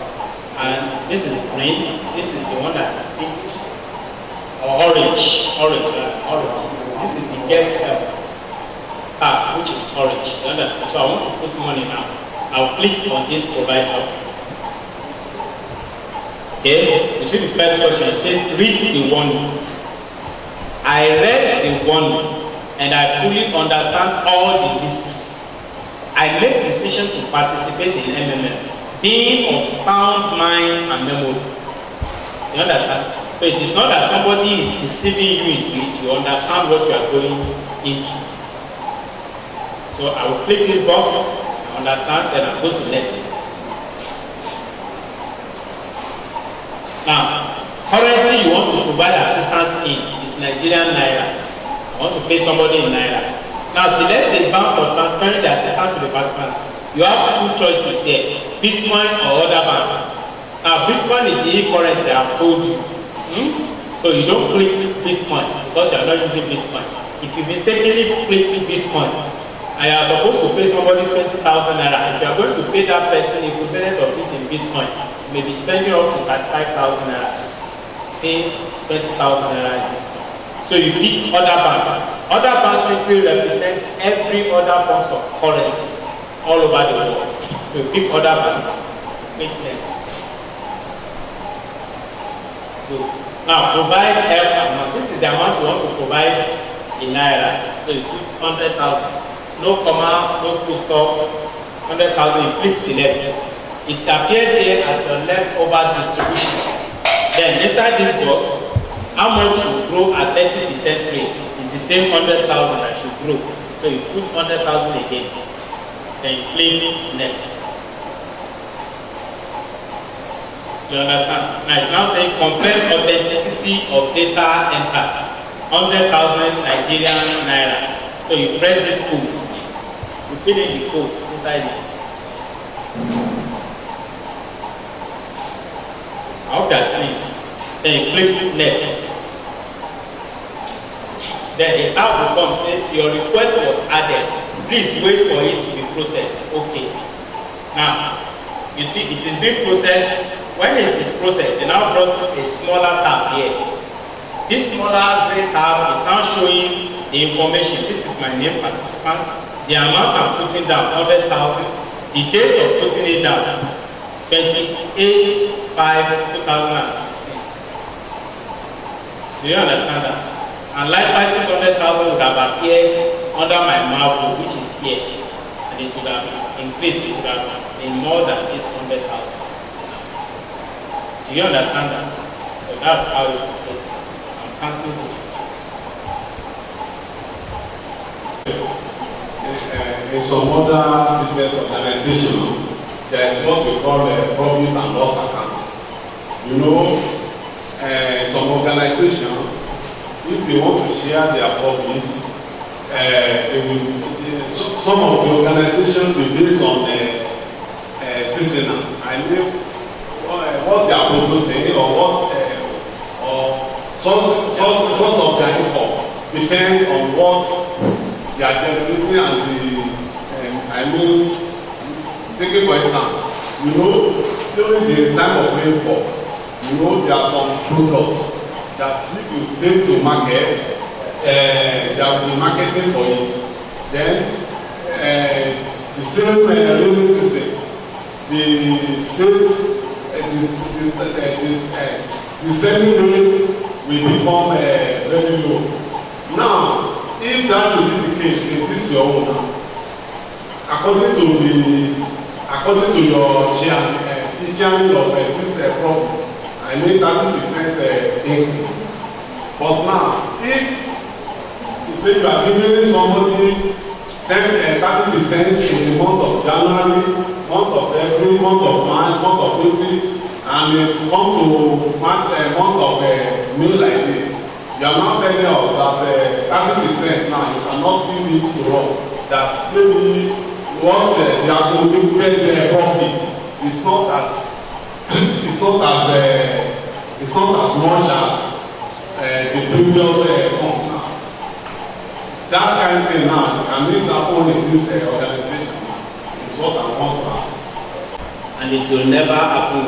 and this is green. This is the one that is pink or orange. This is the get help tab, which is orange. You understand? So I want to put money now. I'll click on this provide help. Okay, you see the first question. It says read the warning. I read the warning and I fully understand all the risks. I make decision to participate in MMM, being of sound mind and memory. You understand? So it is not that somebody is deceiving you into it. You understand what you are going into. So I will click this box, I understand, then I'll go to next. Now, currency you want to provide assistance in is Nigerian Naira. I want to pay somebody in Naira. Now, select a bank for transferring the assistance to the participant. You have two choices here, Bitcoin or other bank. Now, Bitcoin is the e-currency I've told you. So you don't click Bitcoin because you are not using Bitcoin. If you mistakenly click Bitcoin and you are supposed to pay somebody 20,000 naira, if you are going to pay that person the equivalent of it in Bitcoin, you may be spending up to 35,000 naira to pay 20,000 naira in Bitcoin. So you pick other bank. Other bank simply represents every other forms of currencies all over the world. So you pick other bank. Click next. Good. Now provide help amount. This is the amount you want to provide in naira. So you put 100,000. No comma, no full stop. 100,000. You click select. It appears here as a leftover distribution. Then inside this box, how much should grow at 30% rate? It's the same 100,000 that should grow. So you put 100,000 again. Then you click next. You understand? Now it's now saying confirm authenticity of data entered. 100,000 Nigerian naira. So you press this code. You fill in the code inside it. I hope you are seeing. Then you click next. Then a tab will come says your request was added. Please wait for it to be processed. Okay. Now you see it is being processed. When it is processed, they now brought a smaller tab here. This smaller gray tab is now showing the information. This is my name participant. The amount I'm putting down, 100,000. The date of putting it down, 28/5/2016. Do you understand that? And likewise, 600,000 would have appeared under my mouth, which is here. And it would have increased, it would have been more than this 100,000. Do you understand that? So that's how it is. I'm canceling this request. In some other business organizations, there is what we call a profit and loss account. You know, some organizations, if they want to share their profit, some of the organizations will based on seasonal. I mean, what they are producing or what or source of their income depend on what they are generating and I mean, take it for instance, you know, during the time of rainfall, you know, there are some products that if you take to market, they will be marketing for it. Then the same rainy season, the sales, the selling rate will become very low. Now, if that will be the case, in this your own, according to your sharing of this profit, I made 30% increase. But now, if you say you are giving somebody 30% in the month of January, month of February, month of March, month of April, and it comes to month of May like this, you are now telling us that 30% now you cannot give it to us. That maybe what they are accumulated profit is not as much as the previous months now. That kind of thing now can it happen in this organization now? Is what I want to ask. And it will never happen